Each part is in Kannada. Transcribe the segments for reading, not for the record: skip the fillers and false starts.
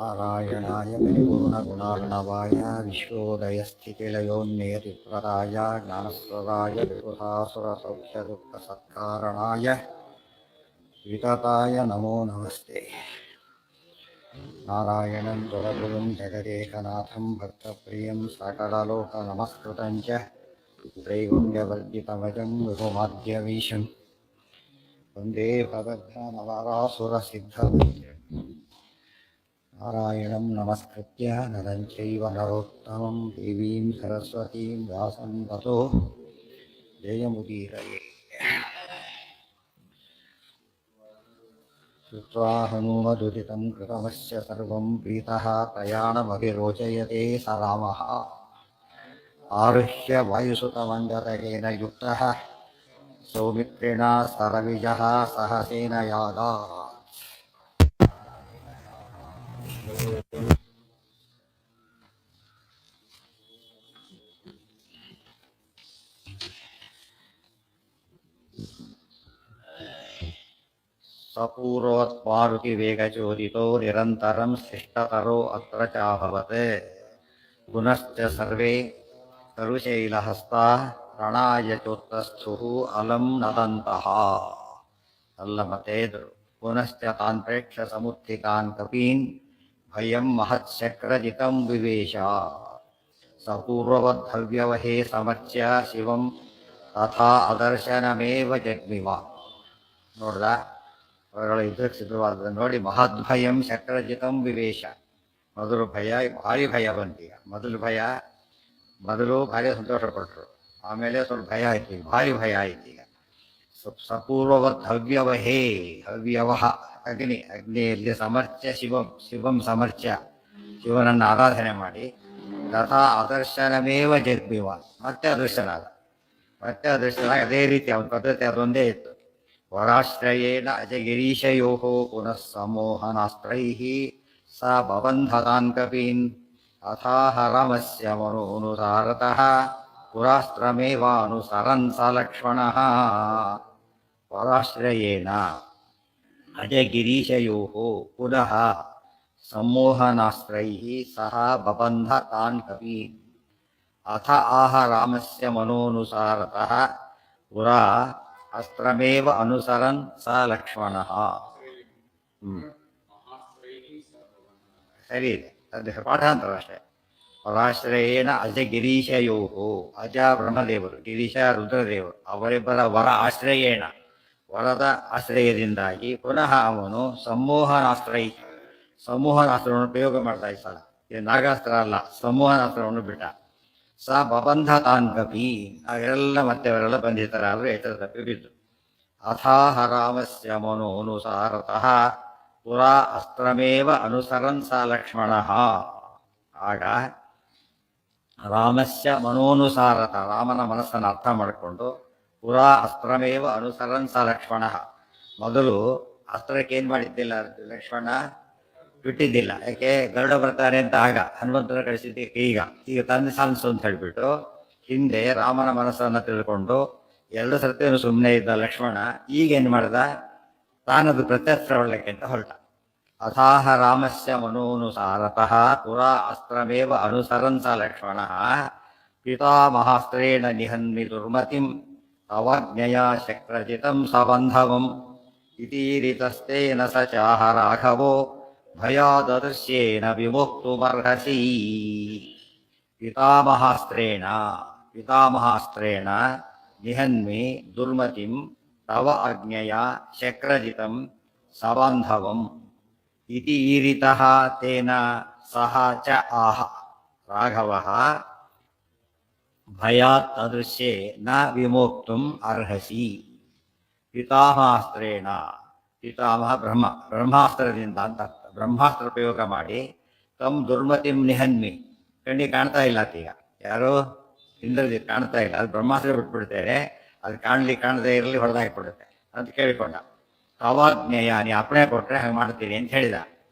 ನಾರಾಯಣಾಯ ಪರಿಪೂರ್ಣಗುಣಾರ್ಣವಾಯ ವಿಶ್ವೋದಯಸ್ಥಿತಿಲಯೋನ್ನಿಯತಿಪ್ರದಾಯ ಜ್ಞಾನಪ್ರದಾಯ ವಿಬುಧಾಸುರಸೌಖ್ಯದುಃಖಸತ್ಕಾರಣಾಯ ವಿತತಾಯ ನಮೋ ನಮಸ್ತೆ. ನಾರಾಯಣಂ ಸುರಗುರುಂ ಜಗದೇಕನಾಥಂ ಭಕ್ತಪ್ರಿಯಂ ಸಕಲಲೋಕನಮಸ್ಕೃತಂ ಚ ತ್ರೈಗುಣ್ಯವರ್ಜಿತಮಜಂ ವಿಭುಮಾದ್ಯವೀಶಂ ವಂದೇ ಭಗವದ್ಗಣವರಾಸುರಸಿದ್ಧಂ. ನಾರಾಯಣಂ ನಮಸ್ಕೃತ್ಯ ನರಂ ಚೈವ ನರೋತ್ತಮಂ ದೇವೀಂ ಸರಸ್ವತೀಂ ವ್ಯಾಸಂ ತತೋ ಜಯಮುದೀರಯೇ. ಶ್ರುತ್ವಾ ಹನುಮದುದಿತಂ ಕೃತಮಸ್ಯ ಸರ್ವಂ ಪ್ರೀತಃ ಪ್ರಯಾಣಮಭಿರೋಚಯತೆ ಸ ರಾಮಃ. ಆರುಹ್ಯ ವಾಯುಸುತಮಂಡಲಕೇನ ಯುಕ್ತಃ ಸೌಮಿತ್ರೇಣ ಸರವಿಜಃ ಸಹ ಸೇನಯಾದಾತ್. ಸಪೂರ್ವತ್ಮಾರುತಿವೇಗಚೋದಿತೋ ನಿರಂತರಂ ಶಿಷ್ಟತರೋ ಅತ್ರ ಚಾಭವತ್. ಪುನಶ್ಚ ಸರ್ವೇ ತರುಶೈಲಹಸ್ತಾ ರಣಾಯ ಚೋತ್ತಸ್ಥುಃ ಅಲಂ ನದಂತಃ. ಅಲ್ಲ ಮತ್ತೆ ಎದುರು. ಪುನಶ್ಚ ತಾನ್ ಪ್ರೇಕ್ಷ ಸಮುತ್ಥಿತಾನ್ ಕಪೀನ್ ಭಯಂ ಮಹತ್ಶಕ್ರಜಿತಂ ವಿವೇಶ. ಸಪೂರ್ವವದ್ಭವ್ಯವಹೇ ಸಮರ್ಚ್ಯ ಶಿವಂ ತಥಾ ಅದರ್ಶನಮೇವ ಜಗ್ಮಿವ. ನೋಡ್ದ ಅವರುಗಳು ಯುದ್ಧಕ್ಕೆ ಸಿದ್ಧವಾದದ್ದು ನೋಡಿ. ಮಹದ್ಭಯಂ ಶಕ್ರಜಿತಂ ವಿವೇಶ. ಮೊದಲು ಭಯ, ಭಾರಿ ಭಯ ಬಂತೀಗ. ಮೊದಲು ಭಾರಿ ಸಂತೋಷಪಟ್ಟರು, ಆಮೇಲೆ ಸ್ವಲ್ಪ ಭಯ ಆಯ್ತು, ಈಗ ಭಾರಿ ಭಯ ಆಯ್ತು. ಈಗ ಸಪೂರ್ವವತ್ ಹವ್ಯವಹೇ, ಹವ್ಯವಹ ಅಗ್ನಿಯಲ್ಲಿ ಸಮರ್ಚ್ಯ ಶಿವಂ ಸಮರ್ಚ್ಯ ಶಿವನನ್ನು ಆರಾಧನೆ ಮಾಡಿ ತಥಾ ಅದರ್ಶನಮೇವ ಜಗ್ಮಿವ. ಮತ್ತೆ ಅದೃಶ್ಯನಾದ ಅದೇ ರೀತಿ ಅವನ ಪದ್ಧತಿ ಅದೊಂದೇ ಇತ್ತು. ವರಾಶ್ರಯೇಣ ಅಜಗಿರೀಶಯೋಃ ಪುನಃ ಸಮೋಹನಾಸ್ತ್ರೈಃ ಸ ಬಬಂಧತಾನ್ ಕಪೀನ್ ಅಥಾಹ ರಾಮಸ್ಯ ಮನೋನುಸಾರತಃ ಪುರಾಸ್ತ್ರಮೇವಾನುಸರನ್ ಸ ಲಕ್ಷ್ಮಣಃ. ವರಾಶ್ರಯೇಣ ಅಜಗಿರೀಶಯೋಃ ಪುನಃ ಸಮೋಹನಾಸ್ತ್ರೈಃ ಸಹ ಬಬಂಧ ತಾನ್ ಕಪೀನ್ ಅಥ ಆಹ ರಾಮಸ್ಯ ಮನೋನುಸಾರತಃ ಪುರಾ ಅಸ್ತ್ರಮೇವ ಅನುಸರನ್ ಸ ಲಕ್ಷ್ಮಣಃ. ಸರಿ ಇದೆ, ಅದು ಪಾಠಾಂತರ ಅಷ್ಟೇ. ವರಾಶ್ರಯೇಣ ಅಜಗಿರೀಶಯೋಃ, ಅಜ ಬ್ರಹ್ಮದೇವರು, ಗಿರೀಶ ರುದ್ರದೇವರು, ಅವರಿಬ್ಬರ ವರ ಆಶ್ರಯೇಣ, ವರದ ಆಶ್ರಯದಿಂದಾಗಿ ಪುನಃ ಅವನು ಸಮೂಹನಾಸ್ತ್ರವನ್ನು ಪ್ರಯೋಗ ಮಾಡ್ತಾ ಇದ್ದಾಳ. ಇದು ನಾಗಾಸ್ತ್ರ ಅಲ್ಲ, ಸಮೂಹನಾಸ್ತ್ರವನ್ನು ಬಿಟ್ಟ. ಸ ಬಬಂಧ ತಾನ್ ಕಪಿ, ಅವರೆಲ್ಲ ಮತ್ತೆ ಅವರೆಲ್ಲ ಬಂಧಿತರಾದರು, ಎಚ್ಚರ ತಪ್ಪಿ ಬಿದ್ದು. ಅಥಾಹ ರಾಮಸ್ಯ ಮನೋನುಸಾರತಃ ಪುರಾ ಅಸ್ತ್ರಮೇವ ಅನುಸರನ್ ಸ ಲಕ್ಷ್ಮಣಃ. ಆಗ ರಾಮಸ್ಯ ಮನೋನುಸಾರತ, ರಾಮನ ಮನಸ್ಸನ್ನು ಅರ್ಥ ಮಾಡಿಕೊಂಡು ಪುರಾ ಅಸ್ತ್ರಮೇವ ಅನುಸರನ್ ಸ ಲಕ್ಷ್ಮಣಃ. ಮೊದಲು ಅಸ್ತ್ರಕ್ಕೆ ಏನು ಮಾಡಿದ್ದಿಲ್ಲ ಲಕ್ಷ್ಮಣ, ಬಿಟ್ಟಿದ್ದಿಲ್ಲ. ಯಾಕೆ? ಗರುಡ ಬರ್ತಾನೆ ಅಂತ ಆಗ ಹನುಮಂತನ ಕಳಿಸಿದ್ದಕ್ಕೆ ಈಗ ತಂದೆ ಸಾಲಿಸು ಅಂತ ಹೇಳಿಬಿಟ್ಟು ಹಿಂದೆ ರಾಮನ ಮನಸ್ಸನ್ನು ತಿಳ್ಕೊಂಡು 2 ಸರ್ತಿಯನ್ನು ಸುಮ್ಮನೆ ಇದ್ದ ಲಕ್ಷ್ಮಣ ಈಗೇನು ಮಾಡ್ದ, ತಾನದು ಪ್ರತ್ಯಸ್ತ್ರ ಹೊರಲಿಕ್ಕೆ ಅಂತ ಹೊರಟ. ಅಥಾಹ ರಾಮಸ್ಯ ಮನೋನುಸಾರತಃ ಪುರಾ ಅಸ್ತ್ರಮೇವ ಅನುಸರನ್ ಸ ಲಕ್ಷ್ಮಣಃ ಪಿತಾಮಹಾಸ್ತ್ರೇಣ ನಿಹನ್ಮಿ ದುರ್ಮತಿಂ ತವಾಜ್ಞೆಯ ಶಕ್ರಜಿತಂ ಸಬಂಧವಂ ಇತೀರಿತಸ್ತೇನ ಸ ಚಾಹ ರಾಘವೋ ಭಯಾದೃಶ್ಯೇನ ವಿಮುಕ್ತುಮರ್ಹಸಿ. ಪಿತಾಮಹಾಸ್ತ್ರೇಣ ನಿಹನ್ಮಿ ದುರ್ಮತಿಂ ತವ ಅಜ್ಞೆಯ ಶಕ್ರಜಿತಂ ಸಬಂಧವಂ ಇತಿ ಈರಿತಃ ತೇನ ಸಹ ಚ ಆಹ ರಾಘವಃ ಭಯಾತ್ ಅದೃಶ್ಯೇ ನ ವಿಮೋಕ್ತುಂ ಅರ್ಹಸಿ. ಪಿತಾಮಹಾಸ್ತ್ರೇಣ, ಪಿತಾಮಹ ಬ್ರಹ್ಮಾಸ್ತ್ರದಿಂದ ಅಂತ ಬ್ರಹ್ಮಾಸ್ತ್ರ ಪ್ರಯೋಗ ಮಾಡಿ ತಮ್ ದುರ್ಮತಿಂ ನಿಹನ್ಮಿ, ಕಣ್ಣಿಗೆ ಕಾಣ್ತಾ ಇಲ್ಲ ಆತೀಗ, ಯಾರು ಇಂದ್ರಜಿತ್ ಕಾಣ್ತಾ ಇಲ್ಲ, ಅದು ಬ್ರಹ್ಮಾಸ್ತ್ರ ಬಿಟ್ಬಿಡ್ತೇನೆ, ಅದು ಕಾಣದೇ ಇರಲಿ, ಹೊಡೆದಾಕ್ಬಿಡುತ್ತೆ ಅಂತ ಕೇಳಿಕೊಂಡ. ತವಾಜ್ಞೆಯ, ನೀ ಅಪ್ಪಣೆ ಕೊಟ್ಟರೆ ಹಾಗೆ ಮಾಡ್ತೀನಿ ಅಂತ ಹೇಳಿದ.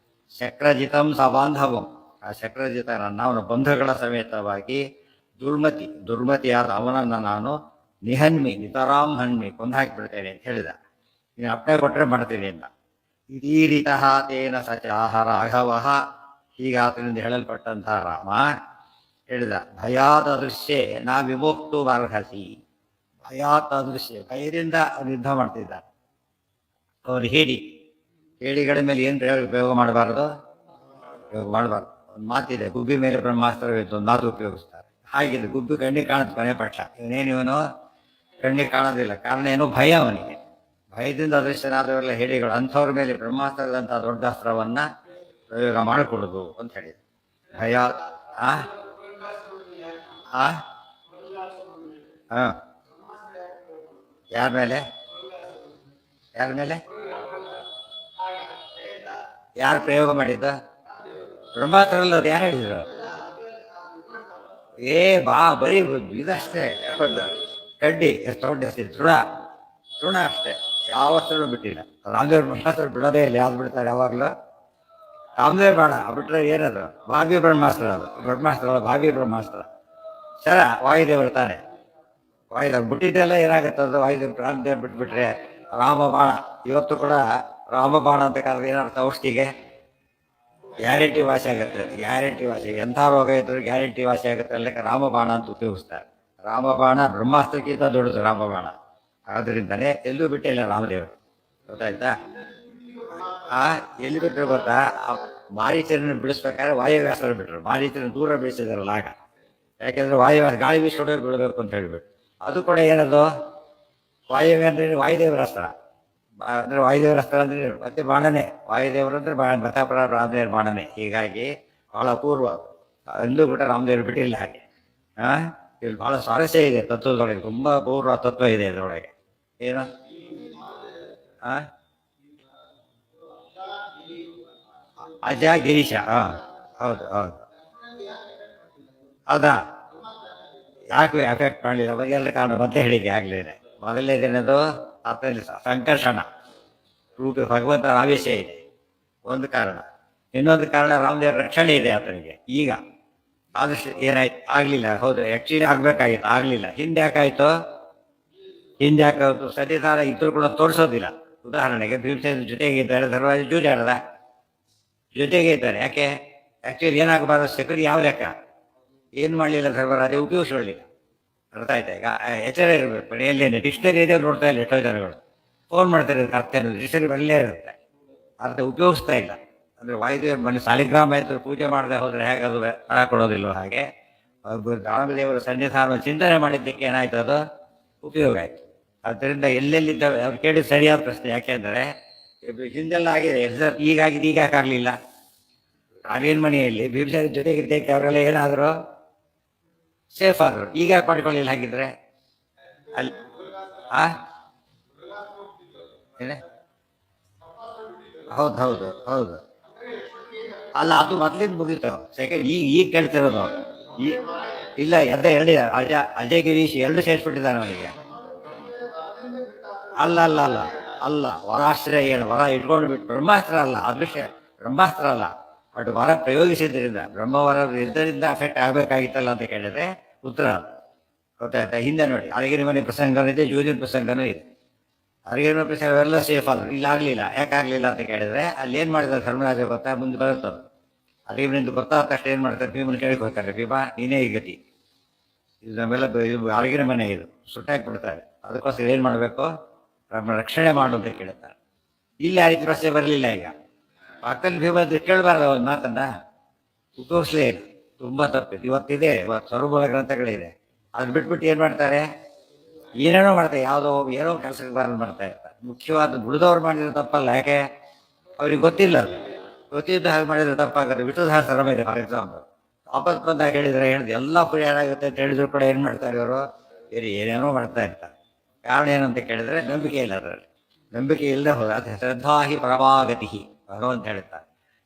ಶಕ್ರಜಿತಂ ಸಬಾಂಧವಂ, ಆ ಶಕ್ರಜಿತನನ್ನು ಅವನ ಬಂಧುಗಳ ಸಮೇತವಾಗಿ ದುರ್ಮತಿಯಾದ ಅವನನ್ನು ನಾನು ನಿತರಾಂ ಹನ್ಮಿ, ಕೊಂದು ಹಾಕಿಬಿಡ್ತೇನೆ ಅಂತ ಹೇಳಿದ. ನೀನು ಅಪ್ಪಣೆ ಕೊಟ್ಟರೆ ಮಾಡ್ತೀನಿ ಅಂತ. ಇದೀರಿತಃ ತೇನ ಸ ಚಾಹ ರಾಘವಃ ಈಗ ಆತನಿಂದ ಹೇಳಲ್ಪಟ್ಟಂತಹ ರಾಮ ಹೇಳಿದ, ಭಯಾದ ದೃಶ್ಯ ನಾ ವಿಮೋಕ್ತು ಅರ್ಹಸಿ. ಭಯಾತ ದೃಶ್ಯ, ಭಯದಿಂದ ಅವನು ಯುದ್ಧ ಮಾಡ್ತಿದ್ದ. ಅವ್ರು ಹೇಡಿಗಳ ಮೇಲೆ ಏನು ಪ್ರಯೋಗ ಮಾಡಬಾರ್ದು, ಪ್ರಯೋಗ ಮಾಡಬಾರ್ದು. ಒಂದು ಮಾತಿದೆ, ಗುಬ್ಬಿ ಮೇಲೆ ಬ್ರಹ್ಮಾಸ್ತ್ರವಿತ್ತು, ಒಂದು ಮಾತು ಉಪಯೋಗಿಸ್ತಾರೆ. ಹಾಗಿದೆ, ಗುಬ್ಬಿ ಕಣ್ಣಿಗೆ ಕಾಣುತ್ತೆ ಕೊನೆ ಪಕ್ಷ. ಇವನು ಕಣ್ಣಿಗೆ ಕಾಣೋದಿಲ್ಲ. ಕಾರಣ ಏನು? ಭಯ ಅವನಿಗೆ. ಭಯದಿಂದ ಅದೃಶ್ಯನಾದವರೆಲ್ಲ ಹೇಡಿಗಳು. ಅಂಥವ್ರ ಮೇಲೆ ಬ್ರಹ್ಮಾಸ್ತ್ರದಂತಹ ದೊಡ್ಡ ಅಸ್ತ್ರವನ್ನ ಪ್ರಯೋಗ ಮಾಡಿಕೊಡುದು ಅಂತ ಹೇಳಿದ್ರು. ಭಯ ಆ ಆ ಯಾರ ಮೇಲೆ? ಯಾರ ಮೇಲೆ? ಯಾರು ಪ್ರಯೋಗ ಮಾಡಿದ್ದ? ಬ್ರಹ್ಮಾಸ್ತ್ರ ಅದು ಯಾರು ಹೇಳಿದ್ರು? ಬರೀ ಇದಷ್ಟೇ, ಕಡ್ಡಿ ಎಷ್ಟು ದೊಡ್ಡ ತೃಣ ಅಷ್ಟೇ, ಯಾವ ಅಸ್ತ್ರ ಬಿಟ್ಟಿಲ್ಲ. ರಾಮದೇವ್ರ ಬ್ರಹ್ಮಾಸ್ತ್ರ ಬಿಡೋದೇ ಇಲ್ಲ. ಯಾವ್ದು ಬಿಡ್ತಾರೆ ಯಾವಾಗಲೂ? ರಾಮದೇವ್ ಬೇಡ ಬಿಟ್ರೆ ಏನದು? ಭಾವಿ ಬ್ರಹ್ಮಾಸ್ತ್ರ. ಅದು ಬ್ರಹ್ಮಾಸ್ತ್ರ, ಭಾವಿ ಬ್ರಹ್ಮಾಸ್ತ್ರ. ಸರ ವಾಯುದೇವರು ತಾನೆ. ವಾಯುದೇವ್ ಬಿಟ್ಟಿದ್ದೆಲ್ಲ ಏನಾಗುತ್ತೆ? ಅದು ವಾಯುದೇವ್ ರಾಮದೇವ್ ಬಿಟ್ಬಿಟ್ರೆ ರಾಮಬಾಣ. ಇವತ್ತು ಕೂಡ ರಾಮಬಾಣ ಅಂತ ಕರೆದ್ರೆ ಏನರ್ಥ? ಔಷಧಿಗೆ ಗ್ಯಾರಂಟಿ ವಾಸಿ ಆಗುತ್ತೆ. ಗ್ಯಾರಂಟಿ ವಾಸಿ, ಎಂಥ ರೋಗ ಇದ್ರು ಗ್ಯಾರಂಟಿ ವಾಸಿ ಆಗುತ್ತೆ. ಅಲ್ಲಕ್ಕೆ ರಾಮಬಾಣ ಅಂತ ಉಪಯೋಗಿಸ್ತಾರೆ. ರಾಮಬಾಣ ಬ್ರಹ್ಮಾಸ್ತ್ರಕ್ಕಿಂತ ದೊಡ್ಡದು ರಾಮಬಾಣ. ಆದ್ರಿಂದನೇ ಎಲ್ಲೂ ಬಿಟ್ಟಿಲ್ಲ ರಾಮದೇವರು. ಗೊತ್ತಾಯ್ತಾ? ಎಲ್ಲಿ ಬಿಟ್ಟರು ಗೊತ್ತಾ? ಮಾರೀಚರನ್ನು ಬಿಡಿಸ್ಬೇಕಾದ್ರೆ ವಾಯುವ್ಯಾಸರು ಬಿಟ್ಟರು. ಮಾರೀಚರನ್ನು ದೂರ ಬಿಡಿಸಿದಾರಲ್ಲ ಆಗ. ಯಾಕೆಂದ್ರೆ ವಾಯುವ್ಯಾಸ ಗಾಳಿ ಬೀಸೋಡೆ ಬಿಡಬೇಕು ಅಂತ ಹೇಳ್ಬಿಟ್ಟು. ಅದು ಕೂಡ ಏನದು? ವಾಯುವ್ಯ ಅಂದ್ರೆ ವಾಯುದೇವರ ಅಸ್ತ್ರ. ಅಂದ್ರೆ ವಾಯುದೇವರ ಅಸ್ತ್ರ ಅಂದ್ರೆ ಮತ್ತೆ ಬಾಣನೆ. ವಾಯುದೇವರು ಅಂದ್ರೆ ಬತಾಪುರ ರಾಮದೇವ್ರ ಬಾಣನೆ. ಹೀಗಾಗಿ ಬಹಳ ಅಪೂರ್ವ. ಎಲ್ಲೂ ಕೂಡ ರಾಮದೇವರು ಬಿಟ್ಟಿಲ್ಲ ಹಾಗೆ. ಇಲ್ಲಿ ಬಹಳ ಸ್ವಾರಸ್ಯ ಇದೆ ತತ್ವದೊಳಗೆ. ತುಂಬಾ ಅಪೂರ್ವ ತತ್ವ ಇದೆ ಇದರೊಳಗೆ. ಏನು? ಅಜ ಗಿರೀಶ. ಹೌದು ಹೌದು. ಹೌದಾ? ಯಾಕೆ ಎಫೆಕ್ಟ್ ಮಾಡಲಿಲ್ಲ? ಬಗೆಲ್ಲ ಕಾರಣ ಮತ್ತೆ ಹೇಳಿದೆ ಆಗ್ಲೇನೆ. ಮೊದಲನೇದೇನದು? ಆತನಲ್ಲಿ ಸಂಕರ್ಷಣ ರೂಪ ಭಗವಂತನ ಆವೇಶ ಇದೆ, ಒಂದು ಕಾರಣ. ಇನ್ನೊಂದು ಕಾರಣ ರಾಮದೇವರ ರಕ್ಷಣೆ ಇದೆ ಆತನಿಗೆ. ಈಗ ಆದಷ್ಟು ಏನಾಯ್ತು? ಆಗ್ಲಿಲ್ಲ. ಹೌದು, ಆಕ್ಚುಲಿ ಆಗ್ಬೇಕಾಗಿತ್ತು, ಆಗ್ಲಿಲ್ಲ. ಹಿಂದೆ ಯಾಕಾಯ್ತು? ಹಿಂದೆ ಯಾಕಾಯ್ತು? ಸನ್ನಿಧಾನ ಇದ್ರು ಕೂಡ ತೋರಿಸೋದಿಲ್ಲ. ಉದಾಹರಣೆಗೆ ಭೀಮಸೇನ ಜೊತೆಗೆ ಇದ್ದಾರೆ, ಧರ್ಮರಾಜ ಜೂಜಾಡದ ಜೊತೆಗೆ ಇದ್ದಾರೆ. ಯಾಕೆ? ಆಕ್ಚುಲಿ ಏನಾಗಬಾರ್ದು? ಸೆಕ್ಯೂರಿ ಯಾವ ಲೆಕ್ಕ? ಏನು ಮಾಡಲಿಲ್ಲ ಧರ್ಮರಾಜ? ಉಪಯೋಗಿಸ್ಕೊಳ್ಳಿಲ್ಲ. ಅರ್ಥ ಆಯ್ತಾ? ಈಗ ಎಚ್ಚರ ಇರಬೇಕು. ಎಲ್ಲೇನು ಡಿಕ್ಷನರಿ ಇದೆ ನೋಡ್ತಾ ಇಲ್ಲ ಎಷ್ಟೋ ಜನಗಳು. ಫೋನ್ ಮಾಡ್ತಾರೆ, ಅರ್ಥ ಏನು? ಡಿಕ್ಷನರಿ ಬರಲೇ ಇರುತ್ತೆ, ಅರ್ಥ ಉಪಯೋಗಿಸ್ತಾ ಇಲ್ಲ. ಅಂದ್ರೆ ವಾಯುದೇವ್ರ ಮನೆ ಸಾಲಿಗ್ರಾಮ ಆಯ್ತು, ಪೂಜೆ ಮಾಡದೆ ಹೋದ್ರೆ ಹೇಗೆ ಅದು ಹಣ ಕೊಡೋದಿಲ್ವ? ಹಾಗೆ ರಾಮದೇವರ ಸನ್ನಿಧಾನ ಚಿಂತನೆ ಮಾಡಿದ್ದಕ್ಕೆ ಏನಾಯ್ತು? ಅದು ಉಪಯೋಗ ಆಯ್ತು. ಆದ್ದರಿಂದ ಎಲ್ಲೆಲ್ಲಿದ್ದ ಅವ್ರು ಕೇಳಿದ ಸರಿಯಾದ ಪ್ರಶ್ನೆ. ಯಾಕೆಂದ್ರೆ ಹಿಂದೆಲ್ಲ ಆಗಿದೆ, ಈಗಾಗಿದೆ, ಈಗ ಯಾಕಾಗಲಿಲ್ಲ? ನಾವೇನ್ ಮನೆಯಲ್ಲಿ ಭೀಮಸೇನ ಜೊತೆಗಿದ್ದಕ್ಕೆ ಅವರೆಲ್ಲ ಏನಾದ್ರು ಸೇಫ್ ಆದ್ರು, ಈಗ ಯಾಕೆ ಮಾಡ್ಕೊಳ್ಳಿಲ್ಲ? ಹಾಗಿದ್ರೆ ಅಲ್ಲಿ ಹೌದು ಹೌದು ಹೌದು. ಅಲ್ಲ, ಅದು ಮೊದ್ಲಿಂದ ಮುಗಿತು. ಸೆಕೆಂಡ್ ಈಗ ಕೇಳ್ತಿರೋದು. ಇಲ್ಲ, ಎರಡು ಅಜಯ್ ಗಿರೀಶ್ ಎರಡು ಸೇರಿಸ್ಬಿಟ್ಟಿದ್ದಾನೆ ಅವನಿಗೆ. ಅಲ್ಲ ಅಲ್ಲ ಅಲ್ಲ ಅಲ್ಲ, ವರಾಶ್ರಯ ಏನು? ವರ ಇಟ್ಕೊಂಡು ಬಿಟ್ಟು ಬ್ರಹ್ಮಾಸ್ತ್ರ ಅಲ್ಲ, ಅದೃಶ್ಯ ಬ್ರಹ್ಮಾಸ್ತ್ರ ಅಲ್ಲ. ಬಟ್ ವರ ಪ್ರಯೋಗಿಸಿದ್ರಿಂದ, ಬ್ರಹ್ಮವರ ಇದರಿಂದ ಅಫೆಕ್ಟ್ ಆಗಬೇಕಾಗಿತ್ತಲ್ಲ ಅಂತ ಕೇಳಿದ್ರೆ ಉತ್ತರ ಗೊತ್ತಾಯ್ತಾ? ಹಿಂದೆ ನೋಡಿ, ಅರಗಿನ ಮನೆ ಪ್ರಸಂಗನೂ ಇದೆ, ಜೂಜಿನ ಪ್ರಸಂಗನೂ ಇದೆ. ಅರಗಿನ ಮನೆ ಪ್ರಸಂಗ ಎಲ್ಲ ಸೇಫ್ ಆದ್ರು, ಇಲ್ಲ ಆಗ್ಲಿಲ್ಲ. ಯಾಕಾಗ್ಲಿಲ್ಲ ಅಂತ ಕೇಳಿದ್ರೆ ಅಲ್ಲಿ ಏನ್ ಮಾಡಿದ್ದಾರೆ ಧರ್ಮರಾಜ ಗೊತ್ತಾ? ಮುಂದೆ ಬರುತ್ತದು. ಅರಗಿನಿಂದ ಗೊತ್ತಾದ ತಕ್ಷಣ ಏನ್ ಮಾಡ್ತಾರೆ? ಭೀಮನ ಕೇಳಕ್ ಹೋಗ್ತಾರೆ, ಭೀಮಾ ನೀನೇ ಈ ಗತಿ, ಇದು ನಮ್ಮೆಲ್ಲ ಅರಗಿನ ಮನೆ, ಇದು ಸುಟ್ಟಾಕಿ ಬಿಡ್ತಾರೆ. ಅದಕ್ಕೋಸ್ಕರ ಏನ್ ಮಾಡ್ಬೇಕು? ರಕ್ಷಣೆ ಮಾಡು ಅಂತ ಕೇಳ್ತಾರೆ. ಇಲ್ಲಿ ಆ ರೀತಿ ಪ್ರಶ್ನೆ ಬರಲಿಲ್ಲ. ಈಗ ಪಕ್ಕದಲ್ಲಿ ಭೀಮ ಕೇಳಬಾರ್ದು ಒಂದು ಮಾತನ್ನ, ಉಪಯೋಗಿಸ್ಲೇ ಇಲ್ಲ. ತುಂಬಾ ತಪ್ಪಿದೆ. ಇವತ್ತಿದೆ, ಇವತ್ತು ಸ್ವರೂಪದ ಗ್ರಂಥಗಳಿದೆ. ಅದನ್ನ ಬಿಟ್ಬಿಟ್ಟು ಏನ್ ಮಾಡ್ತಾರೆ? ಏನೇನೋ ಮಾಡ್ತಾರೆ, ಯಾವುದೋ ಏನೋ ಕೆಲಸಕ್ಕೆ ಬರಲು ಮಾಡ್ತಾ ಇರ್ತಾರೆ. ಮುಖ್ಯವಾದ ಉಳಿದವ್ರು ಮಾಡಿದ್ರೆ ತಪ್ಪಲ್ಲ. ಯಾಕೆ? ಅವ್ರಿಗೆ ಗೊತ್ತಿಲ್ಲ. ಅದು ಗೊತ್ತಿದ್ದ ಹಾಗೆ ಮಾಡಿದ್ರೆ ತಪ್ಪಾಗುತ್ತೆ. ವಿಷ್ಣುದಾಸ ಸರಮ ಇದೆ ಫಾರ್ ಎಕ್ಸಾಂಪಲ್. ಆಪತ್ ಬಂದಾಗ ಹೇಳಿದ್ರೆ ಎಲ್ಲ ಪುರಿ ಏನಾಗುತ್ತೆ ಅಂತ ಹೇಳಿದ್ರು ಕೂಡ ಏನ್ ಮಾಡ್ತಾರೆ ಇವರು? ಏನೇನೋ ಮಾಡ್ತಾ ಇರ್ತಾರೆ. ಕಾರಣ ಏನಂತ ಕೇಳಿದ್ರೆ ನಂಬಿಕೆ ಇಲ್ಲ ಅದರಲ್ಲಿ. ನಂಬಿಕೆ ಇಲ್ಲದೆ ಹೋದ್ರೆ ಅದು ಶ್ರದ್ಧಾಹಿ ಪರಮಾಗತಿ ಭಗವಂತ ಹೇಳ್ತಾರೆ.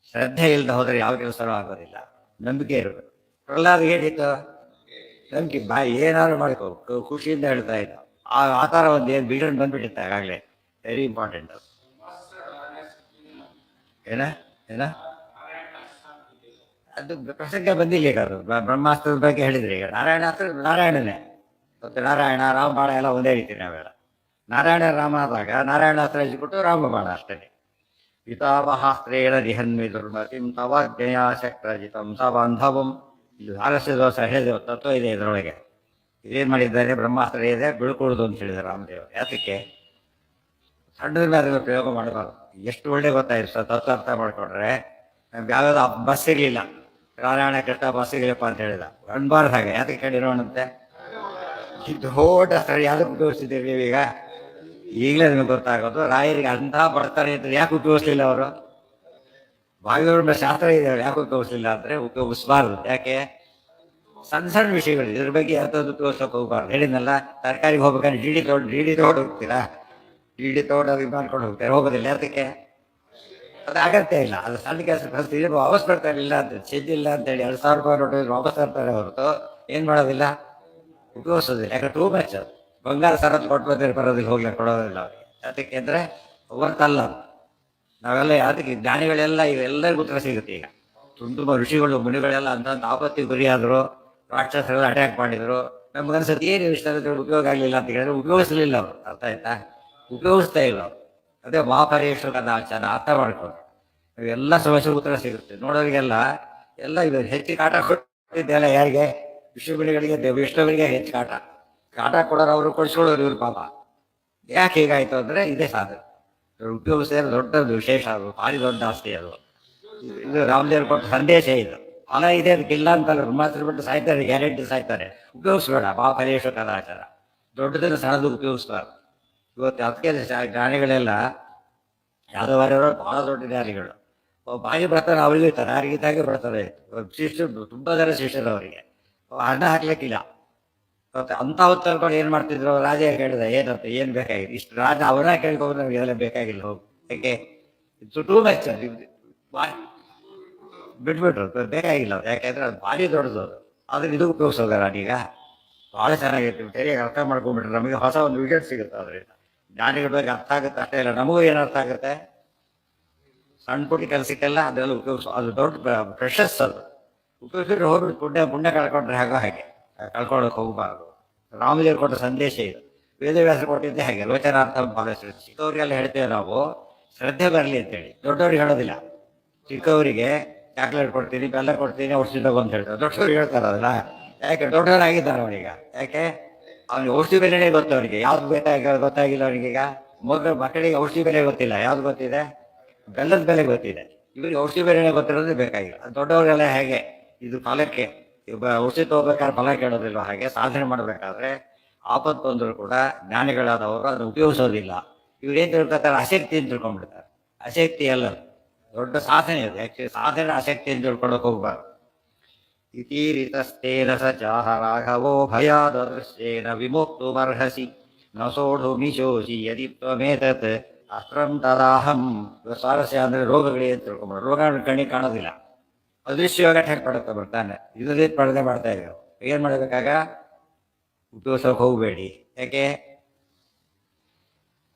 ಶ್ರದ್ಧೆ ಇಲ್ಲದೆ ಹೋದ್ರೆ ಯಾವ ಕೆಲಸನೂ ಆಗೋದಿಲ್ಲ. ನಂಬಿಕೆ ಇರಬೇಕು. ಪ್ರಹ್ಲಾದ ಹೇಳಿತ್ತು, ನಂಬಿಕೆ ಏನಾದ್ರು ಮಾಡ್ಕೋ, ಖುಷಿಯಿಂದ ಹೇಳ್ತಾ ಇದ್ದ. ಆ ಥರ ಒಂದು ಏನು ಬಿಲ್ಡನ್ ಬಂದ್ಬಿಟ್ಟಿತ್ತು ಆಗಾಗಲೇ. Very important. ಏನ ಏನ ಅದು ಪ್ರಸಂಗ ಬಂದಿಲ್ಲ. ಈಗ ಅದು ಬ್ರಹ್ಮಾಸ್ತ್ರದ ಬಗ್ಗೆ ಹೇಳಿದ್ರೆ, ಈಗ ನಾರಾಯಣಾಸ್ತ್ರ ನಾರಾಯಣನೇ. ಮತ್ತೆ ನಾರಾಯಣ ರಾಮಬಾಣ ಎಲ್ಲ ಒಂದೇ ರೀತಿ ನಾವೆಲ್ಲ. ನಾರಾಯಣ ರಾಮ ಆದಾಗ ನಾರಾಯಣಾಸ್ತ್ರ ಹಚ್ಚಿಬಿಟ್ಟು ರಾಮಬಾಣ ಅಷ್ಟೇ. ಪಿತಾಮಹಾಸ್ತ್ರೇಣ ನಿಹನ್ಮಿ ದುರ್ಮತಿಂ ತವಾಜ್ಞೆಯ ಶಕ್ರಜಿತಂ ಸ ಬಾಂಧವಂ. ಇದು ಆಲಸ್ಯ ದೋಷ ಹೇಳಿದ ತತ್ವ ಇದೆ ಇದರೊಳಗೆ. ಇದೇನು ಮಾಡಿದ್ದಾರೆ, ಬ್ರಹ್ಮಾಸ್ತ್ರ ಇದೆ ಬೀಳ್ಕೊಡುದು ಅಂತ ಹೇಳಿದ್ದಾರೆ ರಾಮದೇವರು. ಯಾತಕ್ಕೆ ಸಣ್ಣದ ಮೇಲೆ ಪ್ರಯೋಗ ಮಾಡಬಾರ್ದು. ಎಷ್ಟು ಒಳ್ಳೆ ಗೊತ್ತಾಯ್ತು ಸರ್, ತತ್ವ ಅರ್ಥ ಮಾಡ್ಕೊಂಡ್ರೆ. ನಮ್ಗೆ ಯಾವ್ಯಾವ ಬಸ್ ಇರಲಿಲ್ಲ, ನಾರಾಯಣ ಕೃಷ್ಣ ಬಸ್ ಇರಲಿಪ್ಪ ಅಂತ ಹೇಳಿದ, ಅನ್ಬಾರ್ದು ಹಾಗೆ. ಯಾತಕ್ಕೆ ಹೇಳಿರೋಣಂತೆ, ಇದು ದೊಡ್ಡ ಸರಿ ಯಾವ್ದಕ್ಕೆ ಉಪಯೋಗಿಸ್ತಿದ್ದೀವಿ ನೀವೀಗ? ಈಗಲೇ ನಿಮಗೆ ಗೊತ್ತಾಗೋದು ರಾಯರಿಗೆ ಅಂಥ ಬರ್ತಾರೆ ಅಂತ ಯಾಕೆ ಉಪಯೋಗಿಸ್ಲಿಲ್ಲ ಅವರು? ಭಾಗವತ ಶಾಸ್ತ್ರ ಇದೆ, ಯಾಕೆ ಉಪಯೋಗಿಸ್ಲಿಲ್ಲ ಅಂದರೆ ಉಪಯೋಗಿಸ್ಬಾರ್ದು. ಯಾಕೆ? ಸಣ್ಣ ಸಣ್ಣ ವಿಷಯಗಳು ಇದ್ರ ಬಗ್ಗೆ ಯಾವ್ದು ಉಪಯೋಗಿಸೋಕೆ ಹೋಗ್ಬಾರ್ದು. ಹೇಳಿದ್ನಲ್ಲ, ತರಕಾರಿಗೆ ಹೋಗ್ಬೇಕಾದ್ರೆ ಡಿ ಡಿ ತಗೊಂಡು ಹೋಗ್ತೀರಾ, ಡಿ ಡಿ ತಗೊಂಡು ಅದು ಮಾಡ್ಕೊಂಡು ಹೋಗ್ತಾರೆ, ಹೋಗೋದಿಲ್ಲ. ಯಾತಕ್ಕೆ? ಅದು ಅಗತ್ಯ ಇಲ್ಲ. ಅದು ಸಣ್ಣ ಕೆಲಸ ಕಲ್ತಿದ್ರೆ ವಾಪಸ್ ಬರ್ತಾ ಇಲ್ಲ ಅಂತ, ಚೆಂದಿಲ್ಲ ಅಂತೇಳಿ 2,000 ರೂಪಾಯಿ ನೋಡಿದ್ರೆ ವಾಪಸ್ ತರ್ತಾರೆ ಹೊರತು ಏನು ಮಾಡೋದಿಲ್ಲ, ಉಪಯೋಗಿಸೋದಿಲ್ಲ. ಯಾಕಂದ್ರೆ ಟೂ ಮ್ಯಾಚ್ ಅದು. ಬಂಗಾರ ಸರತ್ ಕೊಟ್ಟು ಬಂದರೆ ಬರೋದಿಲ್ಲ, ಹೋಗ್ಲಿಕ್ಕೆ ಕೊಡೋದಿಲ್ಲ ಅವ್ರಿಗೆ. ಅದಕ್ಕೆ ಅಂದರೆ ಹೊರ್ತಲ್ಲ. ನಾವೆಲ್ಲ ಅದಕ್ಕೆ ಜ್ಞಾನಿಗಳೆಲ್ಲ ಇವೆಲ್ಲರಿಗೂ ಉತ್ತರ ಸಿಗುತ್ತೆ. ಈಗ ತುಂಬ ಋಷಿಗಳು ಮುನಿಗಳೆಲ್ಲ ಅಂತ ಆಪತ್ತಿಗೆ ಗುರಿಯಾದರು, ರಾಕ್ಷಸರೆಲ್ಲ ಅಟ್ಯಾಕ್ ಮಾಡಿದ್ರು. ನಮ್ಗನ್ಸುತ್ತೆ ಏನು ಇಷ್ಟ ಉಪಯೋಗ ಆಗಲಿಲ್ಲ ಅಂತ ಹೇಳಿದ್ರೆ ಉಪಯೋಗಿಸಲಿಲ್ಲ ಅವರು. ಅರ್ಥ ಆಯ್ತಾ? ಉಪಯೋಗಿಸ್ತಾ ಇಲ್ಲ ಅವರು. ಅದೇ ಮಹಾಪರೇಶ್ವರ ಕದಾಚಾರ ಅರ್ಥ ಮಾಡ್ಕೊಂಡು ಇವೆಲ್ಲ ಸಮಸ್ಯೆ ಉತ್ತರ ಸಿಗುತ್ತೆ ನೋಡೋರಿಗೆಲ್ಲ. ಎಲ್ಲ ಇದು ಹೆಚ್ಚು ಕಾಟ ಕೊಟ್ಟಿದ್ದೆಲ್ಲ ಯಾರಿಗೆ? ವಿಷ್ಣುಗಳಿಗೆ, ವಿಷ್ಣುಗಳಿಗೆ ಹೆಚ್ಚು ಕಾಟ ಕೊಡೋರು, ಅವರು ಕೊಡಿಸ್ಕೊಳ್ಳೋರು ಇವ್ರು ಪಾಪ. ಯಾಕೆ ಹೀಗಾಯ್ತು ಅಂದರೆ ಇದೇ ಸಾಧನೆ. ಉಪಯೋಗಿಸಿದ್ರೆ ದೊಡ್ಡದು ವಿಶೇಷ, ಅದು ಭಾರಿ ದೊಡ್ಡ ಆಸ್ತಿ ಅದು. ಇದು ರಾಮದೇವ್ರು ಕೊಟ್ಟ ಸಂದೇಶ ಇದು. ಫಲ ಇದೆ ಅದಕ್ಕಿಲ್ಲ ಅಂತಲ್ಲ, ಬ್ರಹ್ಮಾಸ್ತ್ರ ಬಿಟ್ಟು ಸಾಯ್ತಾರೆ, ಗ್ಯಾರಂಟಿ ಸಾಯ್ತಾರೆ. ಉಪಯೋಗಿಸ್ಬೇಡ ಮಹಾಪರೇಶ್ವರ ಕದಾಚಾರ. ದೊಡ್ಡದನ್ನು ಸಣ್ಣದು ಉಪಯೋಗಿಸ್ಬಾರ್ದು. ಇವತ್ತು ಅದಕ್ಕೆ ಜ್ಞಾನಿಗಳೆಲ್ಲ ಯಾದವಾರವರು ಬಹಳ ದೊಡ್ಡ ಜ್ಞಾನಿಗಳು. ಬಾಯಿ ಬರ್ತಾರೆ, ಅವರಿಗೂ ಇರ್ತಾರೆ, ಯಾರಿಗಿದ್ದಾಗೆ ಬರ್ತಾರೆ. ಶಿಷ್ಯರು ತುಂಬ ಜನ ಶಿಷ್ಯರು ಅವರಿಗೆ ಅನ್ನ ಹಾಕ್ಲಿಕ್ಕಿಲ್ಲ. ಅಂಥ ಹೊತ್ತು ಅನ್ಕೊಂಡು ಏನು ಮಾಡ್ತಿದ್ರು, ರಾಜ ಕೇಳಿದ ಏನಂತ, ಏನು ಬೇಕಾಗಿಲ್ಲ, ಇಷ್ಟು ರಾಜ ಅವನ ಕೇಳ್ಕೊಂಡು ನಮ್ಗೆ ಇದೆಲ್ಲ ಬೇಕಾಗಿಲ್ಲ, ಹೋಗಿ. ಯಾಕೆ? ಇದು ಟೂ ಮ್ಯಾಚ್ ಬಿಟ್ಬಿಟ್ರು, ಬೇಕಾಗಿಲ್ಲ. ಯಾಕೆಂದ್ರೆ ಅದು ಭಾರಿ ದೊಡ್ಡದು ಅದು. ಅದನ್ನ ಇದು ಉಪಯೋಗಿಸೋದ ನಾನೀಗ ಭಾಳ ಚೆನ್ನಾಗಿರ್ತೀವಿ. ಸರಿಯಾಗಿ ಅರ್ಥ ಮಾಡ್ಕೊಂಡ್ಬಿಟ್ರೆ ನಮಗೆ ಹೊಸ ಒಂದು ವಿಕೆಟ್ ಸಿಗುತ್ತೆ. ಅದರಿಂದ ಜ್ಞಾನಿಗಳ ಬಗ್ಗೆ ಅರ್ಥ ಆಗುತ್ತೆ ಅಷ್ಟೇ ಇಲ್ಲ, ನಮಗೂ ಏನು ಅರ್ಥ ಆಗುತ್ತೆ. ಸಣ್ಣ ಪುಟ್ಟ ಕೆಲಸಕ್ಕೆಲ್ಲ ಅದೆಲ್ಲ ಉಪಯೋಗಿಸೋ, ಅದು ದೊಡ್ಡ ಪ್ರೆಷಸ್ ಅದು. ಉಪಯೋಗಿಸಿದ್ರೆ ಹೋಗ್ಬಿಟ್ಟು ಪುಣ್ಯ ಕಳ್ಕೊಂಡ್ರೆ ಹಾಗೆ ಕಳ್ಕೊಳ್ಳೋಕೆ ಹೋಗಬಾರ್ದು. ರಾಮದೇವ್ರು ಕೊಟ್ಟ ಸಂದೇಶ ಇದು. ವೇದವ್ಯಾಸರು ಕೊಟ್ಟಿದ್ದೆ ಹಾಗೆ, ಲೋಚನಾರ್ಥ ಪಾಲಿಸಿ. ಚಿಕ್ಕವರಿಗೆಲ್ಲ ಹೇಳ್ತೇವೆ ನಾವು, ಶ್ರದ್ಧೆ ಬರಲಿ ಅಂತೇಳಿ. ದೊಡ್ಡವ್ರಿಗೆ ಹೇಳೋದಿಲ್ಲ. ಚಿಕ್ಕವರಿಗೆ ಚಾಕ್ಲೇಟ್ ಕೊಡ್ತೀನಿ, ಬೆಲ್ಲ ಕೊಡ್ತೀನಿ, ಔಷಧಿ ತಗೋ ಅಂತ ಹೇಳ್ತಾರೆ. ದೊಡ್ಡವ್ರಿಗೆ ಹೇಳ್ತಾರೆ ಅದಲ್ಲ. ಯಾಕೆ? ದೊಡ್ಡವರಾಗಿದ್ದಾರೆ ಅವನೀಗ. ಯಾಕೆ? ಅವನಿಗೆ ಔಷಧಿ ಬೆಲೆನೇ ಗೊತ್ತು. ಅವನಿಗೆ ಯಾವ್ದು ಗೊತ್ತಾಗಿಲ್ಲ ಅವನಿಗೀಗ. ಮಕ್ಕಳಿಗೆ ಔಷಧಿ ಬೆಲೆ ಗೊತ್ತಿಲ್ಲ, ಯಾವ್ದು ಗೊತ್ತಿದೆ? ಬೆಲ್ಲದ ಬೆಲೆ ಗೊತ್ತಿದೆ. ಇವರಿಗೆ ಔಷಧಿ ಬೆಲೆನೇ ಗೊತ್ತಿರೋದೇ ಬೇಕಾಗಿಲ್ಲ. ದೊಡ್ಡವರೆಲ್ಲ ಹೇಗೆ ಇದು ಫಲಕ್ಕೆ ಔಷಧಿ ತಗೋಬೇಕಾದ್ರೆ ಫಲ ಕೇಳೋದಿಲ್ಲ, ಹಾಗೆ ಸಾಧನೆ ಮಾಡಬೇಕಾದ್ರೆ ಆಪತ್ತು ಬಂದರೂ ಕೂಡ ಜ್ಞಾನಿಗಳಾದವರು ಅದನ್ನು ಉಪಯೋಗಿಸೋದಿಲ್ಲ. ಇವ್ರೇನು ತಿಳ್ಕೊತಾರೆ, ಆಸಕ್ತಿ ಅಂತ ತಿಳ್ಕೊಂಡ್ಬಿಡ್ತಾರೆ. ಆಸಕ್ತಿ ಅಲ್ಲ, ದೊಡ್ಡ ಸಾಧನೆ ಅದು. ಆ್ಯಕ್ಚುಲಿ ಸಾಧನೆ ಆಸಕ್ತಿ ಅಂತ ತಿಳ್ಕೊಳಕ್ಕೆ ಹೋಗ್ಬಾರ್ದು. ಇತೀರಿತಸ್ತೇನ ಸ ಚಾಹ ರಾಘವೋ ಭಯಾದೃಶ್ಯೇನ ವಿಮೋಕ್ತುಮರ್ಹಸಿ ನ ಸೋಢುಮಿಶೋಷಿ ಯದಿ ತ್ವಮೇತತ್ ಅಸ್ತ್ರಂ ತದಾಹಂ. ಸ್ವಾರಸ್ಯ ಅಂದರೆ ರೋಗಗಳೇ ಅಂತ ತಿಳ್ಕೊಂಡ್ಬಿಡ್ರು. ರೋಗ ಕಣ್ಣಿಗೆ ಕಾಣೋದಿಲ್ಲ, ಅದೃಶ್ಯವಾಗ ಹೆಂಗೆ ಪಡುತ್ತಾ ಬರ್ತಾನೆ. ಇದರಲ್ಲಿ ಪಡೆದೇ ಮಾಡ್ತಾ ಇದ್ದೀವಿ. ಏನು ಮಾಡಬೇಕಾಗ? ಉಪಯೋಗಿಸೋಕೆ ಹೋಗಬೇಡಿ. ಯಾಕೆ?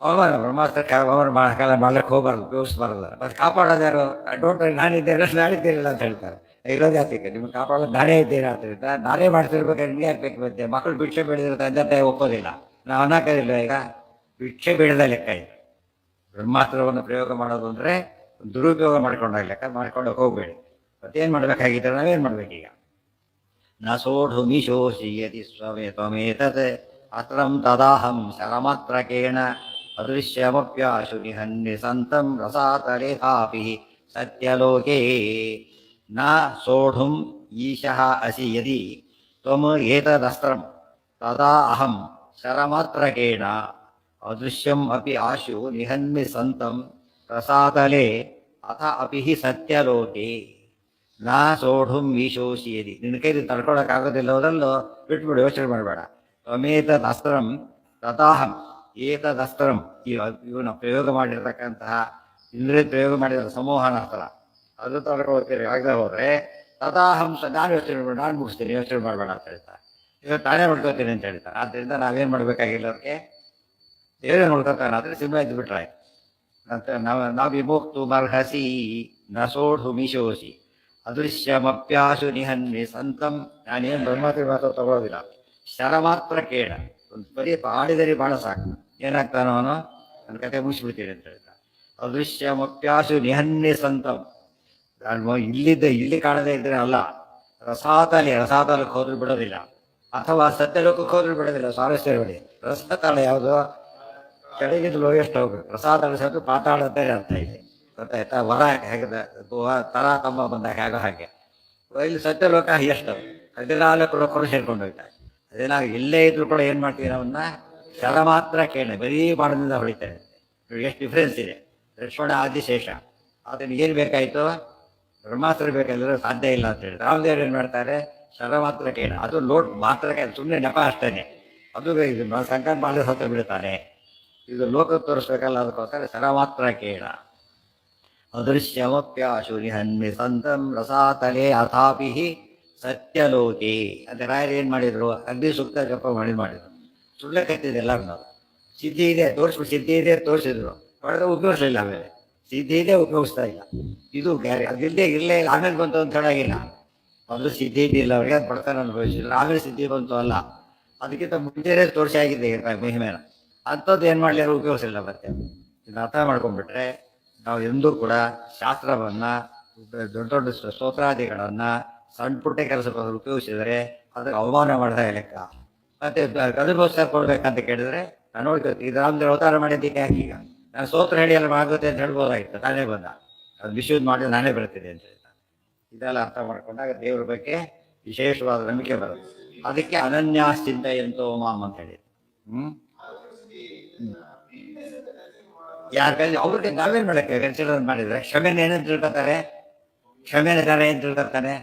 ಅವಮಾನ, ಬ್ರಹ್ಮಾಸ್ತ್ರ ಅವಮಾನ ಮಾಡ್ಲಿಕ್ಕೆ ಹೋಗ್ಬಾರ್ದು, ಉಪಯೋಗಿಸ್ಬಾರ್ದು. ಮತ್ತೆ ಕಾಪಾಡೋದು ಯಾರು? ಡೋಂಟ್ ನಾನಿದ್ದೀರಲ್ಲ ಅಂತ ಹೇಳ್ತಾರೆ. ಇರೋದು ಯಾತಕ್ಕೆ? ನಿಮ್ಗೆ ಕಾಪಾಡೋದು ನಾನೇ ಇದ್ದೀರಾ ಆದ್ದರಿಂದ ನಾನೇ ಮಾಡ್ತಿರ್ಬೇಕಾದ್ರೆ ನಿಮಗೆ ಹಾಕ್ಬೇಕು. ಮತ್ತೆ ಮಕ್ಕಳು ಭಿಕ್ಷೆ ಬೇಡಿದ್ರೆ ತಂದೆ ಒಪ್ಪೋದಿಲ್ಲ. ನಾವು ಅನ್ನೋಕ್ಕಾಗಿಲ್ಲ. ಈಗ ಭಿಕ್ಷೆ ಬೇಡದ ಲೆಕ್ಕ ಇದು. ಬ್ರಹ್ಮಾಸ್ತ್ರವನ್ನು ಪ್ರಯೋಗ ಮಾಡೋದು ಅಂದರೆ ದುರುಪಯೋಗ ಮಾಡ್ಕೊಂಡಾಗ ಲೆಕ್ಕ. ಮಾಡ್ಕೊಂಡೋಗಿ ಹೋಗ್ಬೇಡಿ. ಮತ್ತೇನು ಮಾಡಬೇಕಾಗಿದ್ದರೆ ನಾವೇನು ಮಾಡ್ಬೇಕೀಗ? ನ ಸೋಢುಮಿಶೋಷಿ ಯದಿ ತ್ವಮೇತತ್ ಅಸ್ತ್ರಂ ತದಾಹಂ ಶರಮಾತ್ರಕೇಣ ಅದೃಶ್ಯಮಪ್ಯಾಶು ನಿಹನ್ಯ ಸಂತಂ ರಸಾತಲೇಖಾಪಿ ಸತ್ಯಲೋಕೆ. ನ ಸೋಢುಂ ಈಶಃ ಅಸಿ ಯದಿ ತ್ವಂ ಏತದಸ್ತ್ರಂ ತದಾ ಅಹಂ ಶರಮಾತ್ರಕೇಣ ಅದೃಶ್ಯಂ ಅಪಿ ಆಶು ನಿಹನ್ಮಿ ಸಂತಂ ರಸಾತಲೆ ಅಥ ಅಪಿ ಸತ್ಯಲೋಕೆ. ನಾ ಸೋಢುಂ ಈಶೋಷಿ ಯದಿ. ನಿನ್ನ ಕೈಲಿ ತಡ್ಕೊಳಕ್ಕಾಗೋದಿಲ್ಲ ಹೋದಲ್ಲೋ ಬಿಟ್ಬಿಡು, ಯೋಚನೆ ಮಾಡಬೇಡ. ತ್ವಮೇತದ್ ಅಸ್ತ್ರಂ ತಥಾಹಂ ಏತದಸ್ತ್ರಂ. ಇವನ ಪ್ರಯೋಗ ಮಾಡಿರ್ತಕ್ಕಂತಹ ಇಂದ್ರಿಯ ಪ್ರಯೋಗ ಮಾಡಿದ ಸಮೋಹನ ಅಸ್ತ್ರ, ಅದು ತಡ್ಕೊಳ್ತೀರಿ ಆಗದೆ ಹೋದರೆ ತಥಾಹಂ ನಾನು ಯೋಚನೆ ಮಾಡಬೇಡ, ನಾನು ಮುಗಿಸ್ತೀನಿ, ಯೋಚನೆ ಮಾಡಬೇಡ ಅಂತ ಹೇಳ್ತಾರೆ. ಇವತ್ತು ತಾನೇ ನೋಡ್ಕೋತೀನಿ ಅಂತ ಹೇಳ್ತಾರೆ. ಆದ್ದರಿಂದ ನಾವೇನು ಮಾಡಬೇಕಾಗಿಲ್ಲ, ಅದಕ್ಕೆ ದೇವರೇ ನೋಡ್ಕೊತಾನೆ. ಆದರೆ ಸಿಂಹ ಇದ್ದು ಬಿಟ್ರೆ ಅಂತ ನಾವು ವಿಮೋಕ್ತು ಮರ್ಹಸಿ ನ ಸೋಢುಮಿಶೋಷಿ ಅದೃಶ್ಯಮಪ್ಯಾಶು ನಿಹನ್ವಿ ಸಂತಂ. ನಾನೇನು ಬ್ರಹ್ಮಾತ್ರಿ ಮಾತ್ರ ತಗೊಳ್ಳೋದಿಲ್ಲ. ಶರ ಮಾತ್ರ ಕೇಳ, ಒಂದು ಬರೀ ಆಡಿದರೆ ಭಾಳ ಸಾಕು. ಏನಾಗ್ತಾನೋ ಅವನು, ನನ್ನ ಕತೆ ಮುಗಿಸ್ಬಿಡ್ತೀನಿ ಅಂತ ಹೇಳ್ತಾನೆ. ಅದೃಶ್ಯಮಪ್ಯಾಸು ನಿಹನ್ಯ ಸಂತಂ. ಇಲ್ಲಿ ಕಾಣದೇ ಇದ್ರೆ ಅಲ್ಲ, ರಸಾತಲಕ್ಕೆ ಹೋದ್ರೂ ಬಿಡೋದಿಲ್ಲ, ಅಥವಾ ಸತ್ಯಲೋಕಕ್ಕೆ ಹೋದ್ರೂ ಬಿಡೋದಿಲ್ಲ. ಸ್ವಾರಸ್ಯ ನೋಡಿ, ರಸತಲ ಯಾವುದು? ಕೆಳಗಿದ್ದು ಲೋಯೆಸ್ಟ್ ಹೋಗ್ಬೇಕು. ರಸಾತಲ ಸತ್ತು ಪಾತಾಳ ಅಂತ ಅರ್ಥ ಇದೆ, ಗೊತ್ತಾಯ್ತಾ? ವರ ಹೇಗೆ ತರ ತಮ್ಮ ಬಂದಾಗ ಹೇಗೋ ಹಾಗೆ ಇಲ್ಲಿ ಸತ್ಯಲೋಕ ಎಷ್ಟು 14 ಲೋಕರು ಸೇರ್ಕೊಂಡು ಹೋಗ್ತಾರೆ. ಅದೇ ನಾವು ಎಲ್ಲೇ ಇದ್ರು ಕೂಡ ಏನ್ ಮಾಡ್ತೀವಿ, ನಾವನ್ನ ಶರ ಮಾತ್ರ ಕೇಳಿ ಬರೀ ಬಾಣದಿಂದ ಹೊಡಿತಾರೆ. ಎಷ್ಟು ಡಿಫ್ರೆನ್ಸ್ ಇದೆ. ಲಕ್ಷ್ಮಣ ಆದಿಶೇಷ, ಅದನ್ನ ಏನ್ ಬೇಕಾಯ್ತು? ಬ್ರಹ್ಮಾಸ್ತ್ರ ಬೇಕಾದ್ರೆ ಸಾಧ್ಯ ಇಲ್ಲ ಅಂತ ಹೇಳಿ ರಾಮದೇವ್ರು ಏನ್ ಮಾಡ್ತಾರೆ? ಶರ ಮಾತ್ರ ಕೇಳ, ಅದು ಲೋಡ್ ಮಾತ್ರ ಸುಮ್ಮನೆ ನೆಪ ಅಷ್ಟೇನೆ. ಅದು ಸಂಕಲ್ಪ ಮಾಡಿ ಸತ್ತ ಬಿಡ್ತಾನೆ. ಇದು ಲೋಕ ತೋರಿಸ್ಬೇಕಲ್ಲ, ಅದಕ್ಕೋಸ್ಕರ ಶರ ಮಾತ್ರ ಕೇಳ. ಅದೃಶ್ಯಮಪ್ಯಾಶು ನಿಹನ್ಮಿ ಸಂತಂ ರಸಾತಲೆ ಅಥಾಪಿ ಸತ್ಯಲೋಕಿ ಅಂತ ರಾಯರು ಏನ್ ಮಾಡಿದ್ರು? ಅಗ್ನಿ ಸೂಕ್ತ ಜಪ ಮಾಡಿದ್ರು. ಸುಳ್ಳೆ ಕತ್ತಿದೆ ಎಲ್ಲರೂ. ನಾವು ಸಿದ್ಧಿ ಇದೆ ತೋರಿಸ್ಬಿಟ್ಟು, ಸಿದ್ಧಿ ಇದೆ ತೋರಿಸಿದ್ರು, ಹೊಡೆದ ಉಪಯೋಗಿಸ್ಲಿಲ್ಲ. ಆಮೇಲೆ ಸಿದ್ಧಿ ಇದೆ ಉಪಯೋಗಿಸ್ತಾ ಇಲ್ಲ. ಇದು ಗ್ಯಾರೆ. ಅದಿಲ್ಲದೆ ಇರಲೇ ಇಲ್ಲ, ಆಮೇಲೆ ಬಂತು ಅಂತ ಹೇಳಾಗಿಲ್ಲ. ಮೊದಲು ಸಿದ್ಧಿ ಇದ್ದಿಲ್ಲ ಅವ್ರಿಗೆ, ಅದು ಬಡತನ ಅನುಭವಿಸಿಲ್ಲ, ಆಮೇಲೆ ಸಿದ್ಧಿ ಬಂತು ಅಲ್ಲ. ಅದಕ್ಕಿಂತ ಮುಂಚೆನೇ ತೋರಿಸಿ ಆಗಿದೆ ಮಹಿಮೇನ. ಅಂಥದ್ದು ಏನು ಮಾಡಲಿ, ಯಾರು ಉಪಯೋಗಿಸಿಲ್ಲ. ಮತ್ತೆ ಇದನ್ನ ಅರ್ಥ ಮಾಡ್ಕೊಂಡ್ಬಿಟ್ರೆ ನಾವು ಎಂದೂ ಕೂಡ ಶಾಸ್ತ್ರವನ್ನ, ದೊಡ್ಡ ದೊಡ್ಡ ಸ್ತೋತ್ರಾದಿಗಳನ್ನ ಸಣ್ಣ ಪುಟ್ಟ ಕೆಲಸಕ್ಕೋಸ್ಕರ ಉಪಯೋಗಿಸಿದರೆ ಅದಕ್ಕೆ ಅವಮಾನ ಮಾಡಿದ ಲೆಕ್ಕ. ಮತ್ತೆ ಕದಗೋಸ್ಕರ ಕೊಡ್ಬೇಕಂತ ಕೇಳಿದ್ರೆ ನಾನು ನೋಡ್ಬೇಕು, ಇದು ರಾಮದೇವ್ರ ಅವತಾರ ಮಾಡಿದ್ದಕ್ಕೆ ಯಾಕೆ ಈಗ ನಾನು ಸ್ತೋತ್ರ ಹೇಳಿ ಎಲ್ಲ ಆಗುತ್ತೆ ಅಂತ ಹೇಳ್ಬೋದಾಗಿತ್ತು. ತಾನೇ ಬಂದ, ಅದು ಮಿಸ್ಯೂಸ್ ಮಾಡಿ ನಾನೇ ಬರ್ತೀನಿ ಅಂತ ಹೇಳ್ತಾ. ಇದೆಲ್ಲ ಅರ್ಥ ಮಾಡ್ಕೊಂಡಾಗ ದೇವ್ರ ಬಗ್ಗೆ ವಿಶೇಷವಾದ ನಂಬಿಕೆ ಬರುತ್ತೆ. ಅದಕ್ಕೆ ಅನನ್ಯಾಶ್ಚಿಂತ ಎಂತೋ ಮಾಮ್ ಅಂತ ಹೇಳಿ. ಯಾಕಂದ್ರೆ ಅವ್ರಿಗೆ ನಾವೇನ್ ಮಾಡಕ್ಕೆ ಕನ್ಸಿಡರ್ ಮಾಡಿದ್ರೆ ಕ್ಷಮೆನ ಏನಂತ ತಿಳ್ಕೊತಾರೆ? ಕ್ಷಮೆನ ಕಾರ ಏನ್ ತಿಳ್ಕೊತಾನೆ?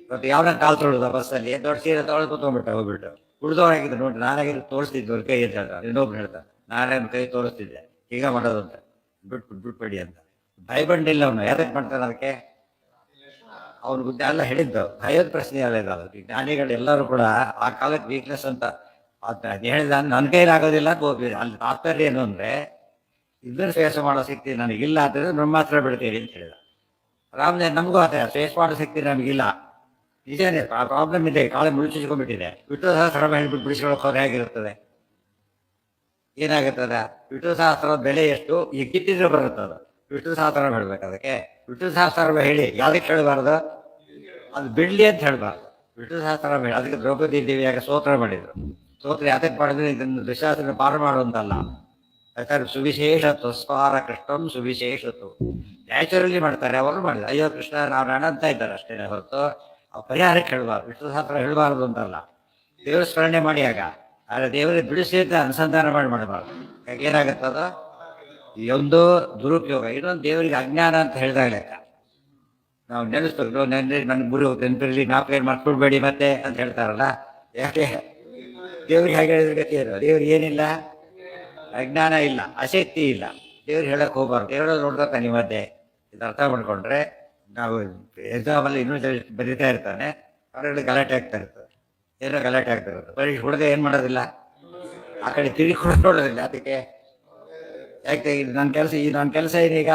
ಇವತ್ತು ಯಾವನ ಕಾಲ್ ತೊಳೋದ ಬಸ್ಸಲ್ಲಿ ದೊಡ್ಡ ಸೀರೆ ತೊಳೆದು ಕೂತ್ಕೊಂಡ್ಬಿಟ್ಟ, ಹೋಗ್ಬಿಟ್ಟು ಉಳಿದವ್ರಾಗಿದ್ದು ನೋಡಿ, ನಾನಾಗಿದ್ದು ತೋರಿಸ್ತಿದ್ದು ಅವ್ರ ಕೈ ಅಂತ ಹೇಳ್ತಾರೆ. ಇನ್ನೊಬ್ರು ಹೇಳ್ತಾರೆ ನಾನೇ ಕೈ ತೋರಿಸ್ತಿದ್ದೆ, ಈಗ ಮಾಡೋದು ಅಂತ. ಬಿಟ್ಬಿಡಿ ಅಂತ ಭಯಬಂಡಿಲ್ಲ ಅವನು. ಯಾವ್ದಕ್ಕೆ ಮಾಡ್ತಾನೆ? ಅದಕ್ಕೆ ಅವ್ನ ಬುದ್ಧಿ ಎಲ್ಲ ಹೇಳಿದ್ದು ಭಯದ ಪ್ರಶ್ನೆ ಅಲ್ಲ ಇದು. ಅದಕ್ಕೆ ಜ್ಞಾನಿಗಳು ಎಲ್ಲರೂ ಕೂಡ ಆ ಕಾಲಕ್ಕೆ ವೀಕ್ನೆಸ್ ಅಂತ ಹೇಳಿದ, ನನ್ನ ಕೈಲಾಗೋದಿಲ್ಲ ಅಂತ ಹೋಗ್ಬಿಡಿ. ಅಲ್ಲಿ ತಾತ್ಪರ್ಯ ಏನು ಅಂದ್ರೆ, ಇದನ್ನ ಫೇಸ್ ಮಾಡೋ ಶಕ್ತಿ ನನಗಿಲ್ಲ ಅಂತಂದ್ರೆ ಬ್ರಹ್ಮಾಸ್ತ್ರ ಬಿಡ್ತೀರಿ ಅಂತ ಹೇಳಿದ. ರಾಮದೇವ್ ನಮಗೂ ಆತ ಫೇಸ್ ಮಾಡೋ ಶಕ್ತಿ ನಮಗಿಲ್ಲ, ನಿಜನೇ. ಪ್ರಾಬ್ಲಮ್ ಇದೆ, ಕಾಲ ಮುಳುಚಿಸ್ಕೊಂಡ್ಬಿಟ್ಟಿದೆ. ವಿಷ್ಣು ಸಹಸ್ರ ಹೇಳ್ಬಿಟ್ಟು ಬಿಡಿಸ್ಕೊಳಕ್ ಹೋದ್ರೆ ಹೇಗಿರುತ್ತದೆ? ಏನಾಗುತ್ತದ? ವಿಷ್ಣು ಸಹಸ್ರದ ಬೆಲೆ ಎಷ್ಟು? ಈಗ ಕಿತ್ತಿದ್ರೆ ಬರುತ್ತದ. ವಿಷ್ಣು ಸಹಸ್ರ ಹೇಳ್ಬೇಕು. ಅದಕ್ಕೆ ವಿಷ್ಣು ಸಹಸ್ರ ಹೇಳಿ ಯಾವ್ದಕ್ಕೆ ಹೇಳಬಾರ್ದು? ಅದು ಬಿಡ್ಲಿ ಅಂತ ಹೇಳ್ಬಾರ್ದು. ವಿಷ್ಣು ಸಹಸ್ರ ಹೇಳಿ. ಅದಕ್ಕೆ ದ್ರೌಪದಿ ದೇವಿಯಾಗ ಸ್ತೋತ್ರ ಮಾಡಿದ್ರು. ಸ್ತೋತ್ರ ಯಾತಕ್ಕೆ ಮಾಡಿದ್ರೆ ಇದನ್ನು ದುಶ್ಯಾಸನ ಪಾರು ಮಾಡುವಂತಲ್ಲ. ಯಾಕಂದ್ರೆ ಸುವಿಶೇಷ ತಸ್ಪಾರ ಕೃಷ್ಣಂ ಸುವಿಶೇಷತು. ನ್ಯಾಚುರಲಿ ಮಾಡ್ತಾರೆ, ಅವರು ಮಾಡಿದ್ರು. ಅಯ್ಯೋ ಕೃಷ್ಣ ನಾರಾಯಣ ಅಂತ ಇದ್ದಾರೆ ಅಷ್ಟೇ ಹೊರತು ಪರಿಹಾರಕ್ಕೆ ಹೇಳ್ಬಾರ್ದು. ವಿಷ್ಣು ಸಹಸ್ರ ಹೇಳ್ಬಾರ್ದು ಅಂತಲ್ಲ. ದೇವರ ಸ್ಮರಣೆ ಮಾಡಿ ಆಗ, ಆದರೆ ದೇವರಿಗೆ ಬಿಡಿಸಿ ಅಂತ ಅನುಸಂಧಾನ ಮಾಡಬಾರ್ದು. ಏನಾಗುತ್ತದ? ಒಂದು ದುರುಪಯೋಗ, ಇನ್ನೊಂದು ದೇವರಿಗೆ ಅಜ್ಞಾನ ಅಂತ ಹೇಳಿದಾಗ ಲೆಕ್ಕ. ನಾವು ನೆನೆಸ್ಬೇಕು, ನನ್ನ ಗುರು ನೆನಪಿರಲಿ, ಜ್ಞಾಪಕ ಮಾಡ್ಕೊಳ್ಬೇಡಿ ಮತ್ತೆ ಅಂತ ಹೇಳ್ತಾರಲ್ಲ. ಯಾಕೆ? ದೇವ್ರಿಗೆ ಹಾಗೆ ಹೇಳಿದ್ರೆ ಗತಿ ಇರೋ. ದೇವ್ರಿಗೆ ಏನಿಲ್ಲ? ಅಜ್ಞಾನ ಇಲ್ಲ, ಆಸಕ್ತಿ ಇಲ್ಲ. ದೇವ್ರಿಗೆ ಹೇಳಕ್ ಹೋಗ್ಬಾರ್ದು. ದೇವರ ನೋಡ್ಬೇಕು ನೀವು ಮಧ್ಯೆ. ಇದು ಅರ್ಥ ಮಾಡ್ಕೊಂಡ್ರೆ ನಾವು ಎಕ್ಸಾಮಲ್ಲಿ ಇನ್ನೂ ಬರೀತಾ ಇರ್ತಾನೆ, ಅವರಲ್ಲಿ ಗಲಾಟೆ ಆಗ್ತಾ ಇರ್ತದೆ, ಏನೋ ಗಲಾಟೆ ಆಗ್ತಾ ಇರ್ತದೆ. ಪರೀಕ್ಷೆ ಹುಡುಗ ಏನ್ ಮಾಡೋದಿಲ್ಲ, ಆ ಕಡೆ ತಿರುಗಿ ಕೂಡ ನೋಡೋದಿಲ್ಲ. ಅದಕ್ಕೆ ಯಾಕೆ ನನ್ನ ಕೆಲಸ ಏನೀಗ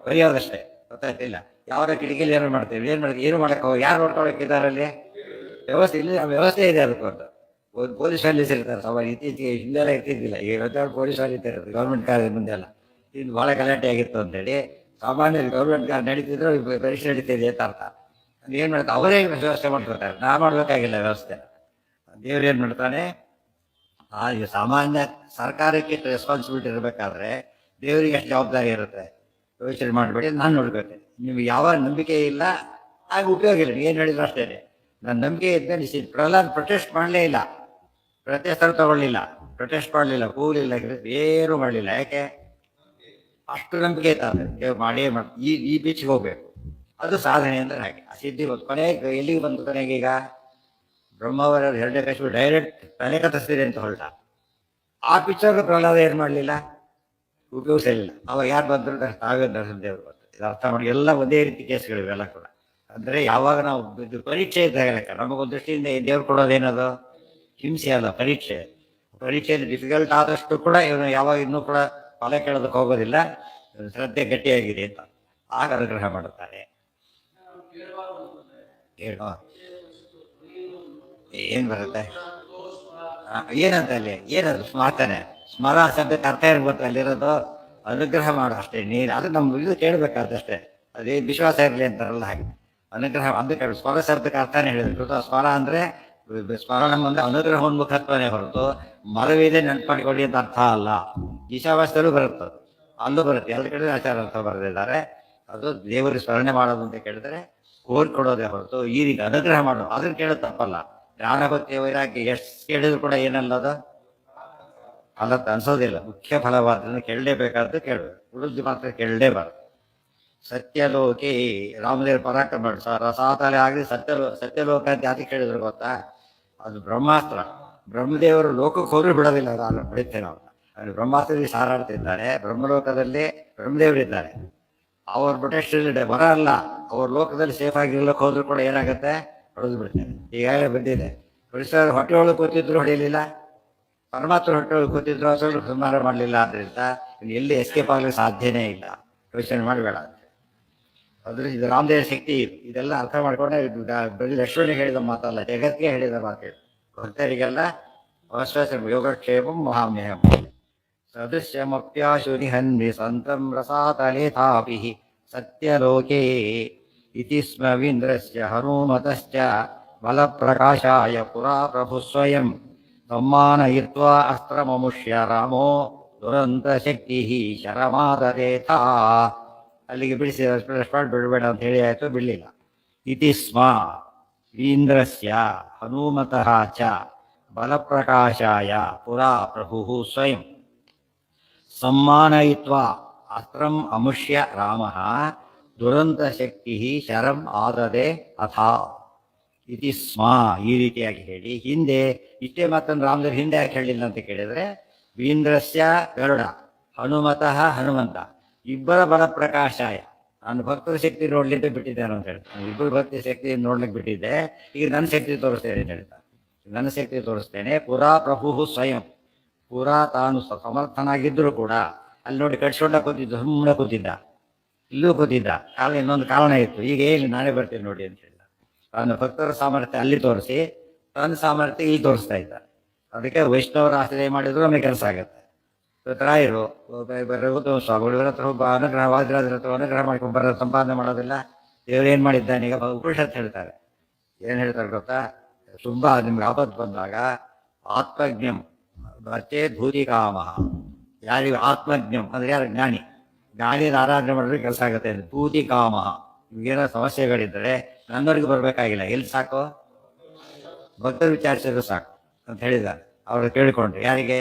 ಬರೆಯೋದಷ್ಟೇ, ಗೊತ್ತಾಯ್ತಿಲ್ಲ. ಯಾವ್ದ ಕಿಟಕಿಲಿ ಏನೋ ಮಾಡ್ತೀವಿ, ಏನು ಮಾಡಕ್ಕೆ ಹೋಗಿ ಯಾರು ನೋಡ್ಕೊಳಕ್ಕಿದ್ದಾರಲ್ಲಿ? ವ್ಯವಸ್ಥೆ ಇಲ್ಲ, ವ್ಯವಸ್ಥೆ ಇದೆ ಅದಕ್ಕೊಂದು. ಪೊಲೀಸ್ ವ್ಯಾಲೀಸ್ ಇರ್ತಾರೆ. ಅವಾಗ ಇತ್ತೀಚೆಗೆ ಹಿಂದೆಲ್ಲ ಇರ್ತಿದ್ದಿಲ್ಲ, ಈಗ ಪೊಲೀಸ್ ವ್ಯಾಲಿ ಇರೋದು ಗೌರ್ಮೆಂಟ್ ಕಾರ್ ಮುಂದೆಲ್ಲ. ಇದು ಬಹಳ ಗಲಾಟೆ ಆಗಿತ್ತು ಅಂತೇಳಿ ಸಾಮಾನ್ಯ ಗೌರ್ಮೆಂಟ್ ಕಾರ್ ನಡೀತಿದ್ರು ಪರೀಕ್ಷೆ ನಡೀತಿದೆ ಅಂತ ಅರ್ಥ. ಏನ್ ಮಾಡ್ತಾರೆ, ಅವರೇ ವ್ಯವಸ್ಥೆ ಮಾಡ್ಕೊತಾರೆ, ನಾ ಮಾಡ್ಬೇಕಾಗಿಲ್ಲ ವ್ಯವಸ್ಥೆ. ದೇವ್ರು ಏನ್ ಮಾಡ್ತಾನೆ? ಈ ಸಾಮಾನ್ಯ ಸರ್ಕಾರಕ್ಕೆ ರೆಸ್ಪಾನ್ಸಿಬಿಲಿಟಿ ಇರಬೇಕಾದ್ರೆ ದೇವರಿಗೆ ಎಷ್ಟು ಜವಾಬ್ದಾರಿ ಇರುತ್ತೆ ಯೋಚನೆ ಮಾಡಬೇಡಿ. ನಾನು ನೋಡ್ಬೇಕು, ನಿಮ್ಗೆ ಯಾವ ನಂಬಿಕೆ ಇಲ್ಲ ಆಗ ಉಪಯೋಗ ಇಲ್ಲ. ಏನ್ ಹೇಳಿದ್ರು ಅಷ್ಟೇ. ನನ್ನ ನಂಬಿಕೆ ಇದ್ದ ಪ್ರಹ್ಲಾದ್ ಪ್ರೊಟೆಸ್ಟ್ ಮಾಡಲೇ ಇಲ್ಲ, ಪ್ರತ್ಯಸ್ತ್ರ ತಗೊಳ್ಳಿಲ್ಲ, ಪ್ರೊಟೆಸ್ಟ್ ಮಾಡಲಿಲ್ಲ, ಕೂಲಿಲ್ಲ, ಏನು ಮಾಡಲಿಲ್ಲ. ಯಾಕೆ? ಅಷ್ಟು ನಂಬಿಕೆ ಇತ್ತು. ಮಾಡೇ ಈ ಬೀಚ್ಗೆ ಹೋಗ್ಬೇಕು, ಅದು ಸಾಧನೆ ಅಂದ್ರೆ ಹಾಗೆ. ಆ ಸಿದ್ಧಿ ಕೊನೆಗೆ ಎಲ್ಲಿಗೆ ಬಂತು? ಕೊನೆಗೆ ಈಗ ಬ್ರಹ್ಮವರ ಹಿರಣ್ಯಕಶಿಪು ಡೈರೆಕ್ಟ್ ತಲೆ ಕತ್ತಿಸ್ತೀರಿ ಅಂತ ಹೊರಟ. ಆ ಪಿಕ್ಚರ್ ಪ್ರಹ್ಲಾದ ಏನ್ ಮಾಡಲಿಲ್ಲ, ಉಪಯೋಗಿಸಲಿಲ್ಲ. ಅವಾಗ ಯಾರು ಬಂದ್ರು? ನಾವೇ ನರಸಿಂಹದೇವರು ಬಂದರು. ಇದು ಅರ್ಥ ಮಾಡಿ. ಎಲ್ಲ ಒಂದೇ ರೀತಿ ಕೇಸ್ಗಳಿವೆಲ್ಲ ಕೂಡ. ಅಂದ್ರೆ ಯಾವಾಗ ನಾವು ಇದು ಪರೀಕ್ಷೆ ಇದ್ದಾಗ ಲೆಕ್ಕ. ನಮಗೊಂದು ದೃಷ್ಟಿಯಿಂದ ದೇವ್ರು ಕೊಡೋದೇನದು ಹಿಂಸೆ ಅಲ್ಲ, ಪರೀಕ್ಷೆ. ಪರೀಕ್ಷೆಯಲ್ಲಿ ಡಿಫಿಕಲ್ಟ್ ಆದಷ್ಟು ಕೂಡ ಇವನು ಯಾವಾಗ ಇನ್ನೂ ಕೂಡ ಫಲ ಕೇಳೋದಕ್ಕೆ ಹೋಗೋದಿಲ್ಲ. ಶ್ರದ್ಧೆ ಗಟ್ಟಿಯಾಗಿದೆ ಅಂತ ಆಗ ಅನುಗ್ರಹ ಮಾಡುತ್ತಾರೆ. ಹೇಳೋ ಏನ್ ಬರುತ್ತೆ? ಏನಂತ ಅಲ್ಲಿ ಏನದು ಮಾತಾನೆ ಸ್ಮರ ಶಬ್ದಕ್ಕೆ ಅರ್ಥ ಏನ್ ಗೊತ್ತ ಅಲ್ಲಿರೋದು? ಅನುಗ್ರಹ ಮಾಡು ಅಷ್ಟೇ ನೀನು. ಅದು ನಮ್ಮ ಇದು ಕೇಳಬೇಕಾದಷ್ಟೇ, ಅದೇ ವಿಶ್ವಾಸ ಇರಲಿ ಅಂತಾರಲ್ಲ ಹಾಗೆ. ಅನುಗ್ರಹ ಅದಕ್ಕೆ ಸ್ವರ ಶಬ್ದಕ್ಕೆ ಅರ್ಥನೇ ಹೇಳಿದ್ರು. ಸ್ವರ ಅಂದರೆ ಸ್ಮರಣ ಮುಂದೆ ಅನುಗ್ರಹೋನ್ಮುಖತ್ವನೇ ಹೊರತು ಮರವಿದೆ ನೆನಪಾಡಿಕೊಳ್ಳಿ ಅಂತ ಅರ್ಥ ಅಲ್ಲ. ಈಶಾವಾಸ್ಯದಲ್ಲೂ ಬರುತ್ತೆ, ಅಲ್ಲೂ ಬರುತ್ತೆ, ಎಲ್ಲ ಕಡೆ ಆಚಾರ ಅಂತ ಬರೆದಿದ್ದಾರೆ. ಅದು ದೇವರು ಸ್ಮರಣೆ ಮಾಡೋದು ಅಂತ ಕೇಳಿದ್ರೆ ಕೋರ್ಕೊಡೋದೇ ಹೊರತು ಈ ರೀತಿ ಅನುಗ್ರಹ ಮಾಡೋದು ಅದನ್ನು ಕೇಳೋದು ತಪ್ಪಲ್ಲ. ಜ್ಞಾನ ಭಕ್ತಿ ವೈರಾಗ್ಯ ಎಷ್ಟು ಕೇಳಿದ್ರು ಕೂಡ ಏನಲ್ಲದು ಅಲ್ಲತ್ತ ಅನ್ಸೋದಿಲ್ಲ. ಮುಖ್ಯ ಫಲವಾದ್ರಿಂದ ಕೇಳಲೇಬೇಕಾದ್ದು ಕೇಳಬೇಕು, ಉಳಿದು ಮಾತ್ರ ಕೇಳಲೇಬಾರ್ದು. ಸತ್ಯಲೋಕಿ ರಾಮದೇವ್ರ ಪರಾಕ್ರಮ ರಸಾತಲೆ ಆಗಲಿ ಸತ್ಯಲೋಕ ಅಂತ ಯಾಕೆ ಕೇಳಿದ್ರು ಗೊತ್ತಾ? ಅದು ಬ್ರಹ್ಮಾಸ್ತ್ರ. ಬ್ರಹ್ಮದೇವರು ಲೋಕಕ್ಕೆ ಹೋದ್ರೂ ಬಿಡೋದಿಲ್ಲ, ನಾನು ಬಿಡುತ್ತೇನೆ ಅವ್ರನ್ನ. ಅಲ್ಲಿ ಬ್ರಹ್ಮಾಸ್ತ್ರದಲ್ಲಿ ಸಾರಾಡ್ತಿದ್ದಾರೆ, ಬ್ರಹ್ಮಲೋಕದಲ್ಲಿ ಬ್ರಹ್ಮದೇವರಿದ್ದಾರೆ. ಅವ್ರ ಪ್ರೊಟೆಕ್ಷನ್ ಬರ ಅಲ್ಲ, ಅವ್ರ ಲೋಕದಲ್ಲಿ ಸೇಫ್ ಆಗಿರ್ಲಕ್ಕೆ ಹೋದ್ರು ಕೂಡ ಏನಾಗುತ್ತೆ, ಹೊಡೆದು ಬಿಡ್ತೇನೆ. ಈಗಾಗಲೇ ಬಂದಿದೆ, ಪರಿಸರ ಹೊಟ್ಟೆ ಒಳಗೆ ಕೂತಿದ್ರು ಹೊಡೆಯಲಿಲ್ಲ, ಪರಮಾತ್ಮ ಹೊಟ್ಟೆ ಒಳಗೆ ಕೂತಿದ್ರು ಅಸಲು ಸಂಹಾರ ಮಾಡಲಿಲ್ಲ. ಆದ್ರಿಂದ ಎಲ್ಲಿ ಎಸ್ಕೇಪ್ ಆಗಲಿಕ್ಕೆ ಸಾಧ್ಯನೇ ಇಲ್ಲ. ಯೋಚನೆ ಮಾಡಬೇಡ ಅಂತ. ಅದ್ರ ಇದು ರಾಮದೇವ ಶಕ್ತಿ. ಇದೆಲ್ಲ ಅರ್ಥ ಮಾಡ್ಕೊಂಡೆ ಬರೀ ಲಕ್ಷ್ಮಣಿಗೆ ಹೇಳಿದ ಮಾತಲ್ಲ, ಜಗತ್ತಿಗೆ ಹೇಳಿದ ಮಾತು. ಭಕ್ತರಿಗೆಲ್ಲ ಅವಶ್ಯ ಯೋಗಕ್ಷೇಮಂ ಮಹಾಮ್ಯಹಂ ಸದೃಶ್ಯಮಪ್ಯಾಶುನಿ ಹನ್ವಿ ಸಂತಂ ರಸಾತಲೇಥಾಪಿ ಸತ್ಯಲೋಕೆ ಇತಿ ಸ್ಮವೀಂದ್ರಸ್ಯ ಹನುಮತಶ್ಚ ಬಲಪ್ರಕಾಶಾಯ ಪುರಾ ಪ್ರಭು ಸ್ವಯಂ ಸಮ್ಮಾನಯಿತ್ವಾ ಅಸ್ತ್ರಮಮುಷ್ಯ ರಾಮೋ ದುರಂತ ಶಕ್ತಿ ಶರಮಾದರೇಥ. ಅಲ್ಲಿಗೆ ಬಿಡಿಸಿ ಸ್ಪಾಟ್ ಬಿಡಬೇಡ ಅಂತ ಹೇಳಿ ಆಯಿತು, ಬಿಡಲಿಲ್ಲ. ಇತಿ ಸ್ಮ ವೀಂದ್ರಸ್ಯ ಹನುಮತಃ ಚ ಬಲಪ್ರಕಾಶಾಯ ಪುರಾ ಪ್ರಭು ಸ್ವಯಂ ಸಮ್ಮಾನಯಿತ್ವಾ ಅಸ್ತ್ರಂ ಅಮುಷ್ಯ ರಾಮ ದುರಂತ ಶಕ್ತಿ ಶರಂ ಆದದೆ ಅಥ. ಇತಿ ಸ್ಮ ಈ ರೀತಿಯಾಗಿ ಹೇಳಿ ಹಿಂದೆ ಇಷ್ಟೇ ಮಾತನ್ನು ರಾಮದೇವ್ರು ಹಿಂದೆ ಯಾಕೆ ಹೇಳಿಲ್ಲ ಅಂತ ಕೇಳಿದರೆ, ವೀಂದ್ರಸ್ಯ ಗರುಡ, ಹನುಮತಃ ಹನುಮಂತ, ಇಬ್ಬರ ಬಲ ಪ್ರಕಾಶಾಯ. ನಾನು ಭಕ್ತರ ಶಕ್ತಿ ನೋಡ್ಲಿಕ್ಕೆ ಬಿಟ್ಟಿದ್ದೇನೆ ಅಂತ ಹೇಳ್ತಾನೆ. ಇಬ್ಬರು ಭಕ್ತಿ ಶಕ್ತಿ ನೋಡ್ಲಿಕ್ಕೆ ಬಿಟ್ಟಿದ್ದೆ, ಈಗ ನನ್ನ ಶಕ್ತಿ ತೋರಿಸ್ತೇನೆ ಅಂತ ಹೇಳ್ತಾನೆ. ನನ್ನ ಶಕ್ತಿ ತೋರಿಸ್ತೇನೆ. ಪುರಾ ಪ್ರಭು ಸ್ವಯಂ, ಪುರಾ ತಾನು ಸಮರ್ಥನಾಗಿದ್ದರೂ ಕೂಡ ಅಲ್ಲಿ ನೋಡಿ ಕಟ್ಸ್ಕೊಂಡ ಕೂತಿದ್ದು, ಸುಮ್ಮನೆ ಕೂತಿದ್ದ, ಇಲ್ಲೂ ಕೂತಿದ್ದ. ಕಾರಣ ಇನ್ನೊಂದು ಕಾರಣ ಇತ್ತು, ಈಗ ಏನು ನಾನೇ ಬರ್ತೀನಿ ನೋಡಿ ಅಂತ ಹೇಳಿದ. ತಾನು ಭಕ್ತರ ಸಾಮರ್ಥ್ಯ ಅಲ್ಲಿ ತೋರಿಸಿ ತನ್ನ ಸಾಮರ್ಥ್ಯ ಇಲ್ಲಿ ತೋರಿಸ್ತಾ ಇದ್ದ. ಅದಕ್ಕೆ ವೈಷ್ಣವರ ಆಶ್ರಯ ಮಾಡಿದ್ರು ನಮಗೆ ಕೆಲಸ ಆಗುತ್ತೆ. ರಾಯರು ಸ್ವಾಮಿಗಳ ಹತ್ರ ಒಬ್ಬ ಅನುಗ್ರಹ ವಾದ್ರಾದ್ರ ಹತ್ರ ಅನುಗ್ರಹ ಮಾಡ್ಕೊಂಡು ಬರೋ ಸಂಪಾದನೆ ಮಾಡೋದಿಲ್ಲ. ದೇವ್ರು ಏನು ಮಾಡಿದ್ದಾನೆ ಈಗ ಉಪನಿಷತ್ ಹೇಳ್ತಾರೆ. ಏನು ಹೇಳ್ತಾರೆ ಗೊತ್ತಾ? ತುಂಬ ನಿಮ್ಗೆ ಆಪತ್ತು ಬಂದಾಗ ಆತ್ಮಜ್ಞಂ ಮತ್ತೆ ಧೂತಿಕಾಮ. ಯಾರಿಗೆ ಆತ್ಮಜ್ಞಂ ಅಂದ್ರೆ ಯಾರು? ಜ್ಞಾನಿ. ಜ್ಞಾನಿನ ಆರಾಧನೆ ಮಾಡಿದ್ರೆ ಕೆಲಸ ಆಗುತ್ತೆ. ಧೂತಿಕಾಮ, ನಿಮಗೇನೋ ಸಮಸ್ಯೆಗಳಿದ್ದರೆ ನನ್ನವರೆಗೆ ಬರಬೇಕಾಗಿಲ್ಲ, ಎಲ್ಲಿ ಸಾಕು ಭಕ್ತರು ವಿಚಾರಿಸಿದ್ರು ಸಾಕು ಅಂತ ಹೇಳಿದ್ದಾರೆ. ಅವರು ಕೇಳಿಕೊಂಡ್ರು. ಯಾರಿಗೆ?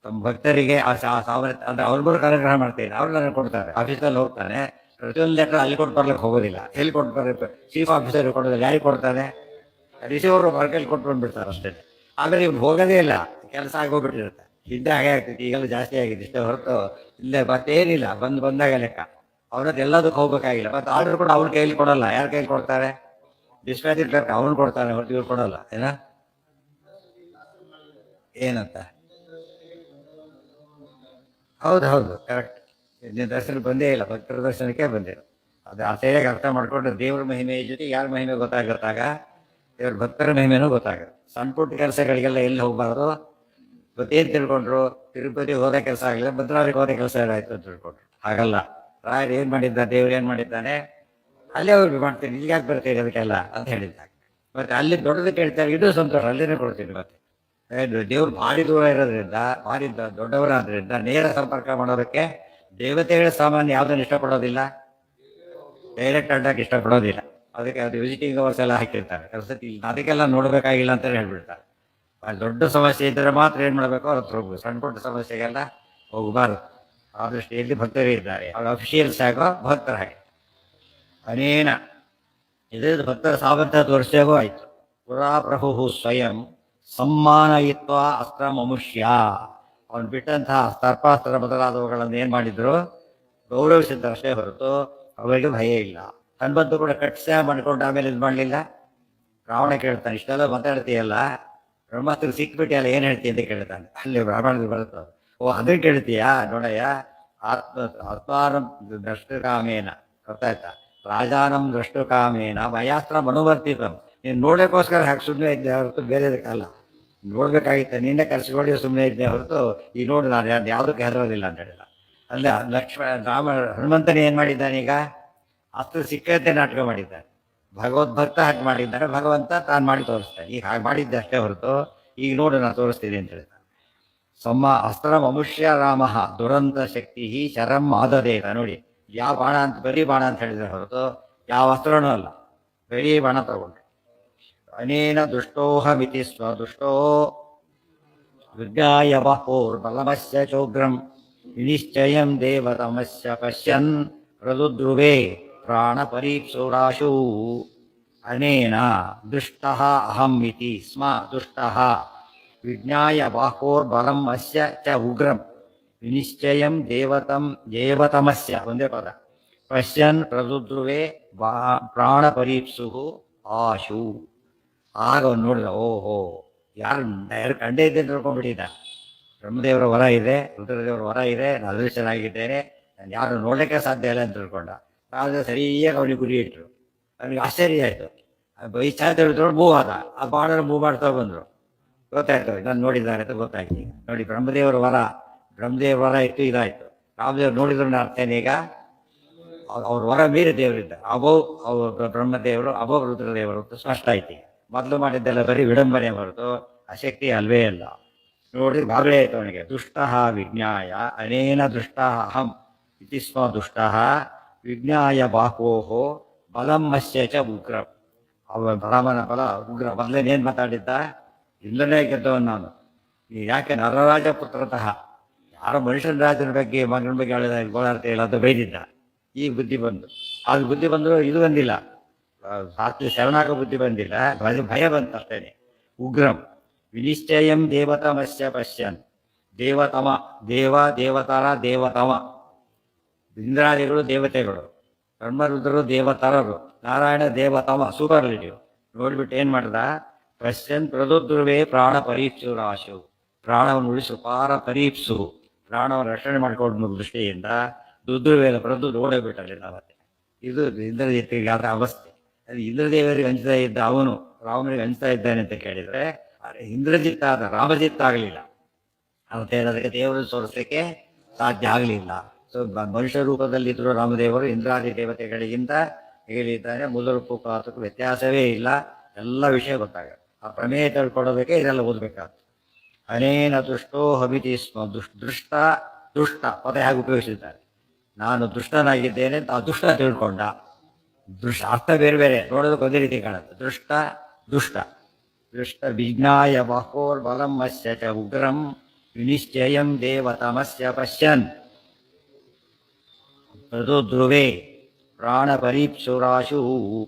ತಮ್ಮ ಭಕ್ತರಿಗೆ ಆ ಸಾಮರ್ಥ್ಯ ಅಂದ್ರೆ ಅವ್ರಿಗೂ ಅನುಗ್ರಹ ಮಾಡ್ತೇನೆ, ಅವ್ರು ನನಗೆ ಕೊಡ್ತಾರೆ. ಆಫೀಸಲ್ಲಿ ಹೋಗ್ತಾನೆ, ಪ್ರತಿಯೊಂದು ಲೆಟರ್ ಅಲ್ಲಿ ಕೊಟ್ಟು ಬರ್ಲಿಕ್ಕೆ ಹೋಗೋದಿಲ್ಲ. ಎಲ್ಲಿ ಕೊಟ್ಟು ಬರ್ಬೇಕು? ಚೀಫ್ ಆಫೀಸರ್ ಕೊಡೋದಿಲ್ಲ. ಯಾರಿಗೆ ಕೊಡ್ತಾನೆ? ರಿಸೀವರು ಹೊರಗಲ್ಲಿ ಕೊಟ್ಟು ಬಂದ್ಬಿಡ್ತಾರೆ ಅಷ್ಟೇ. ಆಮೇಲೆ ಇವ್ರು ಹೋಗೋದೇ ಇಲ್ಲ, ಕೆಲಸ ಆಗೋಗ್ಬಿಟ್ಟಿರುತ್ತೆ. ಹಿಂದೆ ಹಾಗೆ ಆಗ್ತೈತಿ, ಈಗೆಲ್ಲ ಜಾಸ್ತಿ ಆಗಿದೆ ಇಷ್ಟೇ ಹೊರತು ಇಲ್ಲೇ ಮತ್ತೇನಿಲ್ಲ. ಬಂದಾಗ ಲೆಕ್ಕ ಅವ್ರದ್ದು ಎಲ್ಲದಕ್ಕೆ ಹೋಗ್ಬೇಕಾಗಿಲ್ಲ. ಮತ್ತೆ ಆರ್ಡರ್ ಕೂಡ ಅವ್ರ ಕೈಯಲ್ಲಿ ಕೊಡಲ್ಲ. ಯಾರ ಕೈಲಿ ಕೊಡ್ತಾರೆ? ಡಿಸ್ಪ್ಯಾಚ್ ಕ್ಲರ್ಕ್ ಅವ್ನು ಕೊಡ್ತಾನೆ ಹೊರತು ಇವ್ರು ಕೊಡಲ್ಲ. ಏನಂತ? ಹೌದು ಕರೆಕ್ಟ್. ನಿನ್ನ ದರ್ಶನ ಬಂದೇ ಇಲ್ಲ, ಭಕ್ತರ ದರ್ಶನಕ್ಕೆ ಬಂದಿಲ್ಲ. ಅದು ಆ ಸರಿಯಾಗಿ ಅರ್ಥ ಮಾಡ್ಕೊಂಡ್ರೆ ದೇವ್ರ ಮಹಿಮೆ ಜೊತೆ ಯಾರ ಮಹಿಮೆ ಗೊತ್ತಾಗತ್ತಾಗ ದೇವ್ರ ಭಕ್ತರ ಮಹಿಮೆನೂ ಗೊತ್ತಾಗುತ್ತೆ. ಸಣ್ಣ ಪುಟ್ಟ ಕೆಲಸಗಳಿಗೆಲ್ಲ ಎಲ್ಲಿ ಹೋಗ್ಬಾರ್ದು. ಇವತ್ತೇನು ತಿಳ್ಕೊಂಡ್ರು? ತಿರುಪತಿ ಹೋದ ಕೆಲಸ ಆಗಲಿಲ್ಲ, ಭದ್ರಾವತಿಗೆ ಹೋದ ಕೆಲಸ ಏನಾಯ್ತು ಅಂತ ತಿಳ್ಕೊಂಡ್ರು. ಹಾಗಲ್ಲ. ರಾಯರು ಏನು ಮಾಡಿದ್ದಾನೆ, ದೇವ್ರು ಏನು ಮಾಡಿದ್ದಾನೆ, ಅಲ್ಲೇ ಅವ್ರಿಗೆ ಮಾಡ್ತೀನಿ, ಈಗ ಯಾಕೆ ಬರ್ತೀನಿ ಅದಕ್ಕೆಲ್ಲ ಅಂತ ಹೇಳಿದ್ದಾಗ. ಮತ್ತೆ ಅಲ್ಲಿ ದೊಡ್ಡದು ಕೇಳ್ತಾರೆ, ಇದು ಸಂತೋಷ, ಅಲ್ಲಿನೇ ಕೊಡ್ತೀನಿ. ಮತ್ತೆ ದೇವ್ರು ಭಾರಿ ದೂರ ಇರೋದ್ರಿಂದ, ಭಾರಿ ದೊಡ್ಡವರಾದ್ರಿಂದ ನೇರ ಸಂಪರ್ಕ ಮಾಡೋದಕ್ಕೆ ದೇವತೆಗಳ ಸಾಮಾನ್ಯ ಯಾವುದನ್ನು ಇಷ್ಟಪಡೋದಿಲ್ಲ, ಡೈರೆಕ್ಟ್ ಅಡ್ಡಾಗಿ ಇಷ್ಟಪಡೋದಿಲ್ಲ. ಅದಕ್ಕೆ ಅದು ವಿಸಿಟಿಂಗ್ ಅವರ್ಸ್ ಎಲ್ಲ ಹಾಕಿರ್ತಾರೆ. ಕೆಲಸಕ್ಕೆ ಅದಕ್ಕೆಲ್ಲ ನೋಡ್ಬೇಕಾಗಿಲ್ಲ ಅಂತಲೇ ಹೇಳ್ಬಿಡ್ತಾರೆ. ದೊಡ್ಡ ಸಮಸ್ಯೆ ಇದ್ದರೆ ಮಾತ್ರ ಏನು ಮಾಡಬೇಕು, ಅವ್ರ ಹತ್ರ ಹೋಗ್ಬೇಕು. ಸಣ್ಣ ಪುಟ್ಟ ಸಮಸ್ಯೆಗೆಲ್ಲ ಹೋಗಬಾರ್ದು. ಆ ದೃಷ್ಟಿಯಲ್ಲಿ ಭಕ್ತರೇ ಇದ್ದಾರೆ. ಅವ್ರ ಅಫಿಷಿಯಲ್ಸ್ ಆಗೋ ಭಕ್ತರ ಹಾಗೆ ಅನೇನ ಇದೇ ಭಕ್ತರ ಸಾಮರ್ಥ್ಯ ತೋರಿಸ್ಯಾಗೋ ಆಯ್ತು. ಪುರಾ ಪ್ರಭು ಸ್ವಯಂ ಸಮ್ಮಾನಯಿತ್ವ ಅಸ್ತ್ರ ಮಮುಷ್ಯ. ಅವನು ಬಿಟ್ಟಂತಹ ಸರ್ಪಾಸ್ತ್ರ ಮೊದಲಾದವುಗಳನ್ನು ಏನು ಮಾಡಿದ್ರು, ಗೌರವಿಸಿದ್ದರಷ್ಟೇ ಹೊರತು ಅವರಿಗೆ ಭಯ ಇಲ್ಲ. ಹನುಮಂತು ಕೂಡ ಕಟ್ಸ ಮಾಡ್ಕೊಂಡು ಆಮೇಲೆ ಇದು ಮಾಡಲಿಲ್ಲ. ರಾವಣ ಕೇಳ್ತಾನೆ, ಇಷ್ಟೆಲ್ಲ ಮಾತಾಡ್ತೀಯಲ್ಲ, ಬ್ರಹ್ಮಾಸ್ತ್ರ ಸಿಕ್ಬಿಟ್ಟಿಯಲ್ಲ, ಏನು ಹೇಳ್ತೀಯ ಅಂತ ಕೇಳ್ತಾನೆ. ಅಲ್ಲಿ ಬ್ರಾಹ್ಮಣದಲ್ಲಿ ಬರುತ್ತೆ. ಓ ಅದನ್ನು ಕೇಳ್ತೀಯಾ ನೋಡಯ್ಯ, ಆತ್ಮಾನಂ ದ್ರಷ್ಟುಕಾಮೇನ, ಗೊತ್ತಾಯ್ತಾ? ರಾಜಾನಂ ದ್ರಷ್ಟುಕಾಮೇನ ಮಯಾಸ್ತ್ರ ಮನುವರ್ತಿತಂ. ನೀನು ನೋಡೋಕ್ಕೋಸ್ಕರ ಹಾಕಿ ಸುಮ್ಮನೆ ಇದ್ದೆ ಹೊರತು ಬೇರೆದಕ್ಕಲ್ಲ. ನೋಡ್ಬೇಕಾಗಿತ್ತು, ನಿನ್ನೆ ಕರ್ಸ್ಕೊಂಡು ಸುಮ್ಮನೆ ಇದ್ದೆ ಹೊರತು ಈ ನೋಡಿ ನಾನು ಯಾವುದಕ್ಕೆ ಹೆದರೋದಿಲ್ಲ ಅಂತ ಹೇಳಿಲ್ಲ. ಅಲ್ಲ ರಾಮ ಹನುಮಂತನೇ ಏನು ಮಾಡಿದ್ದಾನೆ ಈಗ ಅಸ್ತ್ರ ಸಿಕ್ಕಂತೆ ನಾಟಕ ಮಾಡಿದ್ದಾನೆ. ಭಗವದ್ಭಕ್ತ ಹಾಗೆ ಮಾಡಿದ್ದಾನೆ, ಭಗವಂತ ತಾನು ಮಾಡಿ ತೋರಿಸ್ತಾನೆ. ಈಗ ಹಾಗೆ ಮಾಡಿದ್ದೆ ಅಷ್ಟೇ ಹೊರತು ಈಗ ನೋಡು ನಾನು ತೋರಿಸ್ತೀನಿ ಅಂತ ಹೇಳ್ತಾನೆ. ಅಸ್ತ್ರ ಮನುಷ್ಯ ರಾಮ ದುರಂತ ಶಕ್ತಿ ಶರಂ ಆದದೇತ. ನೋಡಿ ಯಾವ ಬಾಣ ಅಂತ ಬರೀ ಬಾಣ ಅಂತ ಹೇಳಿದ್ರೆ ಹೊರತು ಯಾವ ಅಸ್ತ್ರನೂ ಅಲ್ಲ, ಬರೀ ಬಾಣ ತಗೊಂಡ್ರು. ಅನೇನ ದುಷ್ಟೋಹಮಿತಿ ಸ್ವದುಷ್ಟೋ ವಿಜ್ಞಾಯ ಬಲಮಸ್ಯ ಚೋಗ್ರಂ ವಿನಿಶ್ಚಯಂ ದೇವತಮಸ್ಯ ಪಶ್ಯನ್ ಪ್ರದುದ್ರುವೆ ಪ್ರಾಣ ಪರೀಪ್ಸುರಾಶು. ಅನೇನ ದುಷ್ಟಃ ಅಹಂ ಇತಿ ಸ್ಮ ದುಷ್ಟಃ ವಿಜ್ಞಾಯ ಬಾಹೋರ್ಬಲಂ ಅಸ್ಯ ಚ ಉಗ್ರಂ ವಿನಿಶ್ಚಯಂ ದೇವತಮಸ್ಯ ಒಂದೇ ಪದ ಪಶ್ಯನ್ ಪ್ರದುದ್ರುವೆ ಪ್ರಾಣ ಪರೀಪ್ಸು ಆಶು. ಆಗ ಅವ್ನು ನೋಡಿದ, ಓಹೋ ಯಾರು ಕಂಡೇ ಇದ್ದೆ ತಿಳ್ಕೊಂಡ್ಬಿಟ್ಟಿದ್ದ. ಬ್ರಹ್ಮದೇವರ ವರ ಇದೆ, ರುದ್ರದೇವರ ವರ ಇದೆ, ನಾನು ಅದೃಷ್ಟನಾಗಿದ್ದೇನೆ, ನಾನು ಯಾರು ನೋಡಲಿಕ್ಕೆ ಸಾಧ್ಯ ಇಲ್ಲ ಅಂತ ತಿಳ್ಕೊಂಡ. ಆದರೆ ಸರಿಯಾಗಿ ಅವನಿಗೆ ಗುರಿ ಇಟ್ಟರು. ಅವನಿಗೆ ಆಶ್ಚರ್ಯ ಆಯಿತು. ಇಚ್ಛಾದೇವ್ರು ಮೂವ್ ಆದ, ಆ ಬಾಣನ ಮೂವ್ ಮಾಡ್ತಾ ಬಂದರು. ಗೊತ್ತಾಯ್ತು ನಾನು ನೋಡಿದ್ದಾರೆ ಅಂತ ಗೊತ್ತಾಯ್ತು. ಈಗ ನೋಡಿ ಬ್ರಹ್ಮದೇವರ ವರ ಇತ್ತು, ಇದಾಯಿತು. ರಾಮದೇವ್ರು ನೋಡಿದ್ರು ಅರ್ಥೇನೆ. ಈಗ ಅವ್ರ ವರ ಮೀರಿ ದೇವರಿದ್ದ, ಅಭವ್ ಅವ್ರ ಬ್ರಹ್ಮದೇವರು ಅಭವ್ ರುದ್ರದೇವರು ಅಂತ ಸ್ಪಷ್ಟ ಆಯ್ತು. ಮೊದಲು ಮಾಡಿದ್ದೆಲ್ಲ ಬರೀ ವಿಡಂಬನೆ ಹೊರತು ಅಶಕ್ತಿ ಅಲ್ವೇ ಅಲ್ಲ. ನೋಡಿದ್ರೆ ಬಾಗಲೇ ಆಯ್ತು ಅವನಿಗೆ. ದುಷ್ಟ ವಿಜ್ಞಾಯ ಅನೇನ ದುಷ್ಟ ಅಹಂ ಇತಿ ಸ್ವ ದುಷ್ಟ ವಿಜ್ಞಾಯ ಬಾಹೋಹೋ ಬಲಂ ಮಸ್ಯ ಚ ಉಗ್ರ. ಅವ ರಾಮನ ಬಲ ಉಗ್ರ. ಮೊದಲೇನೇನು ಮಾತಾಡಿದ್ದ, ಇಲ್ಲನೇ ಗೆದ್ದವನು ನಾನು, ಯಾಕೆ ನರರಾಜ ಪುತ್ರತಃ, ಯಾರೋ ಮನುಷ್ಯನ ರಾಜನ ಬಗ್ಗೆ ಮಗನ ಬಗ್ಗೆ ಹೇಳಿದ ಗೋಳಾಡ್ತಾ ಇಲ್ಲ ಅಂತ ಬೈದಿದ್ದ. ಈಗ ಬುದ್ಧಿ ಬಂದು, ಅದು ಬುದ್ಧಿ ಬಂದರೂ ಇದು ಬಂದಿಲ್ಲ, ಸಾತ್ವಿ ಶರಣಾಗ ಬುದ್ಧಿ ಬಂದಿಲ್ಲ, ಭಯ ಬಂತು ಅಷ್ಟೇನೆ. ಉಗ್ರಂ ವಿನಿಶ್ಚಯಂ ದೇವತಮಸ್ಯ ಪಶ್ಯನ್. ದೇವತಮ ದೇವತಮ. ಇಂದ್ರಾದಿಗಳು ದೇವತೆಗಳು, ಬ್ರಹ್ಮರುದ್ರರು ದೇವತರರು, ನಾರಾಯಣ ದೇವತಮ ಸೂಪರ್ಲಿಟಿವ್. ನೋಡ್ಬಿಟ್ಟು ಏನು ಮಾಡ್ದ, ಪಶ್ಯನ್ ಪ್ರದುದ್ರುವೆ ಪ್ರಾಣ ಪರೀಪ್ಸು ರಾಶು. ಪ್ರಾಣವನ್ನು ಉಳಿಸು, ಪರೀಪ್ಸು, ಪ್ರಾಣವನ್ನು ರಕ್ಷಣೆ ಮಾಡಿಕೊಂಡು ದೃಷ್ಟಿಯಿಂದ ದುದ್ರುವೇನ ಪ್ರದು ಓಡಬಿಟ್ಟಲ್ಲಿ ನಾವತ್ತೆ. ಇದು ಇಂದ್ರಜಿತ್ತಿಗೆ ಆದ ಅವಸ್ಥೆ. ಅದು ಇಂದ್ರದೇವರಿಗೆ ಹಂಚ್ತಾ ಇದ್ದ ಅವನು ರಾಮನಿಗೆ ಹಂಚ್ತಾ ಇದ್ದಾನೆ ಅಂತ ಕೇಳಿದರೆ ಇಂದ್ರಜಿತ್ ಆದ, ರಾಮಜಿತ್ ಆಗಲಿಲ್ಲ. ಅವತ್ತೇ ಅದಕ್ಕೆ ದೇವರು ತೋರಿಸಲಿಕ್ಕೆ ಸಾಧ್ಯ ಆಗಲಿಲ್ಲ. ಸೊ ಮನುಷ್ಯ ರೂಪದಲ್ಲಿದ್ದರೂ ರಾಮದೇವರು ಇಂದ್ರಾದಿ ದೇವತೆಗಳಿಗಿಂತ ಹೇಳಿದ್ದಾನೆ. ಮೂಲರೂಪಕ್ಕೂ ಪಾತ್ರಕ್ಕೂ ವ್ಯತ್ಯಾಸವೇ ಇಲ್ಲ. ಎಲ್ಲ ವಿಷಯ ಗೊತ್ತಾಗುತ್ತೆ. ಆ ಪ್ರಮೇಯ ತಿಳ್ಕೊಳ್ಳೋದಕ್ಕೆ ಇದೆಲ್ಲ ಓದಬೇಕಾಗ್ತದೆ. ಅನೇನ ದುಷ್ಟೋ ಹಮಿತಿ ಸ್ಮ ದುಷ್ಟ ಪದ ಹೇಗೆ ಉಪಯೋಗಿಸಿದ್ದಾರೆ. ನಾನು ದುಷ್ಟನಾಗಿದ್ದೇನೆ ಅಂತ ಆ ದುಷ್ಟ ತಿಳ್ಕೊಂಡ. ಅರ್ಥ ಬೇರೆ ಬೇರೆ, ನೋಡೋದಕ್ಕೆ ಒಂದೇ ರೀತಿ ಕಾಣುತ್ತೆ. ದುಷ್ಟ ವಿಜ್ಞಾಯ ಬಾಹೋರ್ಬಲಂ ಅಸ್ಯ ಚ ಉಗ್ರಂ ವಿನಿಶ್ಚಯಂ ದೇವತಮಸ್ಯ ಪಶ್ಯನ್ ಪ್ರದುದ್ರುವೆ ಪ್ರಾಣ ಪರೀಪ್ಸುರಾಶು.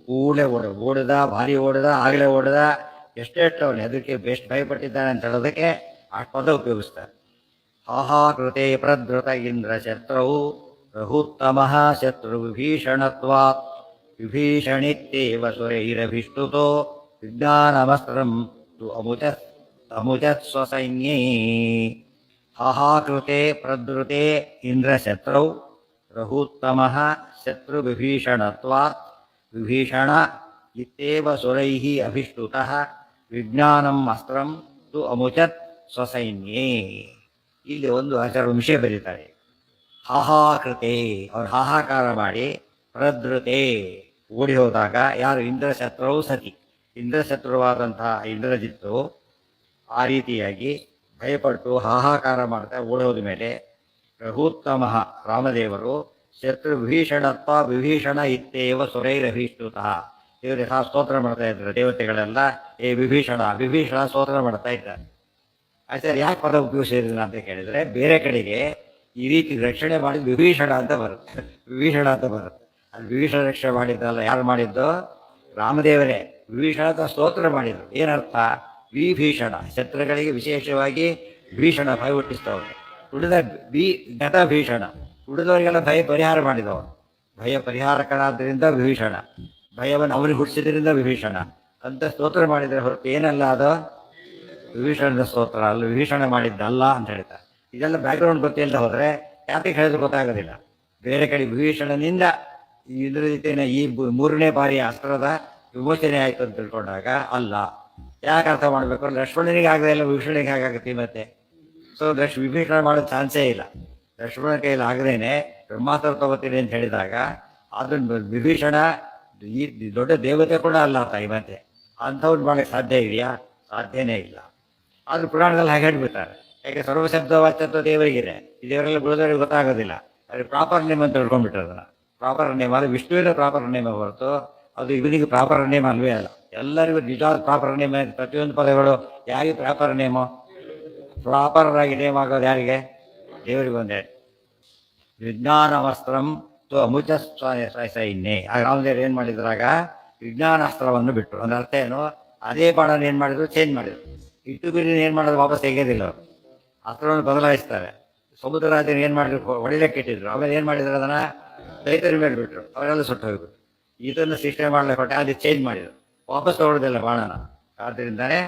ಕೂಡಲೇ ಓಡಿದ, ಭಾರಿ ಓಡಿದ, ಆಗಲೇ ಓಡಿದ, ಎಷ್ಟೆಷ್ಟು ಅವನು ಅದಕ್ಕೆ ಬೆಸ್ಟ್ ಭಯಪಟ್ಟಿದ್ದಾನೆ ಅಂತ ಹೇಳೋದಕ್ಕೆ ಆ ಪದ ಉಪಯೋಗಿಸ್ತಾರೆ. ಹಾಹಾಕೃತೆ ಪ್ರಧೃತ ಇಂದ್ರ ಶತ್ರೌ ರಹುತ್ತಮಃ ಶತ್ರು ವಿಭೀಷಣತ್ವಾತ್ ವಿಭೀಷಣಿತ್ಯೇವ ಸುರೈರಭಿಷ್ಟುತೋ ವಿಜ್ಞಾನಮಸ್ತ್ರಂ ತು ಅಮುಚತ್ ಸ್ವಸೈನ್ಯೇ. ಹಾಹಾಕೃತೆ ಪ್ರಧೃತೆ ಇಂದ್ರ ಶತ್ರೌ ರಹುತ್ತಮಃ ಶತ್ರು ವಿಭೀಷಣತ್ವಾತ್ ವಿಭೀಷಣ ಇತ್ಯೇವ ಸುರೈಃ ಅಭಿಷ್ಟುತಃ ವಿಜ್ಞಾನಂ ಅಸ್ತ್ರಂ ತು ಅಮುಚತ್ ಸ್ವಸೈನ್ಯೇ. ಇಲ್ಲಿ ಒಂದು ವಿಷಯ ಬರೀತಾರೆ. ಹಾಹಾಕೃತೆ, ಅವ್ರು ಹಾಹಾಕಾರ ಮಾಡಿ, ಪ್ರಧೃತೆ ಓಡಿ ಹೋದಾಗ ಯಾರು ಇಂದ್ರಶತ್ರುವು ಸತಿ, ಇಂದ್ರಶತ್ರುವಾದಂತಹ ಇಂದ್ರಜಿತ್ತು ಆ ರೀತಿಯಾಗಿ ಭಯಪಟ್ಟು ಹಾಹಾಕಾರ ಮಾಡ್ತಾ ಓಡಿ ಹೋದ ಮೇಲೆ ರಘುತ್ತಮ ರಾಮದೇವರು ಶತ್ರು ವಿಭೀಷಣ ಇತ್ತೇವ ಸುರೈರಭೀಷ್ಟುತಃ, ಇವರು ಸ್ತೋತ್ರ ಮಾಡ್ತಾ ಇದ್ದಾರೆ. ದೇವತೆಗಳೆಲ್ಲ ವಿಭೀಷಣ ಸ್ತೋತ್ರ ಮಾಡ್ತಾ ಇದ್ದಾರೆ. ಆಚಾರ್ಯ ಯಾಕೆ ಪದ ಉಪಯೋಗಿಸಿದ್ರಲ್ಲ ಅಂತ ಕೇಳಿದರೆ, ಬೇರೆ ಕಡೆಗೆ ಈ ರೀತಿ ರಕ್ಷಣೆ ಮಾಡಿದ ವಿಭೀಷಣ ಅಂತ ಬರುತ್ತೆ. ಅದು ವಿಭೀಷಣ ರಕ್ಷಣೆ ಮಾಡಿದ್ದಲ್ಲ, ಯಾರು ಮಾಡಿದ್ದು? ರಾಮದೇವರೇ. ವಿಭೀಷಣ ಅಂತ ಸ್ತೋತ್ರ ಮಾಡಿದರು. ಏನರ್ಥ? ವಿಭೀಷಣ ಶತ್ರುಗಳಿಗೆ ವಿಶೇಷವಾಗಿ ಭೀಷಣ ಭಯ ಹುಟ್ಟಿಸ್ತವನು. ಉಳಿದ ಗತಭೀಷಣ, ಉಳಿದವರಿಗೆಲ್ಲ ಭಯ ಪರಿಹಾರ ಮಾಡಿದವನು. ಭಯ ಪರಿಹಾರಕನಾದ್ದರಿಂದ ವಿಭೀಷಣ, ಭಯವನ್ನು ಅವನಿಗೆ ಹುಟ್ಟಿಸಿದ್ರಿಂದ ವಿಭೀಷಣ ಅಂತ ಸ್ತೋತ್ರ ಮಾಡಿದರೆ ಹೊರತು ಏನಲ್ಲ ಅದು ವಿಭೀಷಣದ ಸ್ತೋತ್ರ ಅಲ್ಲ, ವಿಭೀಷಣ ಮಾಡಿದ್ದಲ್ಲ ಅಂತ ಹೇಳ್ತಾರೆ. ಇದೆಲ್ಲ ಬ್ಯಾಕ್ಗ್ರೌಂಡ್ ಗೊತ್ತಿಲ್ಲದೆ ಹೋದರೆ ಯಾಕೆ ಹೇಳಿದ್ರು ಗೊತ್ತಾಗೋದಿಲ್ಲ. ಬೇರೆ ಕಡೆ ವಿಭೀಷಣನಿಂದ ಇದ್ರ ರೀತಿಯ ಈ ಮೂರನೇ ಬಾರಿಯ ಅಸ್ತ್ರದ ವಿಮೋಚನೆ ಆಯಿತು ಅಂತ ತಿಳ್ಕೊಂಡಾಗ ಅಲ್ಲ. ಯಾಕೆ ಅರ್ಥ ಮಾಡಬೇಕು? ಲಕ್ಷ್ಮಣನಿಗೆ ಆಗದೆ ಇಲ್ಲ, ವಿಭೀಷಣಿಗೆ ಹೇಗಾಗುತ್ತೆ ಮತ್ತೆ? ಸೊ ವಿಭೀಷಣ ಮಾಡೋ ಚಾನ್ಸೇ ಇಲ್ಲ. ಲಕ್ಷ್ಮಣ ಕೈಯಲ್ಲಿ ಆಗದೇನೆ ಬ್ರಹ್ಮಾಸ್ತ್ರ ತಗೋತೀನಿ ಅಂತ ಹೇಳಿದಾಗ ಅದನ್ನು ವಿಭೀಷಣ ಈ ದೊಡ್ಡ ದೇವತೆ ಕೂಡ ಅಲ್ಲ ತಾಯಿ ಮತ್ತೆ ಅಂಥವ್ರು ಮಾಡಕ್ಕೆ ಸಾಧ್ಯ ಇದೆಯಾ? ಸಾಧ್ಯನೇ ಇಲ್ಲ. ಆದ್ರೂ ಪುರಾಣದಲ್ಲಿ ಹಾಗೆ ಹೇಳ್ಬಿಡ್ತಾರೆ. ಯಾಕೆ ಸರ್ವಶಬ್ದ ವಾಚ್ಯತ್ವ ದೇವರಿಗಿದೆ, ಈ ದೇವರೆಲ್ಲ ಬಿಡೋದವ್ರಿಗೆ ಗೊತ್ತಾಗೋದಿಲ್ಲ. ಅದು ಪ್ರಾಪರ್ ನೇಮ್ ಅಂತ ತಿಳ್ಕೊಂಡ್ಬಿಟ್ಟದನ್ನ. ಪ್ರಾಪರ್ ನೇಮ್ ಅದು ವಿಷ್ಣುವಿನ ಪ್ರಾಪರ್ ನೇಮ್ ಹೊರತು ಅದು ಇವನಿಗೆ ಪ್ರಾಪರ್ ನೇಮ್ ಅಲ್ವೇ ಅಲ್ಲ. ಎಲ್ಲರಿಗೂ ನಿಜವಾದ ಪ್ರಾಪರ್ ನೇಮ್. ಪ್ರತಿಯೊಂದು ಪದಗಳು ಯಾರಿಗೆ ಪ್ರಾಪರ್ ನೇಮು? ಪ್ರಾಪರ್ ಆಗಿ ನೇಮ್ ಆಗೋದು ಯಾರಿಗೆ? ದೇವರಿಗೊಂದೇ. ವಿಜ್ಞಾನವಸ್ತ್ರಂ ಅಮುಚ ಸೈನ್ಯೆ. ಆಗ ರಾಮದೇವರು ಏನ್ ಮಾಡಿದ್ರಾಗ ವಿಜ್ಞಾನಾಸ್ತ್ರವನ್ನು ಬಿಟ್ಟರು. ಒಂದು ಅರ್ಥ ಏನು? ಅದೇ ಬಾಣನ ಏನ್ ಮಾಡಿದ್ರು? ಚೇಂಜ್ ಮಾಡಿದ್ರು. ಇಟ್ಟು ಬಿರಿ ಏನ್ ಮಾಡೋದು? ವಾಪಸ್ ತೆಗೆಯೋದಿಲ್ಲ ಅವರು, ಅಸ್ತ್ರವನ್ನು ಬದಲಾಯಿಸ್ತಾರೆ. ಸಮುದ್ರ ರಾಜನ ಏನ್ ಮಾಡಿದ್ರು? ಹೊಡಿಲಿಕ್ಕೆ ಇಟ್ಟಿದ್ರು. ಆಮೇಲೆ ಏನ್ ಮಾಡಿದ್ರು? ಅದನ್ನ ರೈತರ ಮೇಲೆ ಬಿಟ್ರು, ಅವರೆಲ್ಲ ಸುಟ್ಟು ಹೋಗ್ಬಿಟ್ರು. ಇದನ್ನು ಸಿಸ್ಟಮ್ ಮಾಡ್ಲಿಕ್ಕೆ ಹೊಟ್ಟೆ ಅದು ಚೇಂಜ್ ಮಾಡಿದ್ರು, ವಾಪಸ್ ತಗೊಳ್ಳೋದಿಲ್ಲ ಬಾಣನ. ಆದ್ದರಿಂದನೇ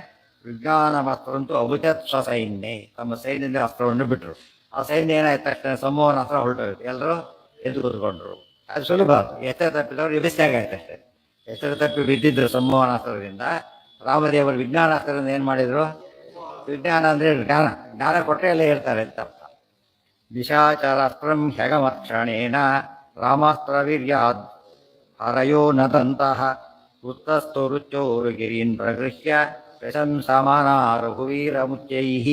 ವಿಜ್ಞಾನವಸ್ತ್ರಂತೂ ಅಭುಜತ್ ಸ್ವಸೈನ್ಯೆ, ತಮ್ಮ ಸೈನ್ಯದಿಂದ ಅಸ್ತ್ರವನ್ನು ಬಿಟ್ಟರು. ಆ ಸೈನ್ಯ ಏನಾಯ್ತು ತಕ್ಷಣ ಸಮೂಹನ ಅಸ್ತ್ರ ಹೊರಟೋಯ್ತು, ಎಲ್ಲರೂ ಎದ್ದು ಕೂತ್ಕೊಂಡ್ರು. ಅದು ಸುಲಭ. ಎಚ್ಚರ ತಪ್ಪಿದವರು ಎಬಿಸ್ತಾಗ ಆಯ್ತು ಅಷ್ಟೇ. ಎಚ್ಚರ ತಪ್ಪಿ ಬಿದ್ದಿದ್ರು ಸಂಮೋಹನ ಅಸ್ತ್ರದಿಂದ. ರಾಮದೇವರು ವಿಜ್ಞಾನಾಸ್ತ್ರದಿಂದ ಏನು ಮಾಡಿದ್ರು? ವಿಜ್ಞಾನ ಅಂದರೆ ಜ್ಞಾನ, ಜ್ಞಾನ ಕೊಟ್ಟರೆ ಎಲ್ಲ ಹೇಳ್ತಾರೆ ಅಂತ ಅರ್ಥ. ನಿಶಾಚರಾಸ್ತ್ರಂ ಹ್ಯಗಮಕ್ಷಣೇನ ರಾಮಾಸ್ತ್ರ ವೀರ್ಯಾದ್ ಹರಯೋ ನದಂತಹ ವೃತ್ತಸ್ಥೋ ರುಚೋರು ಗಿರೀನ್ ಪ್ರಗೃಹ್ಯ ಪ್ರಶಂಸಮಾನ ರಘುವೀರ ಮುಚ್ಚೈಃ.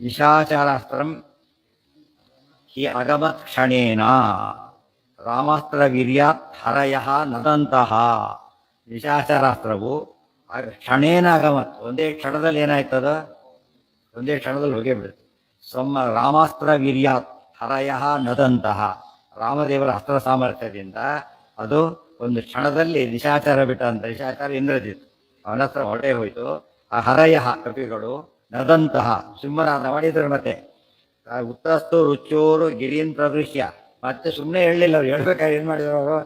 ನಿಶಾಚರಾಸ್ತ್ರಂ ಹಿ ಅಗಮತ್ ಕ್ಷಣೇನ ರಾಮಾಸ್ತ್ರ ವೀರ್ಯಾತ್ ಹರಯಃ ನದಂತಹ. ನಿಶಾಚರಾಸ್ತ್ರವು ಕ್ಷಣೇನ ಅಗಮತ್, ಒಂದೇ ಕ್ಷಣದಲ್ಲಿ ಏನಾಯ್ತದ? ಒಂದೇ ಕ್ಷಣದಲ್ಲಿ ಹೋಗೇ ಬಿಡುತ್ತೆ. ರಾಮಾಸ್ತ್ರ ವೀರ್ಯಾತ್ ಹರಯಃ ನದಂತಹ, ರಾಮದೇವರ ಅಸ್ತ್ರ ಸಾಮರ್ಥ್ಯದಿಂದ ಅದು ಒಂದು ಕ್ಷಣದಲ್ಲಿ ನಿಶಾಚಾರ ಬಿಟ್ಟ ಅಂತ. ನಿಶಾಚಾರ ಇಂದ್ರಜಿತ್, ಅವನ ಹತ್ರ ಹೊರಟೇ ಹೋಯ್ತು. ಆ ಹರಯಃ ಕಪಿಗಳು ನದಂತಹ ಸಿಂಹನಾದ ಮಾಡಿದ್ರು. ಮತ್ತೆ ಉತ್ತಸ್ತು ರುಚೋರು ಗಿರಿಯನ್ ಪ್ರದೃಶ್ಯ, ಮತ್ತೆ ಸುಮ್ಮನೆ ಹೇಳಲಿಲ್ಲ ಅವ್ರು. ಹೇಳ್ಬೇಕಾದ್ರೆ ಏನು ಮಾಡಿದ್ರು ಅವರು?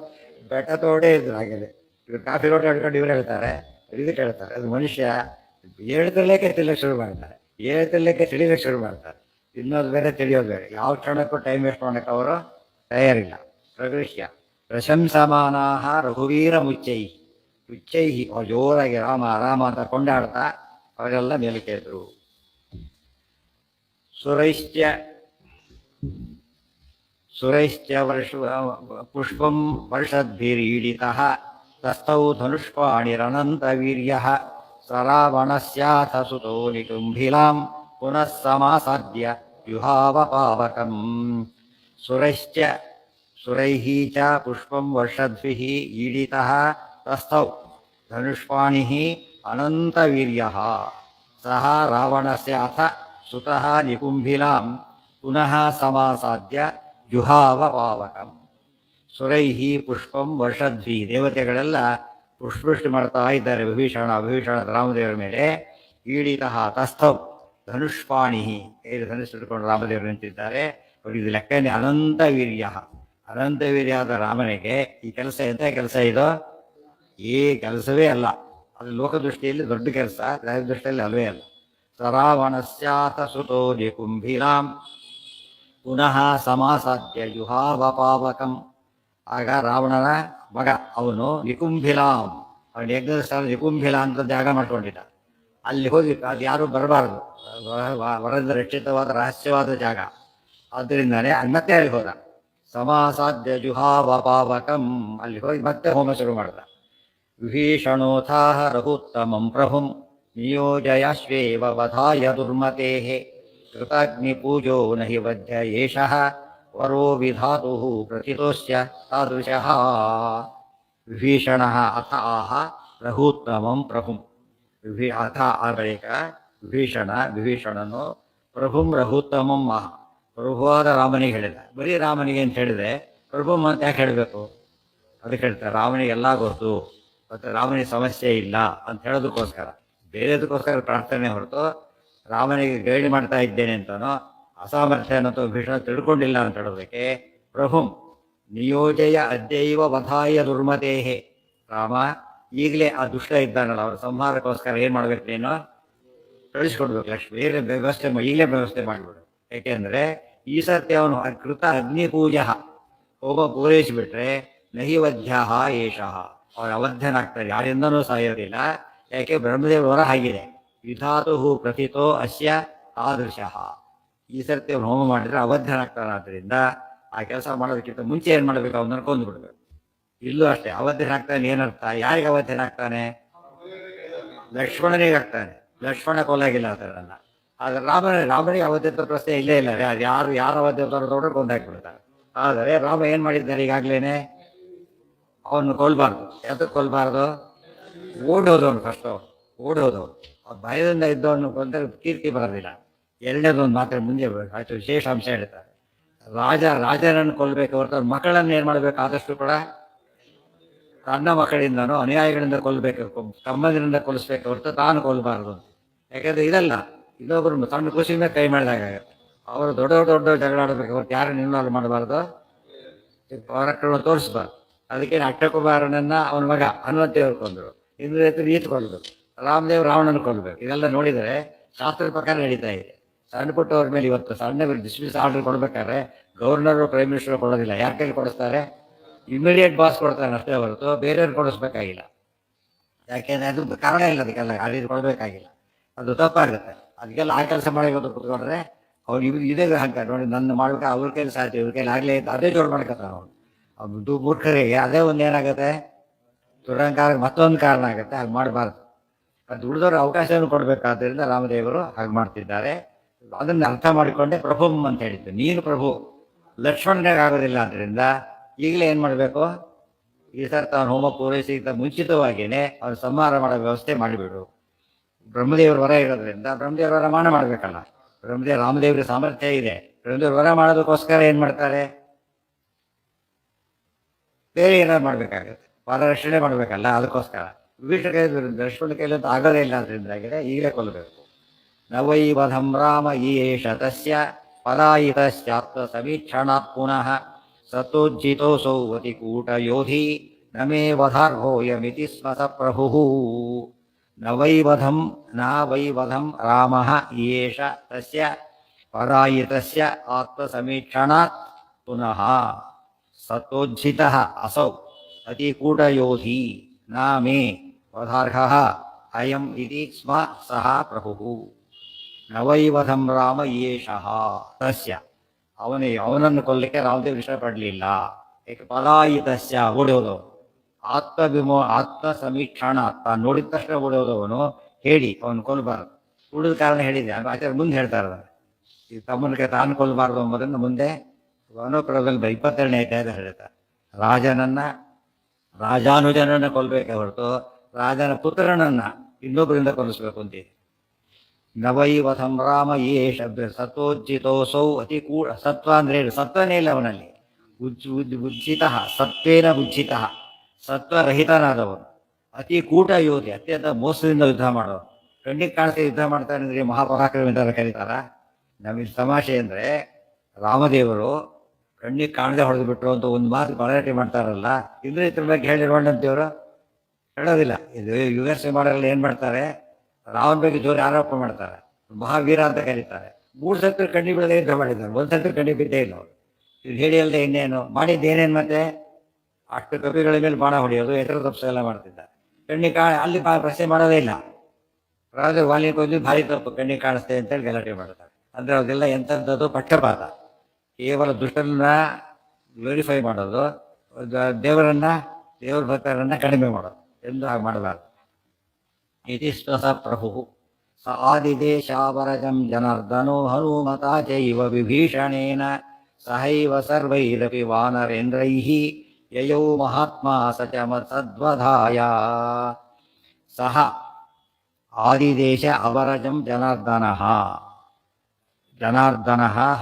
ಬೆಟ್ಟ ತೋಡೇ ಇದ್ರು. ಹಾಗೆ ಇವ್ರು ಕಾಫಿ ರೋಟಿ ಹಿಡ್ಕೊಂಡು ಇವ್ರು ಹೇಳ್ತಾರೆ, ಇದಕ್ಕೆ ಹೇಳ್ತಾರೆ. ಅದು ಮನುಷ್ಯ ಹೇಳ್ತಿರ್ಲಿಕ್ಕೆ ತಿಳಿಯಕ್ಕೆ ಶುರು ಮಾಡ್ತಾರೆ, ಹೇಳ್ತಿರ್ಲಿಕ್ಕೆ ತಿಳಿಯಕ್ಕೆ ಶುರು ಮಾಡ್ತಾರೆ. ತಿನ್ನೋದು ಬೇರೆ, ತಿಳಿಯೋದು ಬೇರೆ. ಯಾವ ಕ್ಷಣಕ್ಕೂ ಟೈಮ್ ವೇಸ್ಟ್ ಮಾಡೋಕ್ಕೆ ಅವರು ತಯಾರಿಲ್ಲ. ಪ್ರಗೃಹ್ಯ ಪ್ರಶಂಸಮಾನಾಹ ರಘುವೀರ ಮುಚ್ಚೈಹಿ. ಮುಚ್ಚೈಹಿ ಅವ್ರು ಜೋರಾಗಿ ರಾಮ ರಾಮ ಅಂತ ಕೊಂಡಾಡ್ತಾ ಅವರೆಲ್ಲ ಮೇಲಕ್ಕೆ ಎದ್ರು. ಸುರೈಶ್ಚ ಪುಷ್ಪಂ ವರ್ಷದ್ಭಿರೀಡಿತಃ ತಸ್ಥೌ ಧನುಷ್ಪಾಣಿರನಂತವೀರ್ಯಃ ಸರಾವಣಸ್ಯಾಥ ಸುತೋ ನಿಕುಂಭಿಲಾಂ ಪುನಃ ಸಮಾಸಾದ್ಯ ಯುಹಾವಪಾವಕಂ. ಸುರೈಶ್ಚ ಸುರೈಃ ಚ ಪುಷ್ಪಂ ವರ್ಷದ್ಭಿಃ ಈಡಿತಃ ತಸ್ಥೌ ಧನುಷ್ಪಾಣಿಃ ಅನಂತವೀರ್ಯಃ ಸಹ ರಾವಣಸ್ಯಾಥ ಸುತಃ ನಿಕುಂಭಿಲಾಂ ಪುನಃ ಸಮಾಸಾದ್ಯ ಜುಹಾವಪಾವಕಂ. ಸುರೈಹಿ ಪುಷ್ಪಂ ವರ್ಷದ್ವಿ, ದೇವತೆಗಳೆಲ್ಲ ಪುಷ್ಪವೃಷ್ಟಿ ಮಾಡ್ತಾ ಇದ್ದಾರೆ ವಿಭೀಷಣ ರಾಮದೇವರ ಮೇಲೆ. ಈಡಿತಃ ತಸ್ಥೌ ಧನುಷ್ಪಾಣಿ, ಧನುಷ್ ಹಿಡ್ಕೊಂಡು ರಾಮದೇವರು ನಿಂತಿದ್ದಾರೆ. ಇದು ಲೆಕ್ಕನೇ ಅನಂತ ವೀರ್ಯ. ಅನಂತ ವೀರ್ಯಾದ ರಾಮನಿಗೆ ಈ ಕೆಲಸ ಎಂಥ ಕೆಲಸ ಇದು? ಈ ಕೆಲಸವೇ ಅಲ್ಲ. ಅದು ಲೋಕದೃಷ್ಟಿಯಲ್ಲಿ ದೊಡ್ಡ ಕೆಲಸ, ದೃಷ್ಟಿಯಲ್ಲಿ ಅಲ್ವೇ ಅಲ್ಲ. ಸರಾವಣಸ್ಯಾಥ ಸುತೋ ನಿಕುಂಭಿಲಾಂ ಪುನಃ ಸಮಾಸಾಧ್ಯ ಯುಹಾವಪಾವಕಂ. ಆಗ ರಾವಣನ ಮಗ ಅವನು ನಿಕುಂಭಿಲಾಂ, ಅವನ ಯಜ್ಞದ ಸ್ಥಳ ನಿಕುಂಭಿಲ ಅಂತ ಜಾಗ ಮಾಡ್ಕೊಂಡಿದ್ದ. ಅಲ್ಲಿ ಹೋಗಿ ಅದು ಯಾರೂ ಬರಬಾರದು, ವರದಿಂದ ರಕ್ಷಿತವಾದ ರಹಸ್ಯವಾದ ಜಾಗ. ಆದ್ದರಿಂದನೇ ಮತ್ತೆ ಅಲ್ಲಿ ಹೋದ. ಸಮಾಸಾಧ್ಯ ಜುಹಾವಪಾವಕಂ, ಅಲ್ಲಿ ಹೋಗಿ ಮತ್ತೆ ಹೋಮ ಶುರು ಮಾಡಿದ. ವಿಭೀಷಣೋಥಾಹ ರಘುತ್ತಮಂ ಪ್ರಭುಂ ನಿಯೋಜಯಾಶ್ವೇವ ವಧಾಯ ದುರ್ಮತೇಃ ಕೃತಾಗ್ನಿಪೂಜೋ ನ ಹಿ ವಧ್ಯ ಏಷಃ ವರೋ ವಿಧಾತುಃ ಪ್ರಥಿತೋಸ್ಯ ತಾದೃಶಃ. ವಿಭೀಷಣಃ ಅಥ ಆಹ ರಘುತ್ತಮಂ ಪ್ರಭುಂ. ಅಥ ಆ ಬಳಿಕ ವಿಭೀಷಣನು ಪ್ರಭುಂ ರಘುತ್ತಮಂ ಆಹ, ಪ್ರಭುವಾದ ರಾಮನಿಗೆ ಹೇಳಿದ. ಬರೀ ರಾಮನಿಗೆ ಅಂತ ಹೇಳಿದೆ, ಪ್ರಭುಂ ಅಂತ ಯಾಕೆ ಹೇಳಬೇಕು? ಅದಕ್ಕೆ ಹೇಳ್ತಾರೆ ರಾಮನಿಗೆ ಎಲ್ಲ ಗೊತ್ತು, ಮತ್ತು ರಾಮನಿಗೆ ಸಮಸ್ಯೆ ಇಲ್ಲ ಅಂತ ಹೇಳೋದಕ್ಕೋಸ್ಕರ, ಬೇರೆದಕ್ಕೋಸ್ಕರ ಪ್ರಾರ್ಥನೆ ಹೊರತು ರಾಮನಿಗೆ ಗೈಡ್ ಮಾಡ್ತಾ ಇದ್ದೇನೆ ಅಂತನೋ ಅಸಾಮರ್ಥ್ಯ ಅನ್ನೋ ಭೀಷಣ ತಿಳ್ಕೊಂಡಿಲ್ಲ ಅಂತ ಹೇಳೋದಕ್ಕೆ ಪ್ರಭುಂ ನಿಯೋಜಯ ಅದ್ಯೈವ ವಧಾಯ ದುರ್ಮತೇಹೆ. ರಾಮ ಈಗಲೇ ಆ ದುಷ್ಟ ಇದ್ದಾನಲ್ಲ, ಅವರ ಸಂಹಾರಕ್ಕೋಸ್ಕರ ಏನು ಮಾಡ್ಬೇಕು? ನೀನು ಕಳಿಸ್ಕೊಡ್ಬೇಕು. ಲಕ್ಷ್ಮಿ ಬೇರೆ ವ್ಯವಸ್ಥೆ ಈಗಲೇ ವ್ಯವಸ್ಥೆ ಮಾಡಿಬಿಡು. ಯಾಕೆಂದರೆ ಈ ಸರ್ತಿ ಅವನು ಕೃತ ಅಗ್ನಿ ಪೂಜಾ ಹೋಮ ಪೂರೈಸಿಬಿಟ್ರೆ ನಹಿ ವಧ್ಯ ಏಷಃ, ಅವನು ಅವಧ್ಯನಾಗ್ತಾರೆ, ಯಾರಿಂದನೂ ಸಾಯೋದಿಲ್ಲ. ಯಾಕೆ? ಬ್ರಹ್ಮದೇವರ ವರ ಆಗಿದೆ. ವಿಧಾತು ಪ್ರಥಿತೋ ಅಸ್ಯ ತಾದೃಶಃ. ಈ ಸರ್ತಿ ಅವ್ನು ಹೋಮ ಮಾಡಿದ್ರೆ ಅವಧ್ಯನಾಗ್ತಾನೆ. ಆದ್ದರಿಂದ ಆ ಕೆಲಸ ಮಾಡೋದಕ್ಕಿಂತ ಮುಂಚೆ ಏನು ಮಾಡಬೇಕು, ಅವನನ್ನು ಕೊಂದುಬಿಡ್ಬೇಕು. ಇಲ್ಲೂ ಅಷ್ಟೇ, ಅವಧ್ಯನಾಗ್ತಾನೆ ಏನರ್ಥ, ಯಾರಿಗೆ ಅವಧ್ಯನಾಗ್ತಾನೆ? ಲಕ್ಷ್ಮಣನಿಗೆ ಆಗ್ತಾನೆ. ಲಕ್ಷ್ಮಣ ಕೊಲ್ಲಾಗಿಲ್ಲ ಅದರಲ್ಲ. ಆದರೆ ರಾಮನಿಗೆ ಅವಧ್ಯತ್ವ ಪ್ರಶ್ನೆ ಇಲ್ಲೇ ಇಲ್ಲ. ಯಾರು ಅವಧ್ಯತ್ವ ನೋಡ್ರೆ ಕೊಂದಾಕಿಬಿಡ್ತಾರೆ. ಆದರೆ ರಾಮ ಏನು ಮಾಡಿದ್ದಾರೆ ಈಗಾಗಲೇ? ಅವನು ಕೊಲ್ಬಾರ್ದು. ಯಾತಕ್ಕೆ ಕೊಲ್ಬಾರ್ದು? ಓಡಿ ಹೋದವನು ಫಸ್ಟ್. ಓಡಿ ಹೋದವನು ಭಯದಿಂದ ಇದ್ದವನು ಕೊಂದರೆ ಕೀರ್ತಿ ಬರೋದಿಲ್ಲ. ಎರಡನೇದೊಂದು ಮಾತ್ರ ಮುಂದೆ ಅಷ್ಟು ವಿಶೇಷ ಅಂಶ ಹೇಳ್ತಾರೆ. ರಾಜನನ್ನು ಕೊಲ್ಲಬೇಕು ಹೊರತು ಅವ್ರ ಮಕ್ಕಳನ್ನು ಏನು ಮಾಡಬೇಕು? ಆದಷ್ಟು ಕೂಡ ತನ್ನ ಮಕ್ಕಳಿಂದನೋ ಅನುಯಾಯಿಗಳಿಂದ ಕೊಲ್ಲಬೇಕು, ತಮ್ಮಂದಿರಿಂದ ಕೊಲ್ಲಿಸ್ಬೇಕು ಹೊರತು ತಾನು ಕೊಲ್ಲಬಾರ್ದು. ಯಾಕೆಂದರೆ ಇದಲ್ಲ, ಇನ್ನೊಬ್ಬರು ಸಣ್ಣ ಖುಷಿಯಿಂದ ಕೈ ಮಾಡಿದಾಗುತ್ತೆ. ಅವರು ದೊಡ್ಡ ದೊಡ್ಡ ಜಗಳ ಆಡಬೇಕು ಹೊರತು ಯಾರನ್ನು ಇನ್ವಾಲ್ವ್ ಮಾಡಬಾರ್ದು, ಪರಾಕ್ರಮ ತೋರಿಸ್ಬಾರ್ದು. ಅದಕ್ಕೆ ಅಟ್ಟಕುಮಾರನನ್ನ ಅವನ ಮಗ ಹನುಮಂತೇವರು ಕೊಂದರು, ಇಂದ್ರದೇವರು ಈತ ಕೊಲ್ಲಬೇಕು, ರಾಮದೇವ್ ರಾವಣನ ಕೊಲ್ಲಬೇಕು. ಇದೆಲ್ಲ ನೋಡಿದರೆ ಶಾಸ್ತ್ರದ ಪ್ರಕಾರ ನಡೀತಾ ಇದೆ. ಸಣ್ಣ ಪುಟ್ಟವ್ರ ಮೇಲೆ ಇವತ್ತು ಸಣ್ಣ ಡಿಸ್ಮಿಸ್ ಆರ್ಡರ್ ಕೊಡ್ಬೇಕಾದ್ರೆ ಗವರ್ನರು ಪ್ರೈಮ್ ಮಿನಿಸ್ಟರ್ ಕೊಡೋದಿಲ್ಲ. ಯಾಕೆ ಕೊಡಿಸ್ತಾರೆ? ಇಮಿಡಿಯೇಟ್ ಬಾಸ್ ಕೊಡ್ತಾನೆ ಅಷ್ಟೇ ಹೊರತು ಬೇರೆಯವ್ರು ಕೊಡಿಸ್ಬೇಕಾಗಿಲ್ಲ. ಯಾಕೆಂದರೆ ಅದು ಕಾರಣ ಇಲ್ಲ, ಅದಕ್ಕೆಲ್ಲ ಆ ರೀತಿ ಕೊಡಬೇಕಾಗಿಲ್ಲ. ಅದು ತಪ್ಪಾಗುತ್ತೆ. ಅದಕ್ಕೆಲ್ಲ ಆ ಕೆಲಸ ಮಾಡೋದು ಕುತ್ಕೊಂಡ್ರೆ ಅವ್ರು ಇದೇ ಹಾಕ ನೋಡಿ, ನನ್ನ ಮಾಡ್ಬೇಕು, ಅವ್ರ ಕೈಲಿ ಸಾಧ್ಯ, ಇವ್ರ ಕೈಲಿ ಆಗಲೇ ಇತ್ತು, ಅದೇ ಜೋರು ಮಾಡ್ಕೊತಾನೆ ಅವನು. ಅವ್ನು ಮೂರ್ಖರಿಗೆ ಅದೇ ಒಂದು ಏನಾಗುತ್ತೆ, ದುರಂಕಾರ ಮತ್ತೊಂದು ಕಾರಣ ಆಗುತ್ತೆ. ಹಾಗೆ ಮಾಡಬಾರ್ದು. ಅದು ಉಳಿದವರು ಅವಕಾಶವನ್ನು ಕೊಡಬೇಕಾದ್ರಿಂದ ರಾಮದೇವರು ಹಾಗೆ ಮಾಡ್ತಿದ್ದಾರೆ. ಅದನ್ನು ಅರ್ಥ ಮಾಡಿಕೊಂಡೆ ಪ್ರಭು ಅಂತ ಹೇಳಿದ್ದು. ನೀನು ಪ್ರಭು, ಲಕ್ಷ್ಮಣನಿಗೆ ಆಗೋದಿಲ್ಲ. ಆದ್ದರಿಂದ ಈಗಲೇ ಏನು ಮಾಡಬೇಕು? ಈ ಸರ್ತ ಅವನು ಹೋಮ ಪೂರೈಸಿದ ಮುಂಚಿತವಾಗಿಯೇ ಅವನು ಸಂಹಾರ ಮಾಡೋ ವ್ಯವಸ್ಥೆ ಮಾಡಿಬಿಡು. ಬ್ರಹ್ಮದೇವರ ವರ ಇರೋದ್ರಿಂದ ಬ್ರಹ್ಮದೇವರ ವರ ಮಾನ ಮಾಡಬೇಕಲ್ಲ. ರಾಮದೇವರಿಗೆ ಸಾಮರ್ಥ್ಯ ಇದೆ. ಬ್ರಹ್ಮದೇವರ ವರ ಮಾಡೋದಕ್ಕೋಸ್ಕರ ಏನು ಮಾಡ್ತಾರೆ? ಬೇರೆ ಏನಾದ್ರು ಮಾಡಬೇಕಾಗತ್ತೆ, ವರರಕ್ಷಣೆ ಮಾಡಬೇಕಲ್ಲ, ಅದಕ್ಕೋಸ್ಕರ. ವಿಭೀಷಣ ಕೈ ಲಕ್ಷ್ಮಣ ಕೈಲಂತೂ ಆಗೋದೇ ಇಲ್ಲ. ಅದರಿಂದಾಗಿದೆ ಈಗಲೇ ಕೊಲ್ಲಬೇಕು. ನವೈ ವಧಂ ರಾಮ ಈಶ ತಸ್ಯ ಪಲಾಯಿತಶ್ಚಾತ್ಮ ಸಮೀಕ್ಷಣಾತ್ ಪುನಃ ಸತೋಜ್ಜಿತೋಸೌ ಅತಿಕೂಟ ಯೋಧಿ ನಮೇ ವಧಾರ್ಹೋಯಮಿತಿ ಸ್ಮ ಸ ಪ್ರಭುಃ. ನ ವೈ ವಧಂ ರಾಮಃ ಈಶ ತಸ್ಯ ಪಲಾಯಿತಸ್ಯ ಆತ್ಮಸಮೀಕ್ಷಣಾತ್ ಪುನಃ ಸತೋಜ್ಜಿತಃ ಅಸೌ ಅತಿಕೂಟಯೋಧಿ ನ ಮೇ ವಧಾರ್ಹಃ ಅಯಂ ಇತಿ ಸ್ಮ ಸಹ ಪ್ರಭುಃ. ನ ವೈ ವಧಂ ರಾಮ ಯೇಷಃ ತಸ್ಯ, ಅವನನ್ನು ಕೊಲ್ಲಕ್ಕೆ ರಾಮದೇವರು ಇಷ್ಟಪಡಲಿಲ್ಲ. ಏಕೆ? ಪಲಾಯಿತಸ್ಯ, ಓಡೋದವನು. ಆತ್ಮ ಸಮೀಕ್ಷಣ, ತಾನು ನೋಡಿದ ತಕ್ಷಣ ಓಡೋದವನು. ಹೇಳಿ ಅವನು ಕೊಲ್ಲಬಾರದು. ಉಳಿದ ಕಾರಣ ಹೇಳಿದೆ, ಆಚಾರ್ಯ ಮುಂದೆ ಹೇಳ್ತಾರೆ. ಈ ತಮ್ಮನಿಗೆ ತಾನು ಕೊಲ್ಲಬಾರದು ಎಂಬುದನ್ನು ಮುಂದೆ ಅನುಪ್ರದಲ್ಲಿ 22ನೇ ಅಧ್ಯಾಯದ ಹೇಳ್ತಾರೆ. ರಾಜಾನುಜನನ್ನು ಕೊಲ್ಲಬೇಕೆ ಹೊರತು ರಾಜನ ಪುತ್ರನನ್ನ ಇನ್ನೊಬ್ಬರಿಂದ ಕೊಲ್ಲಿಸ್ಬೇಕು ಅಂತೀವಿ. ನವೈ ವಧಂ ರಾಮ ಯೇಷ ಸತೋಜ್ಜಿತೋಸೌ ಅತಿಕೂಟ. ಸತ್ವ ಅಂದ್ರೆ ಏನು? ಸತ್ವನೇ ಇಲ್ಲ ಅವನಲ್ಲಿ. ಉಜ್ಜಿತ, ಸತ್ವೇನ ಉಜ್ಜಿತ, ಸತ್ವರಹಿತನಾದವನು. ಅತಿ ಕೂಟ ಯೋಧಿ, ಅತ್ಯಂತ ಮೋಸದಿಂದ ಯುದ್ಧ ಮಾಡೋನು. ಕಣ್ಣಿಗೆ ಕಾಣಿಸಿ ಯುದ್ಧ ಮಾಡ್ತಾನೆ ಅಂದರೆ ಮಹಾಪರಾಕ್ರಮ ಅಂತ ಕರೀತಾರ. ನಮಗೆ ತಮಾಷೆ ಅಂದರೆ ರಾಮದೇವರು ಕಣ್ಣಿಗೆ ಕಾಣದೆ ಹೊಡೆದು ಬಿಟ್ರು ಅಂತ ಒಂದು ಮಾತು ಗಲಾಟೆ ಮಾಡ್ತಾರಲ್ಲ, ಇದ್ರ ಬಗ್ಗೆ ಹೇಳಿರೋಣಂತೇವರು ಹೇಳೋದಿಲ್ಲ. ಇದು US ಮಾಡೋಲ್ಲ. ಏನು ಮಾಡ್ತಾರೆ? ರಾವಣ ಬಗ್ಗೆ ಜೋರು ಆರೋಪ ಮಾಡ್ತಾರೆ. ಮಹಾವೀರ ಅಂತ ಕರೀತಾರೆ. 3 ಸತ್ತು ಕಣ್ಣಿ ಬಿಡದೆ ಯುದ್ಧ ಮಾಡಿದ್ದಾರೆ, 1 ಸತ್ತು ಕಣ್ಣಿ ಬಿದ್ದೇ ಇಲ್ಲ ಅವರು. ಇದು ಹೇಳಿ ಅಲ್ಲದೆ ಇನ್ನೇನು ಮಾಡಿದ್ದೇನೇನು? ಮತ್ತೆ ಅಷ್ಟು ಕಪಿಗಳ ಮೇಲೆ ಬಾಣ ಹೊಡೆಯೋದು, ಹೆಸರು ತಪ್ಪಿಸ ಎಲ್ಲ ಮಾಡ್ತಿದ್ದಾರೆ. ಕಣ್ಣಿ ಅಲ್ಲಿ ಪ್ರಶ್ನೆ ಮಾಡೋದೇ ಇಲ್ಲ. ರಾಜ ವಾಲ್ಮೀಕಿ ಭಾರಿ ತಪ್ಪು, ಕಣ್ಣಿಗೆ ಕಾಣಿಸ್ತೆ ಅಂತೇಳಿ ಗಲಾಟೆ ಮಾಡ್ತಾರೆ. ಅಂದರೆ ಅದೆಲ್ಲ ಎಂಥದ್ದು ಪಕ್ಷಪಾತ. ಕೇವಲ ದುಷ್ಟರನ್ನ ಗ್ಲೋರಿಫೈ ಮಾಡೋದು, ದೇವರ ಭಕ್ತರನ್ನ ಕಡಿಮೆ ಮಾಡೋದು ಎಂದು ಹಾಗೆ ಮಾಡಬಾರ್ದು. ಇತಿ ಸ ಪ್ರಭು. ಸ ಆದಿದೇಶಾವರಜಂ ಜನಾರ್ದನೋ ಹನುಮತಾ ಚೈವ ವಿಭೀಷಣೇನ ಸಹೈವ ಸರ್ವೈರಪಿ ವಾನರೇಂದ್ರೈಃ ಯಯೌ ಮಹಾತ್ಮ ಸಚಮತದ್ವಧಾಯ. ಸಹ ಆದಿದೇಶ ಅವರಜಂ ಜನಾರ್ದನಃ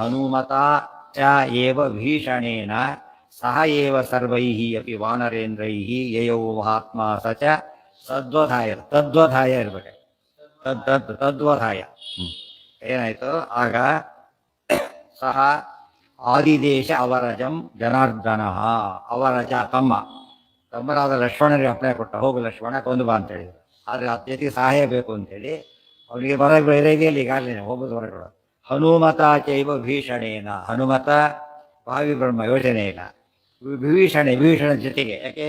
ಹನುಮತಾ ಚ ಏವ ಭೀಷಣೇನ ಸಹ ಏವ ಸರ್ವೈಃ ಅಪಿ ವಾನರೇಂದ್ರೈಃ ಯಯೌ ಮಹಾತ್ಮ ಸಚ ತದ್ವಧಾಯ. ತದ್ವಧಾಯ ಇರ್ಬೇಕು. ತದ್ವಧಾಯ ಏನಾಯ್ತು ಆಗ? ಸಹ ಆದಿದೇಶ ಅವರಜಂ ಜನಾರ್ದನಃ, ಅವರಜ ತಮ್ಮರಾದ ಲಕ್ಷ್ಮಣನಿಗೆ ಅಪ್ಪಣೆ ಕೊಟ್ಟ, ಹೋಗು ಲಕ್ಷ್ಮಣ ಕೊಂದು ಬಾ ಅಂತ ಹೇಳಿದ್ರು. ಆದರೆ ಅತ್ಯತಿ ಸಹಾಯ ಬೇಕು ಅಂತೇಳಿ ಅವನಿಗೆ ಇದೆಯಲ್ಲಿ ಈಗಾಗಲೇ ಹೋಗೋದು ಹೊರಗಡೆ. ಹನುಮತ ಚೈವ ಭೀಷಣೇನ, ಹನುಮತ ಭಾವಿ ಬ್ರಹ್ಮ ಯೋಚನೆ ಇಲ್ಲ. ವಿಭೀಷಣ ಜೊತೆಗೆ, ಯಾಕೆ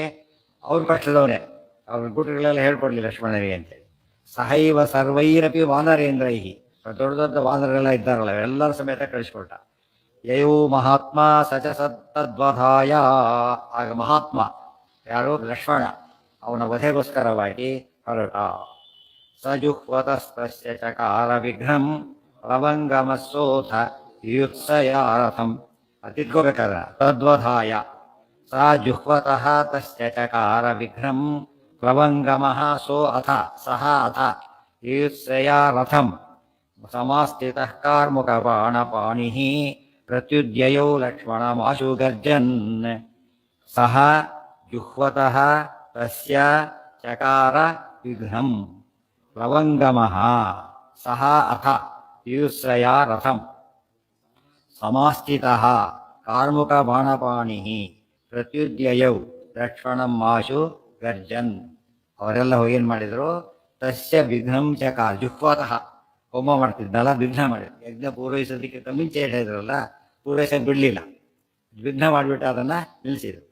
ಅವ್ರ ಪಕ್ಷದವನೇ, ಅವ್ರ ಗುಟಗಳೆಲ್ಲ ಹೇಳ್ಕೊಡ್ಲಿ ಲಕ್ಷ್ಮಣನಿಗೆ ಅಂತೇಳಿ. ಸಹೈವ ಸರ್ವೈರಪಿ ವಾನರೇಂದ್ರೈಹಿ, ದೊಡ್ಡ ದೊಡ್ಡ ವಾನರರೆಲ್ಲ ಇದ್ದಾರಲ್ಲ ಎಲ್ಲರ ಸಮೇತ ಕಳಿಸ್ಕೊಟ್ಟ. ಯಯೋ ಮಹಾತ್ಮ ಸಚ ಸತ್ತದ್ವಧಾಯ. ಆಗ ಮಹಾತ್ಮ ಯಾರು ಲಕ್ಷ್ಮಣ ಅವನ ವಧೆಗೋಸ್ಕರವಾಗಿ ಹೊರಟ. ಸಜುಹ್ವತಸ್ತಸ್ಯ ಚಕಾರ ವಿಘ್ನಂ ಲವಂಗಮಸ್ಸೋಥ ಯುತ್ಸಯಾರಥಂ. ಅತಿದ್ಕೋಬೇಕಾದ್ರೆ ತದ್ವಧಾಯ ಸ ಜುಹ್ವತಃ ತಸ್ಯ ಚಕಾರ ವಿಘ್ನಂ ಪ್ಲವಂಗಮಃ ಸೋ ಅಥ ಸಹ ಅಥ ಯುತ್ಸಯಾ ರಥಂ ಸಮಾಸ್ಥಿತಃ ಕಾರ್ಮುಕಪಾಣಪಾಣಿಃ ಪ್ರತ್ಯುದ್ಯಯೋ ಲಕ್ಷ್ಮಣಮಾಶು ಗರ್ಜನ್. ಸಹ ಜುಹ್ವತಃ ತಸ್ಯ ಚಕಾರ ವಿಘ್ನಂ ಪ್ಲವಂಗಮಃ ಸಹ ಅಥ ಯುತ್ಸಯಾ ರಥಂ ಸಮಾಸ್ಥಿತಃ ಕಾರ್ಮುಕಪಾಣಪಾಣಿಃ ಪ್ರತ್ಯುದ್ಯಯೌ ಲಕ್ಷ್ಮಣಂ ಮಾಶು ಗರ್ಜನ್. ಅವರೆಲ್ಲ ಏನ್ ಮಾಡಿದ್ರು? ತಸ್ಯ ವಿಘ್ನಂ ಚಕಾರ ಜುಹ್ವತಃ ಹೋಮ ಮಾಡ್ತಿದ್ದಲ್ಲ, ವಿಘ್ನ ಮಾಡಿದ್ರು. ಯಜ್ಞ ಪೂರೈಸೋದಕ್ಕೆ ಮುಂಚೆ ಹೇಳಿದ್ರಲ್ಲ, ಪೂರೈಸೋದು ಬಿಡಲಿಲ್ಲ, ವಿಘ್ನ ಮಾಡಿಬಿಟ್ಟು ಅದನ್ನು ನಿಲ್ಲಿಸಿದ್ರು.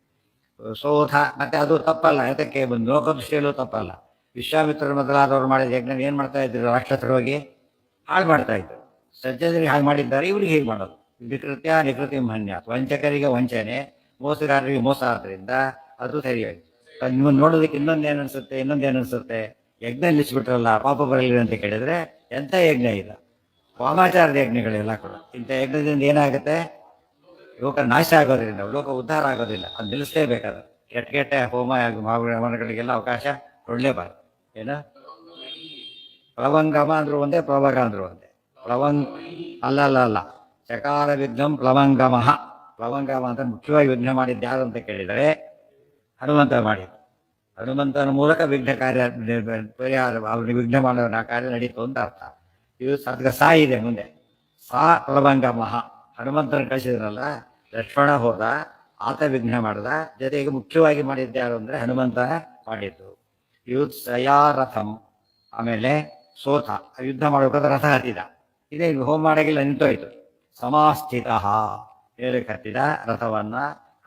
ಸೋಥ ಮತ್ತೆ ಅದು ತಪ್ಪಲ್ಲ, ಯಾತಕ್ಕೆ ಬಂದು ಲೋಕದೃಷ್ಟಿಯಲ್ಲೂ ತಪ್ಪಲ್ಲ. ವಿಶ್ವಾಮಿತ್ರರು ಮೊದಲಾದವರು ಮಾಡಿದ ಯಜ್ಞ ಏನು ಮಾಡ್ತಾ ಇದ್ರು? ರಾಕ್ಷಸರು ಹೋಗಿ ಹಾಳು ಮಾಡ್ತಾ ಇದ್ರು. ಸಜ್ಜನರಿಗೆ ಹಾಳು ಮಾಡಿದ್ದಾರೆ, ಇವ್ರಿಗೆ ಹೇಗೆ ಮಾಡೋದು? ವಿಕೃತ್ಯ ನಿಕೃತಿ ಮನ್ಯ, ವಂಚಕರಿಗೆ ವಂಚನೆ, ಮೋಸಗಾರರಿಗೆ ಮೋಸ. ಆದ್ದರಿಂದ ಅದು ಸರಿಯಾಗಿ ನೀವು ನೋಡೋದಕ್ಕೆ ಇನ್ನೊಂದೇನು ಯಜ್ಞ ನಿಲ್ಲಿಸ್ಬಿಟ್ರಲ್ಲ, ಪಾಪ ಬರಲಿಲ್ಲ ಅಂತ ಕೇಳಿದ್ರೆ ಎಂಥ ಯಜ್ಞ ಇಲ್ಲ, ವಾಮಾಚಾರದ ಯಜ್ಞಗಳೆಲ್ಲ ಕೂಡ. ಇಂಥ ಯಜ್ಞದಿಂದ ಏನಾಗುತ್ತೆ? ಲೋಕ ನಾಶ ಆಗೋದ್ರಿಂದ, ಲೋಕ ಉದ್ಧಾರ ಆಗೋದಿಲ್ಲ. ಅದು ನಿಲ್ಲಿಸಲೇಬೇಕಾದ್ರೆ ಕೆಟ್ಟ ಹೋಮ ಮನೆಗಳಿಗೆಲ್ಲ ಅವಕಾಶ ಕೊಡಲೇಬಾರ್ದು. ಏನು ಪ್ಲವಂಗಮ ಅಂದ್ರು ಒಂದೇ, ಪ್ಲವಗ ಅಂದ್ರು ಒಂದೇ. ಅಲ್ಲ ಚಕಾರ ವಿಘ್ನಂ ಪ್ಲವಂಗಮಃ. ಪ್ಲವಂಗಮ ಅಂತ ಮುಖ್ಯವಾಗಿ ವಿಘ್ನ ಮಾಡಿದ್ದು ಯಾರು ಅಂತ ಕೇಳಿದರೆ ಹನುಮಂತ ಮಾಡಿದ್ದು. ಹನುಮಂತನ ಮೂಲಕ ವಿಘ್ನ ಕಾರ್ಯ ಪರಿಹಾರ, ಅವ್ರಿಗೆ ವಿಘ್ನ ಮಾಡೋ ಕಾರ್ಯ ನಡೀತು ಅಂತ ಅರ್ಥ. ಇದು ಅದಕ್ಕೆ ಸಾ ಇದೆ ಮುಂದೆ, ಸಾ ಪ್ಲವಂಗಮಃ. ಹನುಮಂತನ ಕಳಿಸಿದ್ರಲ್ಲ, ಲಕ್ಷ್ಮಣ ಹೋದ, ಆತ ವಿಘ್ನ ಮಾಡಿದ. ಜೊತೆಗೆ ಮುಖ್ಯವಾಗಿ ಮಾಡಿದ್ದು ಯಾರು ಅಂದರೆ ಹನುಮಂತ ಮಾಡಿದ್ದು. ಯುತ್ಸಯಾ ರಥಂ. ಆಮೇಲೆ ಸೋತ, ಯುದ್ಧ ಮಾಡಬೇಕಾದ್ರೆ ರಥ ಹತ್ತಿದ. ಇದೇ ಹೋಮ ಮಾಡಾಗಿಲ್ಲ, ನಿಂತೋಯ್ತು. ಸಮಾಸ್ಥಿತ ಏಳಕ್ಕೆ ಹತ್ತಿದ ರಥವನ್ನ.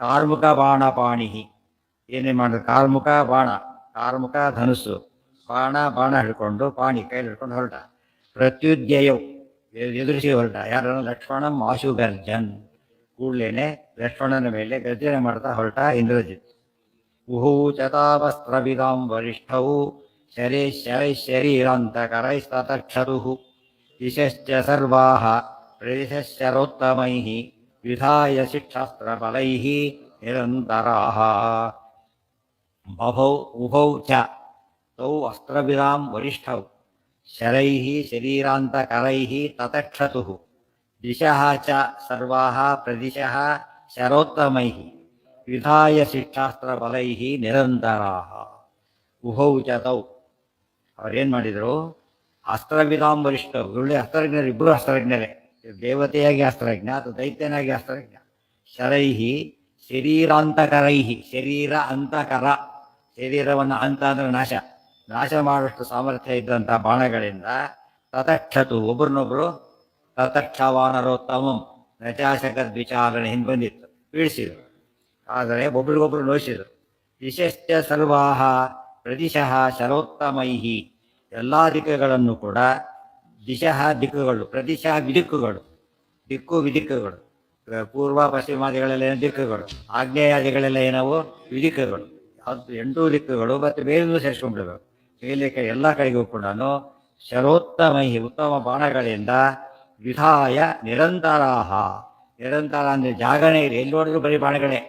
ಕಾರ್ಮುಕ ಬಾಣಪಾಣಿ, ಏನೇನು ಮಾಡಿದ್ರು? ಕಾರ್ಮುಕ ಬಾಣ, ಕಾರ್ಮುಕ ಧನುಸ್ಸು, ಬಾಣ ಹಿಡ್ಕೊಂಡು, ಪಾಣಿ ಕೈಲಿ ಹಿಡ್ಕೊಂಡು ಹೊರಟ. ಪ್ರತ್ಯುದ್ಯಯವು ಎದುರಿಸಿ ಹೊರಟ. ಯಾರನ್ನು? ಲಕ್ಷ್ಮಣಂ ಆಶು ಗರ್ಜನ್. ಕೂಡ್ಲೇನೆ ಲಕ್ಷ್ಮಣನ ಮೇಲೆ ಗರ್ಜನೆ ಮಾಡ್ತಾ ಹೊರಟ ಇಂದ್ರಜಿತ್. ಉಹೂ ಚತಾವಸ್ತ್ರವಿದಾಂ ವರಿಷ್ಠವು ಶರೀರಾಂತಕರೈಸ್ತತಕ್ಷರು ದಿಶಶ್ಚ ಸರ್ವಾಃ ಪ್ರದಿಶಶ್ಚರೋತ್ತಮೈಃ ವಿಧಾಯ ಶಿಕ್ಷಾಸ್ತ್ರಬಲೈಃ ನಿರಂತರಾಃ. ಉಭೌ ಚ ತೌ ಅಸ್ತ್ರವಿದಾಂ ವರಿಷ್ಠೌ ಶರೈಃ ಶರೀರಾಂತಕರೈಃ ತತಕ್ಷತುಃ ದಿಶಃ ಚ ಸರ್ವಾಃ ಪ್ರದಿಶಃ ಶರೋತ್ತಮೈಃ ವಿಧಾಯ ಶಿಕ್ಷಾಸ್ತ್ರಬಲೈಃ ನಿರಂತರಾಃ. ಉಭೌ ಚ ತೌ, ಅವ್ರೇನು ಮಾಡಿದರು? ಅಸ್ತ್ರವಿದಾಂ ವರಿಷ್ಠ, ಒಳ್ಳೆ ಅಸ್ತ್ರಜ್ಞರು, ಇಬ್ಬರು ಅಸ್ತ್ರಜ್ಞರೇ. ದೇವತೆಯಾಗಿ ಅಸ್ತ್ರಜ್ಞ ಅಥವಾ ದೈತ್ಯನಾಗಿ ಅಸ್ತ್ರಜ್ಞ. ಶರೈಹಿ ಶರೀರಾಂತಕರೈಹಿ, ಶರೀರ ಅಂತಕರ, ಶರೀರವನ್ನು ಅಂತ ಅಂದರೆ ನಾಶ ಮಾಡುವಷ್ಟು ಸಾಮರ್ಥ್ಯ ಇದ್ದಂಥ ಬಾಣಗಳಿಂದ ತತಕ್ಷತು, ಒಬ್ಬರನ್ನೊಬ್ಬರು ತತಕ್ಷವಾನರೋತ್ತಮಂ ನಚಾಶಕ ದ್ವಿಚಾಲನೆ ಹಿಂದೆ ಬಂದಿತ್ತು, ಬೀಳಿಸಿದರು. ಆದರೆ ಒಬ್ರಿಗೊಬ್ರು ನೋಯಿಸಿದರು. ದಿಶಶ್ಚ ಸರ್ವಾಹ ಪ್ರದಿಶಃ ಶರೋತ್ತಮೈಹಿ, ಎಲ್ಲ ದಿಕ್ಕುಗಳನ್ನು ಕೂಡ, ದಿಶಃ ದಿಕ್ಕುಗಳು, ಪ್ರದಿಶಃ ವಿದಿಕ್ಕುಗಳು, ವಿದಿಕ್ಕುಗಳು. ಪೂರ್ವ ಪಶ್ಚಿಮಾದಿಗಳೆಲ್ಲ ದಿಕ್ಕುಗಳು, ಆಗ್ನೇಯಾದಿಗಳೆಲ್ಲ ಏನವು ವಿದಿಕ್ಕುಗಳು. 8 ದಿಕ್ಕುಗಳು ಮತ್ತು ಬೇರೆಯೂ ಸೇರಿಸ್ಕೊಂಡ್ಬಿಡ್ಬೇಕು. ಮೇಲಕ್ಕೆ ಎಲ್ಲ ಕಡೆಗೂ ಕೂಡ ಶರೋತ್ತಮೈಹಿ, ಉತ್ತಮ ಬಾಣಗಳಿಂದ ವಿಧಾಯ ನಿರಂತರಾಹ. ನಿರಂತರ ಅಂದರೆ ಜಾಗರಣೆ ಇದೆ, ಎಲ್ಲಿ ನೋಡಿದ್ರು ಬರೀ ಬಾಣಗಳೇ.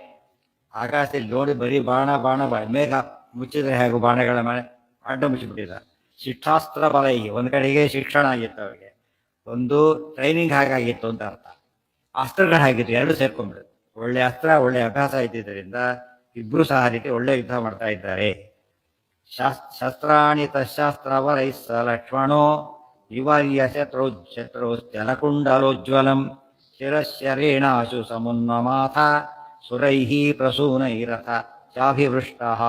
ಆಕಾಶದಲ್ಲಿ ನೋಡಿ ಬರೀ ಬಾಣ, ಮೇಘ ಮುಚ್ಚಿದ್ರೆ ಹೇಗೂ ಬಾಣಗಳ ಮೇಲೆ ಅಡ್ಡ ಮುಚ್ಚಿಬಿಟ್ಟಿದ. ಶಿಕ್ಷಾಸ್ತ್ರ ಬಲೈಹಿ, ಒಂದು ಕಡೆಗೆ ಶಿಕ್ಷಣ ಆಗಿತ್ತು ಅವರಿಗೆ, ಒಂದು ಟ್ರೈನಿಂಗ್ ಹಾಗಾಗಿತ್ತು ಅಂತ ಅರ್ಥ. ಅಸ್ತ್ರಗಳು ಹಾಗಿತ್ತು, ಎರಡು ಸೇರ್ಕೊಂಡ್ಬಿಡುತ್ತೆ. ಒಳ್ಳೆ ಅಸ್ತ್ರ, ಒಳ್ಳೆ ಅಭ್ಯಾಸ ಇದ್ದಿದ್ದರಿಂದ ಇಬ್ರು ಸಹ ರೀತಿ ಒಳ್ಳೆ ಯುದ್ಧ ಮಾಡ್ತಾ ಇದ್ದಾರೆ. ಶಸ್ತ್ರಾಣಿ ತಶಾಸ್ತ್ರವರೈ ಸ ಲಕ್ಷ್ಮಣೋ ವಿವಾರ್ಯ ಶತ್ರುಶ್ಚಲಕುಂಡಲೋಜ್ವಲಂ ಶಿರಶ್ಚರೇಣಾಶು ಸಮುನ್ಮಮಾಥ ಸುರೈಃ ಪ್ರಸೂನೈರಥ ಚಾಭಿವೃಷ್ಟಃ.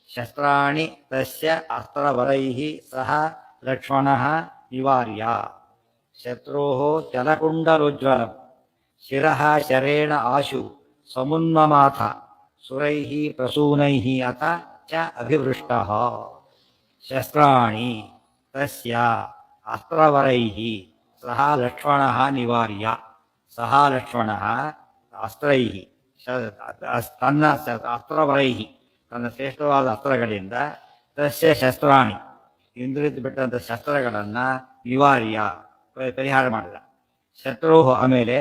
ಶಸ್ತ್ರಾಣಿ ತಸ್ಯ ಅಸ್ತ್ರವರೈಃ ಸಹ ಲಕ್ಷ್ಮಣಃ ನಿವಾರ್ಯ ಶತ್ರೋಃ ಚಲಕುಂಡಲೋಜ್ವಲಂ ಶಿರಃ ಶರೇಣ ಆಶು ಸಮುನ್ಮಮಾಥ ಸುರೈಃ ಪ್ರಸೂನೈಃ ಅಥ ಚ ಅಭಿವೃಷ್ಟಃ. ಶಸ್ತ್ರಾಣಿ ತಸ್ಯ ಅಸ್ತ್ರವರೈಃ ಸಹ ಲಕ್ಷ್ಮಣಃ ನಿವಾರ್ಯ. ಸಹ ಲಕ್ಷ್ಮಣಃ ಅಸ್ತ್ರೈಃ ತನ್ನ ಅಸ್ತ್ರವರೈಃ ತನ್ನ ಶ್ರೇಷ್ಠವಾದ ಅಸ್ತ್ರಗಳಿಂದ ತಸ್ಯ ಶಸ್ತ್ರಾಣಿ ಇಂದ್ರಿದ್ದು ಬಿಟ್ಟಂಥ ಶಸ್ತ್ರಗಳನ್ನು ನಿವಾರ್ಯ ಪರಿಹಾರ ಮಾಡಿದ. ಶತ್ರು ಆಮೇಲೆ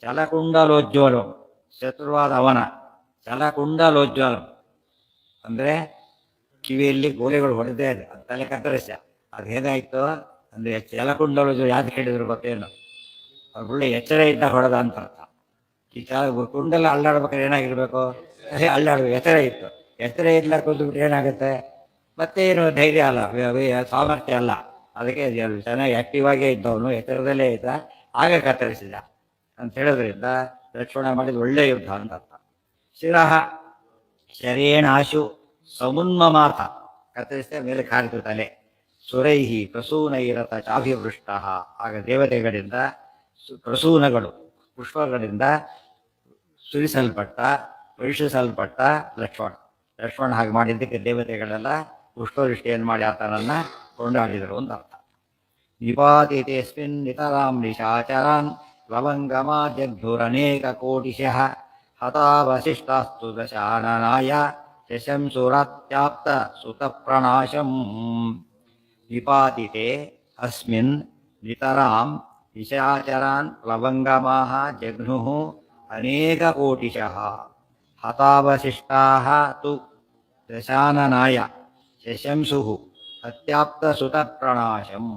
ಚಲಕುಂಡಲೋಜ್ವಲಂ ಶತ್ರುವಾದ ಅವನ ಚಲಕುಂಡಲೋಜ್ವಲಂ ಅಂದರೆ ಕಿವಿಯಲ್ಲಿ ಗೋಲೆಗಳು ಹೊಡೆದೇ ಇದೆ, ತಲೆ ಕತ್ತರಿಸ. ಅದು ಹೇಗಾಯಿತು ಅಂದರೆ ಚಲಕುಂಡಲೋಜ್ವಲ ಯಾರು ಹೇಳಿದ್ರು ಗೊತ್ತೇನು, ಅವ್ರು ಒಳ್ಳೆ ಎಚ್ಚರ ಇದ್ದ ಹೊಡೆದ ಅಂತ ಅರ್ಥ. ಈ ಕುಂಡಲ ಅಲ್ಲಾಡ್ಬೇಕಾದ್ರೆ ಏನಾಗಿರ್ಬೇಕು, ಅದೇ ಅಲ್ಲಾಡ್ಬೇಕು, ಎಚ್ಚರ ಇತ್ತು. ಎಚ್ಚರ ಇಲ್ಲ ಕೂತ್ಬಿಟ್ಟು ಏನಾಗುತ್ತೆ, ಮತ್ತೇನು ಧೈರ್ಯ ಅಲ್ಲ, ಸಾಮರ್ಥ್ಯ ಅಲ್ಲ. ಅದಕ್ಕೆ ಚೆನ್ನಾಗಿ ಆ್ಯಕ್ಟಿವ್ ಆಗೇ ಇದ್ದವನು ಎಚ್ಚರದಲ್ಲೇ ಇದ್ದ, ಆಗ ಕತ್ತರಿಸಿದ ಅಂತ ಹೇಳೋದ್ರಿಂದ ಲಕ್ಷ್ಮಣ ಮಾಡಿದ ಒಳ್ಳೆ ಯುದ್ಧ ಅಂತ ಅರ್ಥ. ಶಿರಃ ಶರೇಣಾಶು ಸಮುನ್ಮಮಾಥ ಕತ್ತರಿಸಿದ ಮೇಲೆ ಕಾರಿತು ತಲೆ. ಸುರೈಹಿ ಪ್ರಸೂನೈರಥ ಚಾಭಿವೃಷ್ಟ ಆಗ ದೇವತೆಗಳಿಂದ ಪ್ರಸೂನಗಳು ಪುಷ್ಪಗಳಿಂದ ಸುರಿಸಲ್ಪಟ್ಟ ಪರೀಕ್ಷಿಸಲ್ಪಟ್ಟ ಲಕ್ಷ್ಮಣ ಹಾಗೆ ಮಾಡಿದ್ದಕ್ಕೆ ದೇವತೆಗಳೆಲ್ಲ ಪುಷ್ಪವೃಷ್ಟಿಯನ್ನು ಮಾಡಿ ಆತನನ್ನ ಕೊಂಡಾಡಿದರು ಅಂತ ಅರ್ಥ. ನಿಪಾತಿತೇಸ್ಮಿನ್ ನಿತರಾಂ ನಿಶಾಚರಾನ್ ಲವಂಗಮಾ ಜಗ್ಧುರನೇಕ ಕೋಟಿಶಃ ಹತಾವಶಿಷ್ಟಾಸ್ತು ದಶಾನನಾಯ ಶಶಂಸುರಾತ್ಯಾಪ್ತ ಸುತಪ್ರಣಾಶಂ. ನಿಪಾತಿತೆ ಅಸ್ಮಿನ್ ನಿತರಾಂ ನಿಶಾಚರಾನ್ ಲವಂಗಮಾಃ ಜಘ್ನುಃ ಅನೇಕ ಕೋಟಿಶಃ ಹತಾವಶಿಷ್ಟಾಃ ತು ದಶಾನನಾಯ ಶಶಂಸುಃ ಅತ್ಯಾಪ್ತ ಸುತಪ್ರಣಾಶಂ.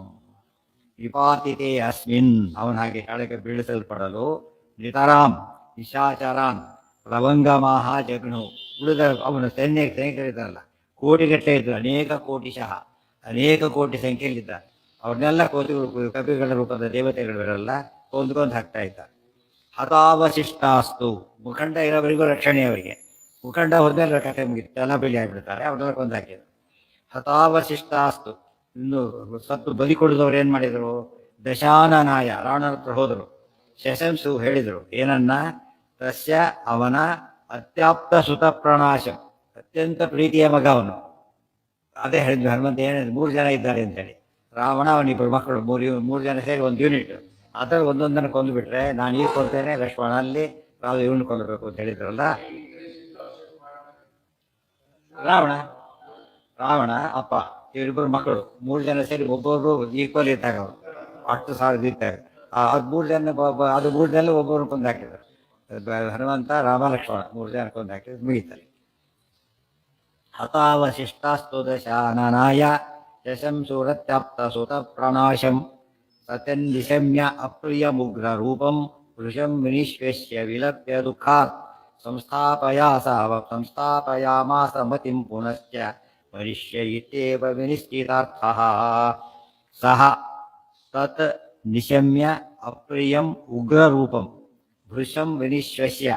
ವಿಪಾತಿತೆ ಅಸ್ಮಿನ್ ಅವನ ಹಾಗೆ ಕೆಳಗೆ ಬೀಳಿಸಲ್ಪಡಲು ನಿತರಾಂ ನಿಶಾಚರಾನ್ ಲವಂಗಮಾಹ ಜಗ್ನು ಉಳಿದ ಅವನ ಸೈನಿಕರಿದ್ದಾರಲ್ಲ ಕೋಟಿಗಟ್ಟಲೆ ಇದ್ದರು, ಅನೇಕ ಕೋಟಿಶಃ ಅನೇಕ ಕೋಟಿ ಸಂಖ್ಯೆಯಲ್ಲಿದ್ದ ಅವ್ರನ್ನೆಲ್ಲ ಕಪಿಗಳ ರೂಪದ ದೇವತೆಗಳಿರಲ್ಲ ಕೊಂದ್ಕೊಂಡು ಹಾಕ್ತಾ ಇದ್ದ. ಹತಾವಶಿಷ್ಟಾಸ್ತು ಮುಖಂಡ ಇರೋವರೆಗೂ ರಕ್ಷಣೆ ಅವರಿಗೆ, ಮುಖಂಡ ಹೋದ್ಮೇಲೆ ಕಥೆ ಮುಗಿತು, ಎಲ್ಲ ಬೆಳಿ ಆಗಿಬಿಡ್ತಾರೆ, ಅವ್ರನ್ನೆಲ್ಲ ಕೊಂದು ಹಾಕಿದ್ರು. ಹತಾವಶಿಷ್ಟಾಸ್ತು ಇನ್ನು ಸತ್ತು ಬಲಿ ಕೊಡಿದವ್ರು ಏನು ಮಾಡಿದರು, ದಶಾನನಾಯ ರಾವಣನ ಹತ್ರ ಹೋದರು, ಶಶಂಸು ಹೇಳಿದರು ಏನನ್ನ, ತಸ್ಯ ಅವನ ಅತ್ಯಾಪ್ತ ಸುತ ಪ್ರಣಾಶ ಅತ್ಯಂತ ಪ್ರೀತಿಯ ಮಗ ಅವನು. ಅದೇ ಹೇಳಿದ್ವಿ ಹನುಮಂತ ಏನಿದೆ 3 ಜನ ಇದ್ದಾರೆ ಅಂತೇಳಿ, ರಾವಣ ಅವನಿಬ್ಬರು ಮಕ್ಕಳು, ಮೂರು ಜನ ಸೇರಿ ಒಂದು ಯೂನಿಟ್, ಅದರಲ್ಲಿ ಒಂದೊಂದನ್ನು ಕೊಂದು ಬಿಟ್ರೆ ನಾನು ಈಗ ಕೊಡ್ತೇನೆ ಲಕ್ಷ್ಮಣ ಅಲ್ಲಿ ಇವನು ಕೊಂಡಬೇಕು ಅಂತ ಹೇಳಿದ್ರಲ್ಲ. ರಾವಣ ಅಪ್ಪ ಇವರಿಬ್ಬರು ಮಕ್ಕಳು 3 ಜನ ಸೇರಿ ಒಬ್ಬೊಬ್ರು ಈಕ್ವಲ್ ಇದ್ದಾಗ ಅವರು 10,000 ಇದ್ದಾಗ ಅದು 3 ಜನ ಅದು 3 ಜನ ಒಬ್ಬೊಬ್ರು ಕೊಂದು ಹಾಕಿದ್ರು. ಹನುಮಂತ ರಾಮ ಲಕ್ಷ್ಮಣ 3 ಜನ ಕೊಂದು ಹಾಕಿದ್ರು, ಮುಗಿತಾರೆ. ಹತಾವಶಿಷ್ಟಾಸ್ತು ದಶಾನನಾಯ ಶಶಂಸುರತ್ಯಾಪ್ತ ಸುತ ಪ್ರಣಾಶಂ ಸತ್ಯನ್ನಿಶಮ್ಯ ಅಪ್ರಿಯಮುಗ್ರ ರೂಪಂ ವೃಷಂ ವಿನಿಶ್ವೇಶ್ಯ ವಿಲಪ್ಯ ದುಃಖಾತ್ ಸಂಸ್ಥಾಪಯಾಮಾಸ ಮತಿಂ ಪುನಶ್ಚ ಮರಿಷ್ಯ ಇತ್ಯೇವ ವಿನಿಶ್ಚಿತಾರ್ಥಃ. ಸಹ ತತ್ ನಿಶಮ್ಯ ಅಪ್ರಿಯಂ ಉಗ್ರರೂಪಂ ಭೃಶಂ ವಿನಿಶ್ವಸ್ಯ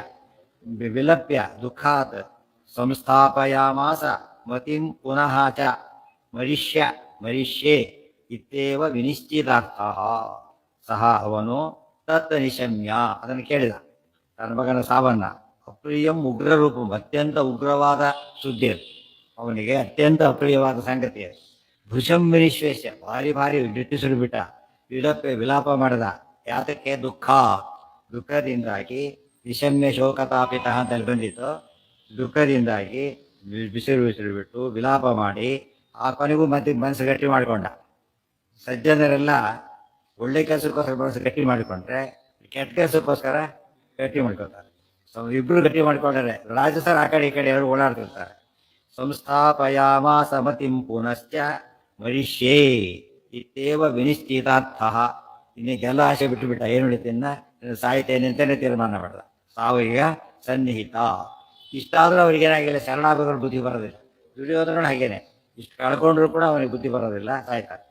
ವಿಲಪ್ಯ ದುಃಖಾತ್ ಸಂಸ್ಥಾಪಯಾಮಾಸ ಮತಿಂ ಪುನಃ ಚ ಮರಿಷ್ಯೆ ಇತ್ಯೇವ ವಿನಿಶ್ಚಿತಾರ್ಥಃ. ಸಹ ಅವನು ತತ್ ನಿಶಮ್ಯ ಅದನ್ನು ಕೇಳಿದ ತನ್ನ ಮಗನ ಸಾವನ್ನ. ಅಪ್ರಿಯಂ ಉಗ್ರರೂಪಂ ಅತ್ಯಂತ ಉಗ್ರವಾದ ಸುದ್ದಿ ಅವನಿಗೆ, ಅತ್ಯಂತ ಅಪ್ರಿಯವಾದ ಸಂಗತಿ. ಭೃಶಂ ವಿನಿಶ್ವೇಶ ಭಾರಿ ನಿಟ್ಟುಸಿರು ಬಿಟ್ಟ, ವಿಲಾಪ ಮಾಡಿದ. ಯಾತಕ್ಕೆ? ದುಃಖದಿಂದಾಗಿ ನಿಶಮ್ಯ ಶೋಕತಾಪಿತ ಅಂತಲ್ಲಿ ಬಂದಿತ್ತು. ದುಃಖದಿಂದಾಗಿ ಬಿಸಿರು ಬಿಟ್ಟು ವಿಲಾಪ ಮಾಡಿ ಆ ಕೊನೆಗೂ ಮತ್ತೆ ಮನಸ್ಸು ಗಟ್ಟಿ ಮಾಡಿಕೊಂಡ. ಸಜ್ಜನರೆಲ್ಲ ಒಳ್ಳೆ ಕೆಲಸಕ್ಕೋಸ್ಕರ ಮನಸ್ಸು ಗಟ್ಟಿ ಮಾಡಿಕೊಂಡ್ರೆ ಕೆಟ್ಟ ಕೆಲಸಕ್ಕೋಸ್ಕರ ಗಟ್ಟಿ ಮಾಡ್ಕೊತಾರೆ. ಇಬ್ರು ಗಟ್ಟಿ ಮಾಡ್ಕೊಂಡ್ರೆ ರಾಜಸರ ಆ ಕಡೆ ಈ ಕಡೆ ಎರಡು ಓಡಾಡ್ತಿರ್ತಾರೆ. ಸಂಸ್ಥಾಪಯಾಮಾಸ ಮತಿಂ ಪುನಶ್ಚ ಮರಿಷ್ಯೇ ಇತ್ಯೇವ ವಿನಿಶ್ಚಿತಾರ್ಥಃ. ಇನ್ನೀಗೆಲ್ಲ ಆಸೆ ಬಿಟ್ಟುಬಿಟ್ಟ, ಏನು ಉಳಿತಿನ್ನ ಸಾಯ್ತೇನೆ ಅಂತಲೇ ತೀರ್ಮಾನ ಮಾಡಿದ. ಸಾವು ಈಗ ಸನ್ನಿಹಿತ. ಇಷ್ಟಾದರೂ ಅವ್ರಿಗೇನಾಗಿಲ್ಲ, ಶರಣಾಗತರು ಬುದ್ಧಿ ಬರೋದಿಲ್ಲ. ದುರ್ಯೋಧನ ಹಾಗೇನೆ, ಇಷ್ಟು ಕಳ್ಕೊಂಡ್ರು ಕೂಡ ಅವನಿಗೆ ಬುದ್ಧಿ ಬರೋದಿಲ್ಲ, ಸಾಯ್ತಾರೆ.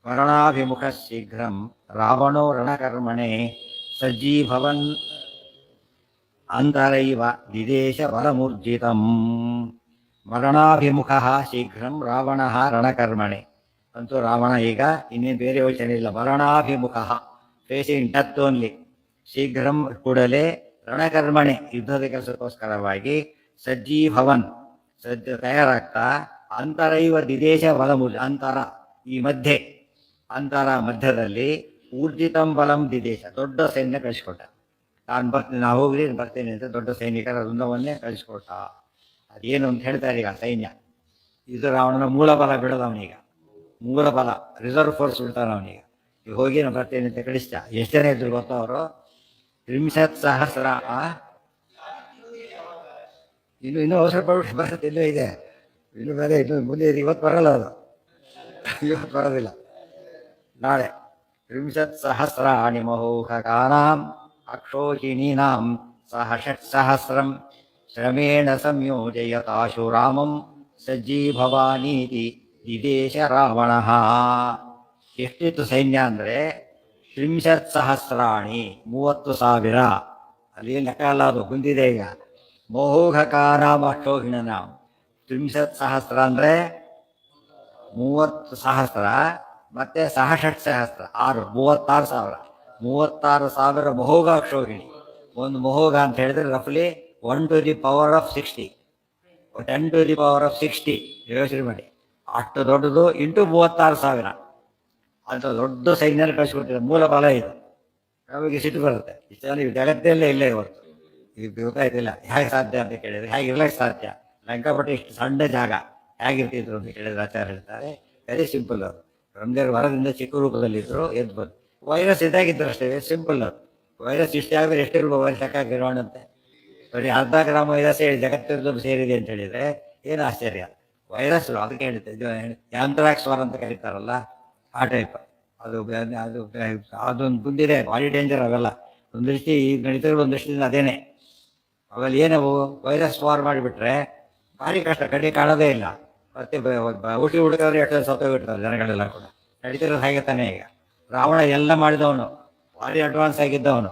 ಮರಣಾಭಿಮುಖ ಶೀಘ್ರಂ ರಾವಣೋ ರಣಕರ್ಮಣೆ ಸಜ್ಜೀಭವನ್ ಅಂತರೈವ ದಿದೇಶ ಬಲಮೂರ್ಜಿತಂ. ಮರಣಾಭಿಮುಖ ಶೀಘ್ರಂ ರಾವಣ ರಣಕರ್ಮಣೆ. ಅಂತೂ ರಾವಣ ಈಗ ಇನ್ನೇನು ಬೇರೆ ಯೋಚನೆ ಇಲ್ಲ, ಮರಣಾಭಿಮುಖ ಫೇಸಿಂಗ್ ಡೆತ್ ಓನ್ಲಿ. ಶೀಘ್ರಂ ಕೂಡಲೇ ರಣಕರ್ಮಣೆ ಯುದ್ಧದ ಕೆಲಸಕ್ಕೋಸ್ಕರವಾಗಿ ಸಜ್ಜೀಭವನ್ ತಯಾರಾಗ್ತಾ. ಅಂತರೈವ ದಿದೇಶ ಬಲಮೂರ್ಜಿ ಅಂತರ ಈ ಮಧ್ಯೆ ಅಂತರ ಮಧ್ಯದಲ್ಲಿ ಊರ್ಜಿತಂ ಬಲಂ ದಿದೇಶ, ದೊಡ್ಡ ಸೈನ್ಯ ಕಳಿಸ್ಕೊಟ್ಟ. ನಾನು ಬರ್ತೀನಿ, ನಾವು ಹೋಗ್ರಿ ಬರ್ತೀನಿ ಅಂತ ದೊಡ್ಡ ಸೈನಿಕರ ವೃಂದವನ್ನೇ ಕಳಿಸ್ಕೊಟ್ಟ. ಅದೇನು ಅಂತ ಹೇಳ್ತಾರೆ ಈಗ ಸೈನ್ಯ. ಇದು ರಾವಣನ ಮೂಲ ಬಲ ಬಿಡೋದು ಅವನೀಗ, ಮೂಲ ಬಲ ರಿಸರ್ವ್ ಫೋರ್ಸ್ ಬಿಡ್ತಾನೆ ಅವನೀಗ. ಈಗ ಹೋಗಿ ನಾನು ಬರ್ತೀನಿ ಅಂತ ಕಳಿಸ್ತ. ಎಷ್ಟು ಜನ ಇದ್ರು ಗೊತ್ತಾ ಅವರು? 30,000. ಇನ್ನೂ ಅವಸರ ಪಡ್ಬಿಟ್ಟು ಬರುತ್ತೆ, ಇನ್ನೂ ಇದೆ, ಇನ್ನು ಬೇರೆ ಇನ್ನು ಮುಂದೆ ಇದೆ. ಇವತ್ತು ಬರಲ್ಲ ಅದು, ಇವತ್ತು ಬರೋದಿಲ್ಲ, ನಾಳೆ. 30,000 ಮಹೋಘಕಾನಾಂ ಅಕ್ಷೋಹಿಣೀನಾಂ ಸಹ 6,000 ಶ್ರಮೇಣ ಸಂಯೋಜಯತಾಶು ರಾಮಂ ಸಜ್ಜೀಭವಾನೀತಿ ದಿದೇಶ ರಾವಣ. ಎಷ್ಟಿತ್ತು ಸೈನ್ಯ ಅಂದರೆ 30,000, 30,000. ಅಲ್ಲಿ ಲೆಕ್ಕ ಅಲ್ಲ, ಅದು ಬಂದಿದೆ ಈಗ. ಮಹೋಘಕಾನಾಂ ಅಕ್ಷೋಹಿಣನಾಂ 30,000 ಅಂದರೆ 30,000 ಮತ್ತೆ 6,000, 36,000. 36,000 ಮಹೋಘ ಅಕ್ಷೋಹಿಣಿ. ಒಂದು ಮಹೋಘ ಅಂತ ಹೇಳಿದ್ರೆ ರಫ್ಲಿ 1 to the power of 60, 10 to the power of 60. ಯೋಚನೆ ಮಾಡಿ, ಅಷ್ಟು ದೊಡ್ಡದು ಇಂಟು 36,000 ಅಂತ ದೊಡ್ಡ ಸೈನ್ಯ ಕಳಿಸ್ಕೊಟ್ಟಿದ್ದಾರೆ. ಮೂಲ ಬಲ ಇದು. ನಮಗೆ ಸಿಟ್ಟು ಬರುತ್ತೆ, ಇಷ್ಟೆಲ್ಲ ಜಗತ್ತಲ್ಲೇ ಇಲ್ಲ ಇವತ್ತು. ಈಗ ಗೊತ್ತಾಯ್ತಿಲ್ಲ ಹೇಗೆ ಸಾಧ್ಯ ಅಂತ ಕೇಳಿದ್ರೆ, ಹೇಗಿರ್ಲಿಕ್ಕೆ ಸಾಧ್ಯ? ಲಂಕಾಪಟ್ಟಿ ಇಷ್ಟು ಸಣ್ಣ ಜಾಗ ಹೇಗಿರ್ತಿದ್ರು ಅಂತ ಕೇಳಿದ್ರೆ ಆಚಾರ ಹೇಳ್ತಾರೆ, ವೆರಿ ಸಿಂಪಲ್. ಅದು ಬ್ರಹ್ಮದೇವರು ವರದಿಂದ ಚಿಕ್ಕ ರೂಪದಲ್ಲಿದ್ದರು, ಎದ್ದು ಬಂದು ವೈರಸ್ ಇದ್ದಾಗಿದ್ರು ಅಷ್ಟೇ, ಸಿಂಪಲ್. ಅದು ವೈರಸ್ ಇಷ್ಟೇ ಆದರೆ ಎಷ್ಟಿರ್ಬೋದು ವೈರಸ್ ಯಾಕಾಗಿರೋಣಂತೆ. ಬರೀ ಅರ್ಧ ಗ್ರಾಮ ವೈರಸ್ ಹೇಳಿ ಜಗತ್ತಿದ್ದು ಸೇರಿದೆ ಅಂತ ಹೇಳಿದರೆ ಏನು ಆಶ್ಚರ್ಯ. ವೈರಸ್ ಅದಕ್ಕೆ ಹೇಳ್ತೆ, ಇದು ಯಾಂತ್ರಾಕ್ಸ್ ವರ ಅಂತ ಕರೀತಾರಲ್ಲ, ಆ ಟೈಪ್. ಅದು ಅದು ಅದೊಂದು ಬಂದಿದೆ, ಭಾರಿ ಡೇಂಜರ್ ಅವೆಲ್ಲ. ಒಂದು ದೃಷ್ಟಿ ಈಗ ನಡೀತಿರೋ ಒಂದು ದೃಷ್ಟಿಯಿಂದ ಅದೇನೆ. ಅವೆಲ್ಲ ಏನವು ವೈರಸ್ ವಾರ್ ಮಾಡಿಬಿಟ್ರೆ ಭಾರಿ ಕಷ್ಟ, ಕಡೆ ಕಾಣೋದೇ ಇಲ್ಲ. ಮತ್ತೆ ಊಟಿ ಹುಡುಕಾದ್ರೆ ಎಷ್ಟು ಸತ್ತೋಗ್ಬಿಡ್ತಾರೆ ಜನಗಳೆಲ್ಲ ಕೂಡ. ನಡೀತಿರೋದು ಹಾಗೆ ತಾನೇ ಈಗ. ರಾವಣ ಎಲ್ಲ ಮಾಡಿದವನು, ಭಾರಿ ಅಡ್ವಾನ್ಸ್ ಆಗಿದ್ದವನು.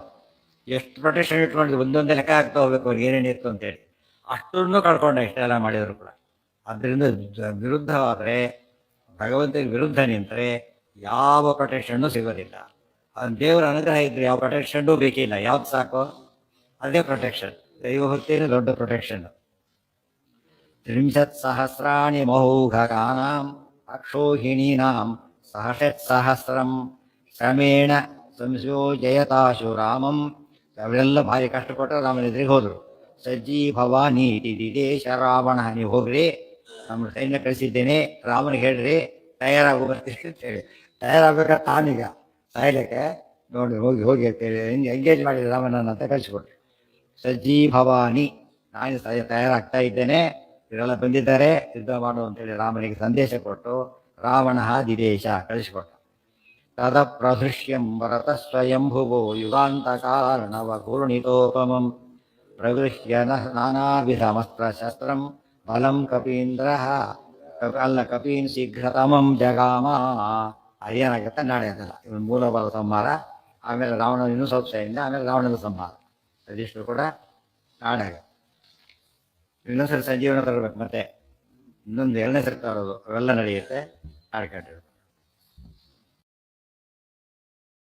ಎಷ್ಟು ಪ್ರೊಟೆಕ್ಷನ್ ಇಟ್ಕೊಂಡಿದ್ದು, ಒಂದೊಂದೇ ಲೆಕ್ಕ ಆಗ್ತಾ ಹೋಗ್ಬೇಕು ಅವ್ರಿಗೆ ಏನೇನಿತ್ತು ಅಂತೇಳಿ. ಅಷ್ಟನ್ನು ಕಳ್ಕೊಂಡ ಇಷ್ಟೆಲ್ಲ ಮಾಡಿದ್ರು ಕೂಡ. ಆದ್ದರಿಂದ ವಿರುದ್ಧವಾದರೆ, ಭಗವಂತನಿಗೆ ವಿರುದ್ಧ ನಿಂತರೆ ಯಾವ ಪ್ರೊಟೆಕ್ಷನ್ನು ಸಿಗೋದಿಲ್ಲ. ದೇವರ ಅನುಗ್ರಹ ಇದ್ರೆ ಯಾವ ಪ್ರೊಟೆಕ್ಷನ್ನೂ ಬೇಕಿಲ್ಲ. ಯಾವ್ದು ಸಾಕು ಅದೇ ಪ್ರೊಟೆಕ್ಷನ್. ದೈವ ಭಕ್ತಿನೇ ದೊಡ್ಡ ಪ್ರೊಟೆಕ್ಷನ್. 30,000 ಮಹೋಘಕಾನಾಂ ಅಕ್ಷೋಹಿಣೀನಾಂ ಸಹ 6,000 ಶ್ರಮೇಣ ಸಂಯೋಜಯತಾಶು ರಾಮಂ. ಅವೆಲ್ಲ ಭಾರಿ ಕಷ್ಟಪಟ್ಟು ರಾಮನ ಎದುರಿಗೆ ಹೋದರು. ಸಜ್ಜೀಭವಾನಿ ದಿದೇಶ ರಾವಣ. ನೀವು ಹೋಗ್ರಿ, ನಮ್ಮ ಸೈನ್ಯ ಕಳಿಸಿದ್ದೇನೆ, ರಾಮನಿಗೆ ಹೇಳ್ರಿ ತಯಾರಾಗಿ ಬರ್ತೀರಿ ಅಂತೇಳಿ. ತಯಾರಾಗಬೇಕಾದ್ರೆ ತಾನೀಗ ಸಾಯ್ಲಿಕ್ಕೆ ನೋಡಿ ಹೋಗಿ ಹೋಗಿ ಅಂತೇಳಿ ಎಂಗೇಜ್ ಮಾಡಿ ರಾಮನನ್ನ ಅಂತ ಕಳಿಸ್ಕೊಟ್ರು. ಸಜ್ಜೀಭವಾನಿ, ನಾನು ತಯಾರಾಗ್ತಾ ಇದ್ದೇನೆ, ಇವರೆಲ್ಲ ಬಂದಿದ್ದಾರೆ, ಯುದ್ಧ ಮಾಡು ಅಂತೇಳಿ ರಾಮನಿಗೆ ಸಂದೇಶ ಕೊಟ್ಟು ರಾವಣ ದಿದೇಶ ಕಳಿಸಿಕೊಟ್ಟ. ತದ ಪ್ರದೃಶ್ಯಂ ಭರತ ಸ್ವಯಂಭುವೋ ಯುಗಾಂತ ಕಾರಣವ ಕೂರ್ಣಿತೋಪಮಂ ಪ್ರಗೃಹ್ಯ ನಾನಾವಿಧಮಸ್ತ್ರಶಸ್ತ್ರಂ ಬಲಂ ಕಪೀಂದ್ರ. ಅಲ್ಲ, ಕಪೀನ್ ಶೀಘ್ರತಮಂ ಜಗಾಮ. ಅದೇನಾಗುತ್ತೆ ನಾಳೆ ಅದಲ್ಲ. ಇವನು ಮೂಲ ಬಲ ಸಂಹಾರ, ಆಮೇಲೆ ರಾವಣ ಇನ್ನೂ ಸ್ವಲ್ಪ ಸೈನ್ಯ, ಆಮೇಲೆ ರಾವಣನ ಸಂಹಾರ. ಅದಿಷ್ಟು ಕೂಡ ನಾಳೆ. ಇನ್ನೊಂದ್ಸರಿ ಸಂಜೀವನ ತರಬೇಕು, ಮತ್ತೆ ಇನ್ನೊಂದು 2ನೇ ಸರಿ ತರೋದು, ಅವೆಲ್ಲ ನಡೆಯುತ್ತೆ. ಆಡ್ಕೊಂಡಿರ್ಬೇಕು.